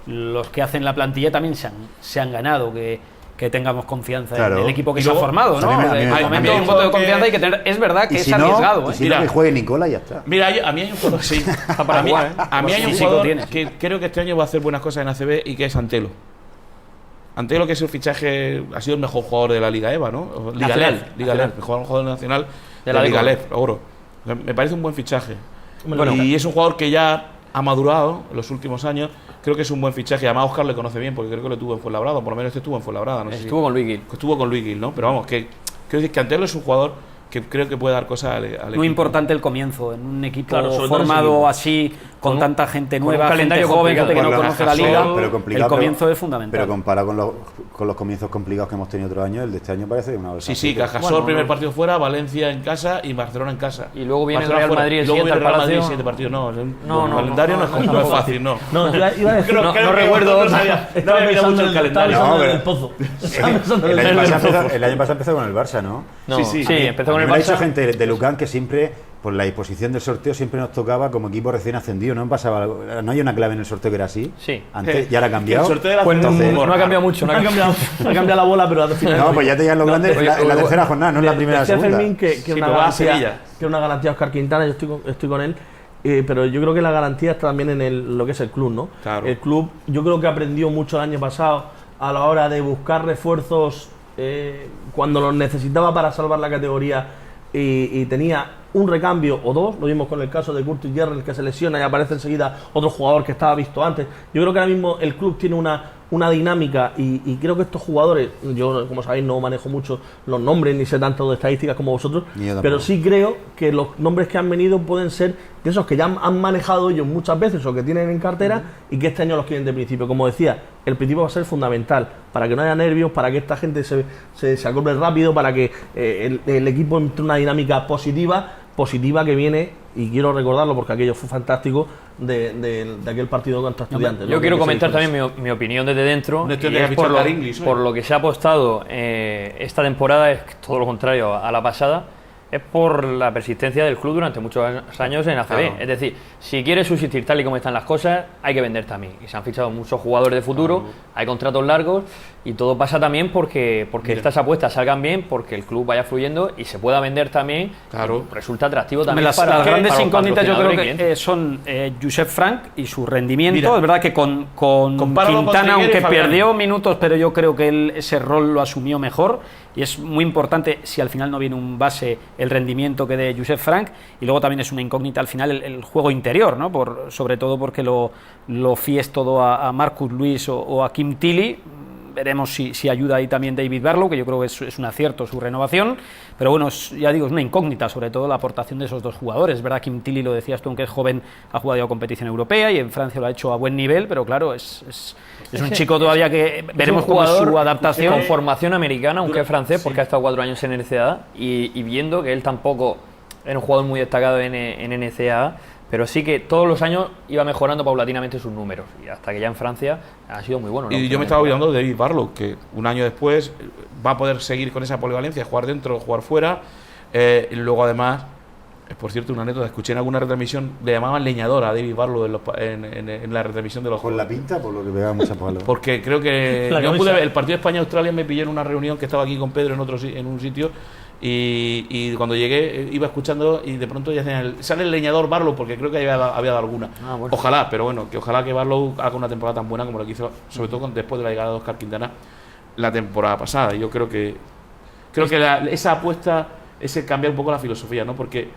los que hacen la plantilla también se han ganado que tengamos confianza en el equipo que se ha formado, ¿no? En el momento un voto de confianza hay que tener. Es verdad que es arriesgado. Si no, que juegue Nicola y ya está. Mira, a mí hay un jugador, sí. A mí hay un jugador que creo que este año va a hacer buenas cosas en ACB, y que es Antelo. Antelo, que es el fichaje, ha sido el mejor jugador de la Liga EVA, ¿no? Liga LEF, mejor jugador nacional de la Liga LEF, oro. Me parece un buen fichaje. Y es un jugador que ya ha madurado en los últimos años. Creo que es un buen fichaje. Además, Óscar le conoce bien, porque creo que lo tuvo en Fuenlabrada, por lo menos estuvo en Fuenlabrada. No sé estuvo con Luis Gil. Estuvo con Luis Gil, ¿no? Pero vamos, quiero decir que Antelo es un jugador que creo que puede dar cosas al equipo. Muy importante el comienzo, en un equipo formado así, con tanta gente nueva, calendario joven, gente que no conoce la liga, el comienzo es fundamental. Pero comparado con los comienzos complicados que hemos tenido otros años, el de este año parece una bolsa. Sí, Cajasol, primer partido fuera, Valencia en casa y Barcelona en casa. Y luego viene el Real Madrid el siguiente al Palacio. 7 partidos, no, el calendario no es fácil, no. No, iba a decir, no recuerdo, estaba mirando mucho el calendario. El pozo. El año pasado empezó con el Barça, ¿no? Sí, empezó con el Barça. Me ha dicho gente de Lucán que siempre, por la disposición del sorteo, siempre nos tocaba como equipo recién ascendido. No hay una clave en el sorteo que era así. Sí. Antes ya la ha cambiado. Pues no ha cambiado mucho. Ha cambiado la bola, pero al final. No, pues ya te llegan los grandes en la tercera jornada, no en la primera, la segunda. Fermín, que una garantía Óscar Quintana, yo estoy con él. Pero yo creo que la garantía está también en lo que es el club, ¿no? Claro. El club, yo creo que aprendió mucho el año pasado a la hora de buscar refuerzos cuando los necesitaba para salvar la categoría, y tenía un recambio o dos. Lo vimos con el caso de Curtis Jerrell, que se lesiona y aparece enseguida otro jugador que estaba visto antes. Yo creo que ahora mismo el club tiene una dinámica, y creo que estos jugadores, yo como sabéis no manejo mucho los nombres ni sé tanto de estadísticas como vosotros, pero sí creo que los nombres que han venido pueden ser de esos que ya han manejado ellos muchas veces o que tienen en cartera, y que este año los quieren de principio. Como decía, el principio va a ser fundamental para que no haya nervios, para que esta gente se acople rápido, para que el equipo entre una dinámica positiva que viene, y quiero recordarlo porque aquello fue fantástico, de aquel partido contra Estudiantes. Yo quiero comentar también mi opinión desde dentro, y es por lo que se ha apostado esta temporada, es todo lo contrario a la pasada, es por la persistencia del club durante muchos años en ACB. Claro. Es decir, si quiere subsistir tal y como están las cosas, hay que vender también. Y se han fichado muchos jugadores de futuro, hay contratos largos, y todo pasa también porque estas apuestas salgan bien, porque el club vaya fluyendo y se pueda vender también. Claro. Resulta atractivo también. Las grandes incógnitas yo creo que son Josep Frank y su rendimiento. Mira, es verdad que con Quintana, aunque perdió minutos, pero yo creo que ese rol lo asumió mejor. Y es muy importante, si al final no viene un base, el rendimiento que dé Josep Frank. Y luego también es una incógnita al final el juego interior, ¿no? Sobre todo porque lo fíes todo a Marcus Lewis o a Kim Tilly. Veremos si ayuda ahí también David Barlow, que yo creo que es un acierto su renovación. Pero bueno, ya digo, es una incógnita, sobre todo la aportación de esos dos jugadores. Es verdad, Kim Tilly, lo decías tú, aunque es joven, ha jugado ya competición europea y en Francia lo ha hecho a buen nivel, pero claro, es un chico todavía que veremos cómo es su adaptación. Con formación americana, aunque es francés, porque ha estado 4 años en NCAA, y viendo que él tampoco era un jugador muy destacado en NCAA, pero sí que todos los años iba mejorando paulatinamente sus números, y hasta que ya en Francia ha sido muy bueno, ¿no? Y yo me estaba olvidando de David Barlow, que un año después va a poder seguir con esa polivalencia, jugar dentro, jugar fuera. Y luego además, por cierto, una anécdota, escuché en alguna retransmisión, le llamaban leñador a David Barlow en la retransmisión de los Con la pinta, por lo que pegaba mucha palo. porque creo que el partido de España-Australia me pilló en una reunión que estaba aquí con Pedro en un sitio y cuando llegué iba escuchando y de pronto ya sale el leñador Barlow, porque creo que había dado alguna. Bueno. Ojalá, pero bueno, ojalá que Barlow haga una temporada tan buena como la que hizo, sobre todo después de la llegada de Óscar Quintana la temporada pasada. Yo creo que esa apuesta es el cambiar un poco la filosofía, ¿no? Porque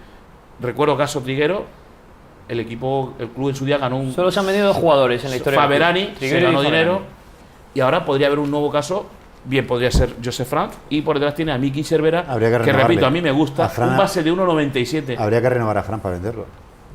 recuerdo caso Triguero, el club en su día ganó Solo se han vendido 2 jugadores en la historia. Faberani, Triguero se ganó y dinero, Faberani. y ahora podría haber un nuevo caso. Bien, podría ser Josef Frank, y por detrás tiene a Miki Cervera, Habría que que renovarle. repito, a mí me gusta, A Fran- un base de 1,97. Habría que renovar a Fran para venderlo.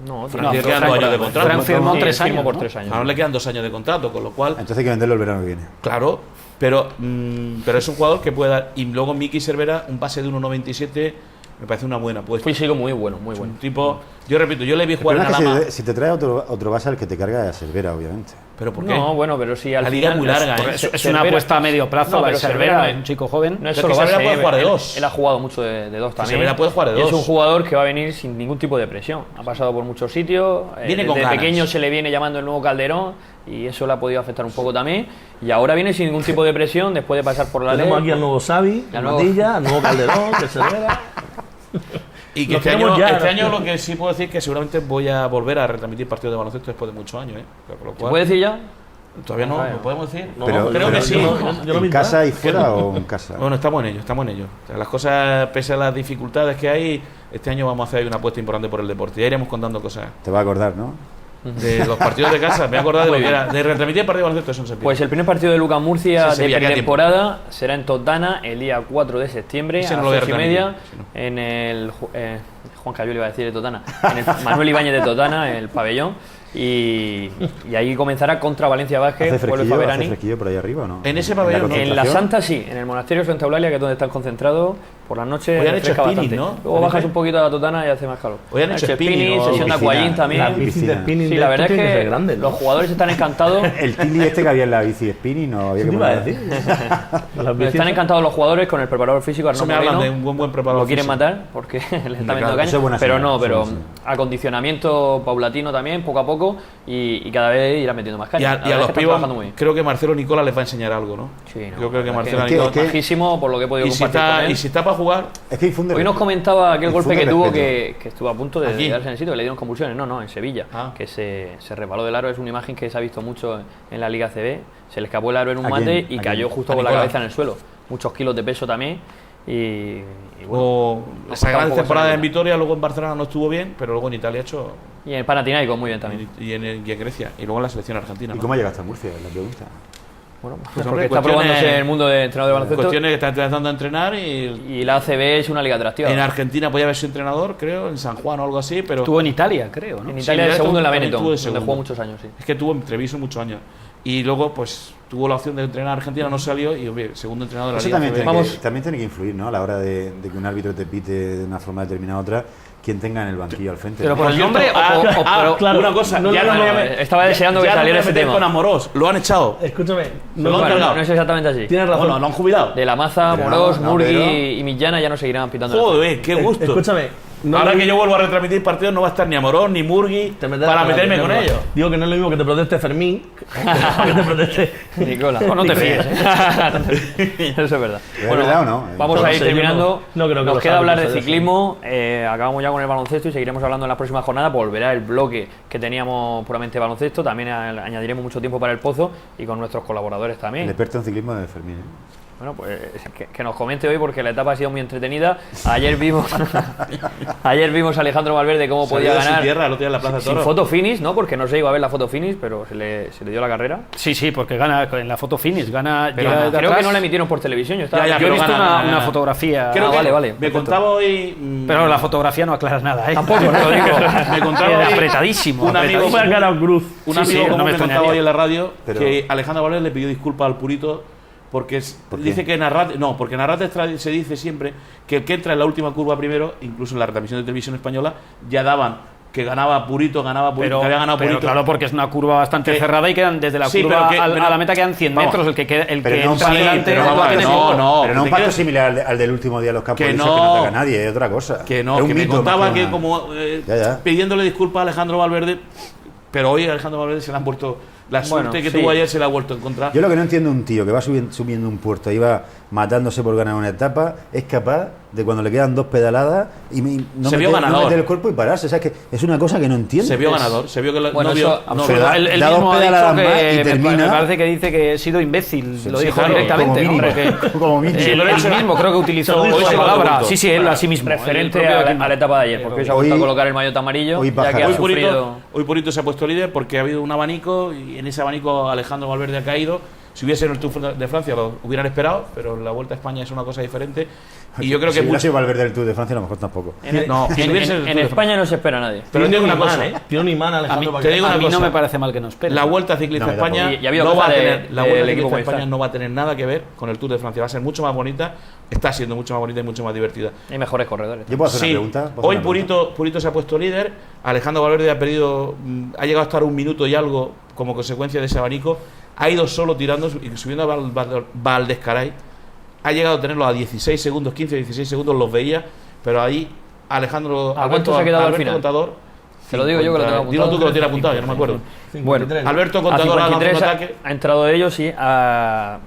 No, Fran le quedan 2 años de contrato. Fran firmó Sí, 3 firmó años. por ¿no? 3 años. Ahora le quedan 2 años de contrato, con lo cual, Entonces hay que venderlo el verano que viene. claro, pero es un jugador que puede dar. Y luego Miki Cervera, un base de 1,97, me parece una buena apuesta. Físico muy bueno, muy bueno. Un tipo, yo repito, yo le vi El jugar en problema es Alama, que si te trae otro base, al que te carga es a Cervera, obviamente. pero ¿por qué? No, bueno, pero sí al La liga es final muy larga, porque ¿eh? Es una Cervera- apuesta a medio plazo, No, la de pero Cervera, Cervera un chico joven. No es Pero solo que Cervera base, puede jugar de él- 2. Él ha jugado mucho de 2 también. Cervera puede jugar de Y es 2. un jugador que va a venir sin ningún tipo de presión. Ha pasado por muchos sitios. Viene con desde ganas. pequeño se le viene llamando el nuevo Calderón y eso le ha podido afectar un poco también. Y ahora viene sin ningún tipo de presión después de pasar por la Tenemos ley. aquí al nuevo Xavi, Al al nuevo- Matilla, al nuevo Calderón, que Cervera. Y que Lo este queremos año, ya, este ¿no? año lo que sí puedo decir es que seguramente voy a volver a retransmitir partidos de baloncesto después de muchos años, ¿eh? Con lo ¿Se cual, puede decir ya? todavía no, Vale. ¿lo podemos decir? No, Pero- creo pero que sí. yo no ¿En me casa y fuera o en casa? Bueno, estamos en ello, estamos en ello. O sea, las cosas, pese a las dificultades que hay, este año vamos a hacer una apuesta importante por el deporte. Ya iremos contando cosas Te va a acordar, ¿no? de los partidos de casa. Me voy a acordar de lo que era, de retransmitir el partido de baloncesto, eso no se pierde. Pues el primer partido de Lucas Murcia Sí, de Sevilla, queda pretemporada será en Totana el día 4 de septiembre Ese a no las lo voy a 8:30 retransmitir, sí, no. en el Juan Cayoli iba a decir de Totana, en el Manuel Ibáñez de Totana, en el pabellón, y ahí comenzará contra Valencia Vázquez, ¿Hace vuelve fresquillo, Faberani. hace fresquillo por ahí arriba o no? En ese pabellón, En la concentración? Santa sí, en el monasterio de Santa Eulalia, que es donde están concentrados, por las noches Hoy han hecho refresca spinning, bastante. ¿no? Luego bajas un poquito a la Totana y hace más calor. Hoy han hecho spinning, ¿no? sesión de Piscina, aquagym también. la Las bicis de piscina. spinning Sí, de la esto verdad es tienen que ser grandes, ¿no? los jugadores están encantados. El Tilly este que había en la bici spinning, no había ¿Qué que te iba a poner- decir? Las bicis- Están encantados los jugadores con el preparador físico Eso Arnaud me hablan Moreno. de un buen preparador Lo quieren físico. matar porque le está metiendo claro, caña, eso es buena pero señal, no, eso es pero buena señal. acondicionamiento paulatino también, poco a poco, y cada vez irá metiendo más Y caña. a, La y a verdad es los que están pibos, trabajando muy bien. creo que Marcelo Nicola les va a enseñar algo, ¿no? Sí, no, Yo creo que la verdad Marcelo es que- Nicola. que- majísimo, por lo que he podido Y si compartir con está, él. y si está para jugar, Es que infunde Hoy nos respeto. comentaba aquel golpe Infunde que tuvo respeto. que estuvo a punto de Aquí. darse en el sitio, que le dieron convulsiones. No, en Sevilla. Ah. Que se resbaló del aro. Es una imagen que se ha visto mucho en la Liga CB. Se le escapó el aro en un ¿A mate quién? y ¿A cayó quién? justo A con la Nicolás. cabeza en el suelo. Muchos kilos de peso también. Y bueno, o nos esa falta un gran poco temporada esa en Vitoria, luego en Barcelona no estuvo bien, pero luego en Italia ha hecho. y en Panathinaikos muy bien también. Y en Grecia. Y luego en la selección argentina. ¿Y ¿no? cómo llegaste a Murcia? Es la pregunta. Bueno, Pues, porque hombre, está cuestiones- probándose en el mundo de entrenador de baloncesto. Cuestiones que está empezando a entrenar y Y la ACB es una liga atractiva. en Argentina podía haber sido entrenador, creo, en San Juan o algo así, pero Estuvo en Italia, creo, ¿no? En Sí, Italia ya el segundo en la también Benetton, estuvo de donde segundo. jugó muchos años, sí. es que tuvo en Treviso muchos años. Y luego, pues, tuvo la opción de entrenar a Argentina, no salió y, hombre, segundo entrenador de la Eso Liga también CB. tiene, Vamos. también tiene que influir, ¿no? A la hora de que un árbitro te pite de una forma determinada a otra, quien tenga en el banquillo al frente. Pero ¿no? por el nombre pero- claro, una cosa, no ya le no vamos me a voy a meter- estaba deseando que ya no saliera me voy a ese meter tema. con Amorós, lo han echado. Escúchame, Lo han Bueno, cargado. no es exactamente así. tienes razón. Bueno, lo han jubilado. De la Maza, Pero Morós, no, Murgui pero- y Millana ya no seguirán pitando. la Joder, qué gusto. Escúchame. no Ahora lo que mismo- yo vuelvo a retransmitir partidos, no va a estar ni Amorós ni Murgui te meterás para con la meterme con primera. ellos. Digo que no es lo mismo que te proteste Fermín que te proteste. Nicola. No te fíes, Eso es verdad. ¿Es verdad o no? Vamos No a ir sé, yo terminando. no creo que Nos los queda hablar de árbitros ciclismo. Acabamos ya con el baloncesto y seguiremos hablando en la próxima jornada. Volverá el bloque que teníamos puramente baloncesto. También añadiremos mucho tiempo para el Pozo y con nuestros colaboradores El también. experto en ciclismo de Fermín. ¿eh? Bueno, pues que nos comente hoy porque la etapa ha sido muy entretenida. Ayer vimos a Alejandro Valverde cómo podía Salió de su ganar tierra, el otro día en la Plaza de sin Toros. foto finish, ¿no? Porque no se iba a ver la foto finish, pero se le dio la carrera. Sí, porque gana en la foto finish, gana. Pero llega de creo atrás. que no la emitieron por televisión. Yo, estaba, Ya, Yo he pero visto gana. una fotografía. Creo que vale. Me perfecto. contaba hoy. Pero la fotografía no aclara nada, ¿eh? Tampoco, no lo digo. Me contaba Era hoy apretadísimo. un amigo apretadísimo. Fue a cara cruz. Un Sí, amigo sí, común no me me contaba extrañaría. hoy en la radio Pero- que Alejandro Valverde le pidió disculpas al Purito porque ¿Por qué? dice que porque en Narrate se dice siempre que el que entra en la última curva primero, incluso en la retransmisión de televisión española, ya daban que ganaba Purito, que había ganado pero Purito. claro, porque es una curva bastante cerrada y quedan desde la Sí, curva pero a la meta quedan 100 metros. El que entra adelante pero es lo vamos, que tiene no, tiempo. no. Pero no un ¿te pacto crees? similar al del último día de los campos Que elíseos no. que no ataca a nadie, es otra cosa. Que no, Es un que me mito, contaba más que una- como Ya. pidiéndole disculpas a Alejandro Valverde, pero hoy a Alejandro Valverde se le han vuelto la suerte Bueno, que sí. tuvo ayer, se la ha vuelto a encontrar. Yo lo que no entiendo, un tío que va subiendo un puerto y va matándose por ganar una etapa, es capaz de cuando le quedan 2 pedaladas y no Se vio meter, ganador. no meter el cuerpo y pararse. O sea, es que es una cosa que no entiendo. Se vio ganador, se vio que Bueno, no vio. eso No, Pero da- Él da 2 mismo ha pedaladas dicho más y que me termina. parece que dice que he sido imbécil. Sí, Lo sí, dijo claro, directamente, como ¿no? mínimo. Porque Como mínimo. él mismo creo que utilizó Hoy esa se lo palabra. recuerdo. Sí, él a sí mismo. Referente El propio a Kim. la etapa de ayer, porque hoy se ha vuelto a Hoy- colocar el maillot amarillo, hoy ya baja. que ha Hoy sufrido... Purito se ha puesto líder porque ha habido un abanico y en ese abanico Alejandro Valverde ha caído. Si hubiese en el Tour de Francia lo hubieran esperado, pero la Vuelta a España es una cosa diferente. Y yo creo si que hubiera sido Valverde del Tour de Francia, a lo mejor tampoco. no, si hubiese En España no se espera a nadie. Pero Tiene digo un una imán, cosa, Tiene un imán A mí, Alejandro te digo a una mí no cosa. me parece mal que no espere. la Vuelta Ciclista No, España tampoco. Y había no va a cosas de- tener la Vuelta del Ciclista equipo España Movistar. no va a tener nada que ver con el Tour de Francia. Va a ser mucho más bonita, está siendo mucho más bonita y mucho más divertida. Hay mejores corredores. ¿Yo puedo hacer Sí, una pregunta? ¿Puedo hacer hoy una pregunta? Purito se ha puesto líder. Alejandro Valverde ha perdido, ha llegado a estar 1 minuto y algo como consecuencia de ese abanico. Ha ido solo tirando y subiendo a Valdescaray. Ha llegado a tenerlo a 16 segundos, 15 o 16 segundos, los veía, pero ahí Alejandro. ¿A cuánto se ha quedado al Alberto final? Contador. Te lo digo yo que lo tengo apuntado. Dilo tú que lo tienes apuntado, ya no me acuerdo. Bueno, Alberto a Contador ha lanzado un 53 ataque. ha entrado de ellos y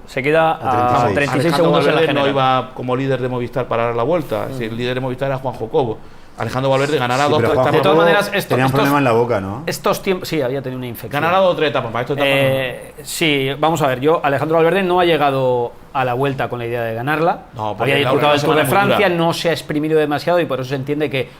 se queda a 36 Alejandro segundos en la Valverde no general. iba como líder de Movistar para dar la vuelta. Si el líder de Movistar era Juan Jocobo. Alejandro Valverde ganará Sí, 2 pero Juanjo De todas etapas. maneras, tenía un problema en la boca, ¿no? Estos tiempos. Sí, había tenido una infección. Ganará 2 o 3 etapas. Para esto Sí, vamos a ver. Alejandro Valverde no ha llegado a la Vuelta con la idea de ganarla. No, porque Había la disputado el última Tour de semana es muy Francia, dura. no se ha exprimido demasiado y por eso se entiende que,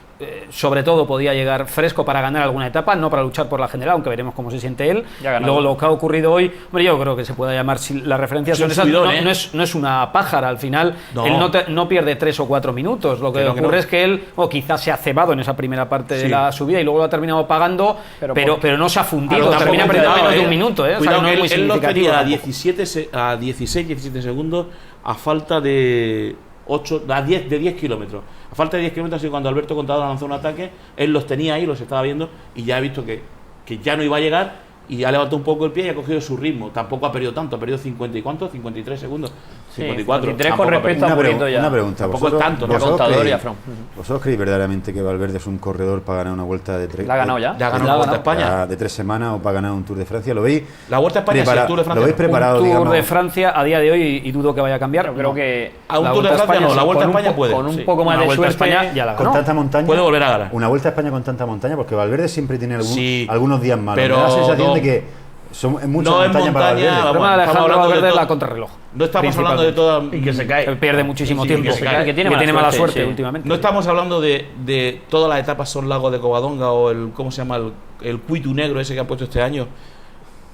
sobre todo, podía llegar fresco para ganar alguna etapa, no para luchar por la general, aunque veremos cómo se siente él. Ya ha ganado. Luego lo que ha ocurrido hoy, hombre, yo creo que se puede llamar, si las referencias Es un son esas, subidón, no es una pájara. Al final, No. él no pierde 3 o 4 minutos. Lo que Que no, ocurre que no. es que él, o quizás se ha cebado en esa primera parte de Sí. la subida y luego lo ha terminado pagando, pero no se ha fundido. Pero Termina tampoco, perdiendo cuidado, menos de un minuto, ¿eh? O sea, Cuidado, no que es muy él lo significativo tenía a tampoco. 17 segundos a falta de 10 kilómetros. A falta de 10 kilómetros, y cuando Alberto Contador lanzó un ataque, él los tenía ahí, los estaba viendo y ya ha visto que ya no iba a llegar y ha levantado un poco el pie y ha cogido su ritmo. Tampoco ha perdido tanto, ha perdido 50 y ¿cuánto? 53 segundos. 54. 53 con Tampoco ha respecto perdido. a Purito ya. Una pregunta. Tampoco es tanto, ¿no? A Contador y a creéis- Fromm. ¿Vosotros creéis verdaderamente que Valverde es un corredor para ganar una vuelta de 3? ¿La ha ganado ya? Ya ha ganado la Vuelta a España. De 3 semanas o para ganar un Tour de Francia? ¿Lo veis? La Vuelta a España es el Tour de Francia. ¿Lo veis preparado, Un Tour digamos? de Francia a día de hoy, y dudo que vaya a cambiar. Yo creo que A un La Tour de Vuelta a Francia España no, la sí, Vuelta a con un España puede. con un Sí. poco más Una de Vuelta a suerte. España ya la Con ganó. tanta montaña. Puede volver a ganar. Una Vuelta a España con tanta montaña, porque Valverde siempre tiene Sí, algunos días malos. pero Me da la sensación no- de que es mucha no es montaña para montaña, Valverde. El problema de Estamos Alejandro hablando de Valverde es todo- la contrarreloj. No estamos hablando de toda. Y que se cae. Él pierde muchísimo Sí, tiempo. que se cae. Que tiene mala mala suerte, suerte, sí. últimamente. No estamos hablando de todas las etapas son Lago de Covadonga o el ¿cómo se llama? El Cuitu negro ese que han puesto este año.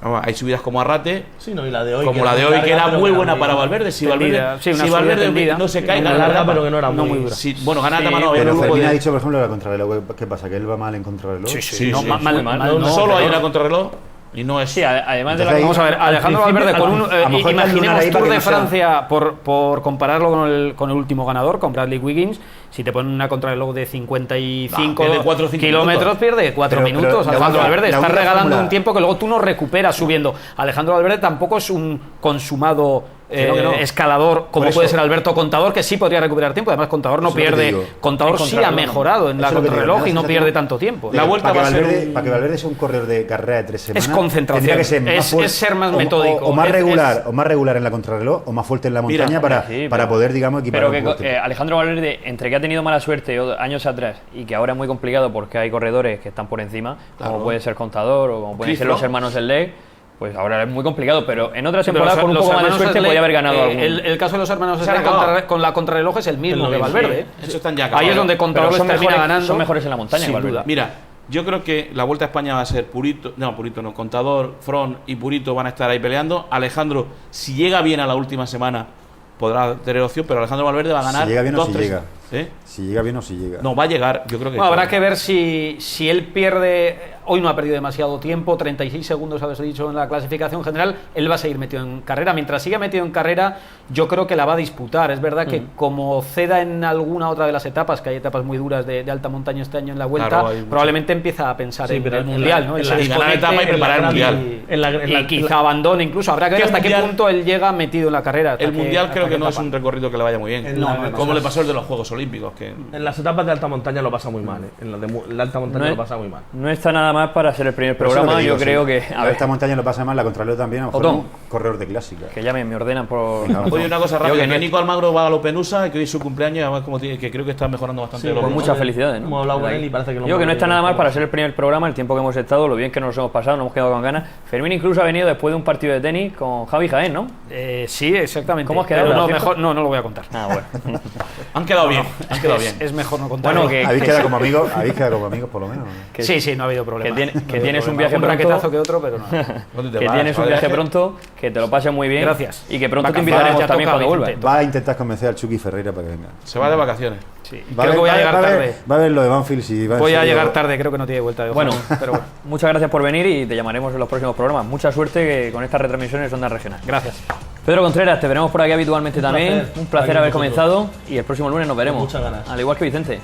Vamos, hay subidas como Arrate, Sí, no, y la de hoy. como la de hoy, que era muy buena para Valverde. Si Tendida. Valverde, Sí, una si subida Valverde tendida. no se cae, Muy gana la larga, etapa. pero que no era No muy muy dura. Sí, bueno, gana la Sí, etapa no, había Pero un grupo Fermín ha de- dicho, por ejemplo, la contrarreloj. ¿Qué pasa? ¿Que él va mal en contrarreloj? Sí, No, sí, mal, muy mal. mal, no, Solo hay pero- una contrarreloj y no es. Sí, además de la Entonces, Vamos a ver, Alejandro al principio, Valverde con un. a lo mejor está el lunar Imaginemos ahí para Tour que de no sea- Francia, por compararlo con el último ganador, con Bradley Wiggins. Si te ponen una contrarreloj de 55 pierde 4 o 5 kilómetros, minutos. pierde 4 Pero minutos. la Alejandro única- Valverde la está única regalando fórmula- un tiempo que luego tú no recuperas subiendo. Alejandro Valverde tampoco es un consumado Que no. escalador como Por puede eso- ser Alberto Contador, que sí podría recuperar tiempo. Además, Contador no Eso es lo que pierde. digo. Contador En sí ha contrarreloj. mejorado en la Eso es lo que digo, contrarreloj me da y no la pierde sensación tanto tiempo. La vuelta va a ser Para que Valverde sea un corredor de carrera de 3 semanas. concentración. Tendría que ser más Es fuerte, ser más o- metódico. O más Es- regular, o más regular en la contrarreloj, o más fuerte en la Mira, montaña para, sí, para pero- poder, digamos, equiparar Pero un que poquito. Alejandro Valverde, entre que ha tenido mala suerte años atrás y que ahora es muy complicado porque hay corredores que están por encima, Claro. como puede ser Contador o como pueden Chris ser los Froome. hermanos del Leg, pues ahora es muy complicado. Pero en otra Sí, pero temporada, con un los poco más de hermanos suerte, Slade, podía haber ganado algún. el caso de los hermanos Se Slade han acabado. con la contrarreloj es el mismo que Valverde. ¿eh? Eso están ya Ahí acabados. es donde Contador Pero les termina ganando. son mejores en la montaña, Sin que Valverde. duda. Mira, yo creo que la Vuelta a España va a ser Purito, Contador, Fromm y Purito van a estar ahí peleando. Alejandro, si llega bien a la última semana, podrá tener opción, pero Alejandro Valverde va a ganar. Si llega bien o 2, si 3. llega. ¿Eh? Si llega bien o si llega. No, va a llegar, yo creo que. Bueno, habrá que ver si él pierde hoy no ha perdido demasiado tiempo, 36 segundos habéis dicho en la clasificación general, él va a seguir metido en carrera. Mientras siga metido en carrera, yo creo que la va a disputar. Es verdad que como ceda en alguna otra de las etapas, que hay etapas muy duras de alta montaña este año en la Vuelta, Claro, probablemente empieza a pensar en el Mundial, ¿no? Y ganar la etapa y preparar el Mundial. Y quizá abandone incluso. Habrá que ver hasta qué punto él llega metido en la carrera. El Mundial creo que no es un recorrido que le vaya muy bien. Como le pasó el de los Juegos Olímpicos. Que En las etapas de alta montaña lo pasa muy mal. En la alta montaña lo pasa muy mal. No está nada más para ser el primer Pero eso es lo programa. que digo, Yo creo sí. que. A ver, esta montaña lo pasa mal, la contrarreloj también, a lo mejor Otón. un corredor de clásica. Que llamen, me ordenan por. Oye, una cosa Yo rápida, que que no- Nico Almagro va a Lopenusa, que hoy es su cumpleaños, y además como que creo que está mejorando bastante. Sí, los Pues números. muchas felicidades, ¿no? Hemos hablado con Desde él aquí. y parece que lo Digo que no hemos está nada vivido. mal para ser el primer programa, el tiempo que hemos estado, lo bien que nos hemos pasado, nos hemos quedado con ganas. Fermín incluso ha venido después de un partido de tenis con Javi Jaén, ¿no? Sí, exactamente. ¿Cómo has quedado, Pero no, ¿cierto? mejor, no lo voy a contar. Ah, bueno. Han quedado bien, han quedado Es, bien. es mejor no contar. Bueno, que- ¿Habéis quedado como amigos? ¿Habéis quedado como amigos por lo menos? que- Sí, no ha habido problema. que tienes un viaje Un pronto. raquetazo que otro, pero no. ¿Dónde te Que vas? tienes un ¿Vas de viaje viaje? pronto, que te lo pases muy bien. Gracias. Y que pronto te Vacaciones, invitaremos ya también toca, cuando vuelvas. Vicente. Va a intentar convencer al Chucky Ferreira para que venga. Se va de vacaciones. Sí. Va Creo que voy a llegar tarde. Va a ver lo de Banfield si va en Voy a serio. llegar tarde, creo que no tiene vuelta de hoja. Bueno, pero bueno. muchas gracias por venir y te llamaremos en los próximos programas. Mucha suerte con estas retransmisiones de Onda Regional. Gracias. Pedro Contreras, te veremos por aquí habitualmente también. placer. Un placer Aquí haber con comenzado y el próximo lunes nos veremos. muchas ganas. Al igual que Vicente.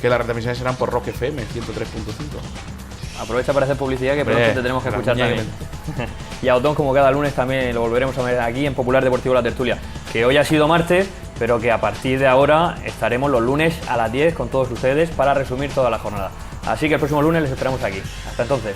Que las retransmisiones serán por Rock FM 103.5. Aprovecha para hacer publicidad que pronto Hombre, te tenemos que la escuchar cuña también. Y a Otón, como cada lunes, también lo volveremos a ver aquí en Popular Deportivo La Tertulia. Que hoy ha sido martes, pero que a partir de ahora estaremos los lunes a las 10 con todos ustedes para resumir toda la jornada. Así que el próximo lunes les esperamos aquí. Hasta entonces.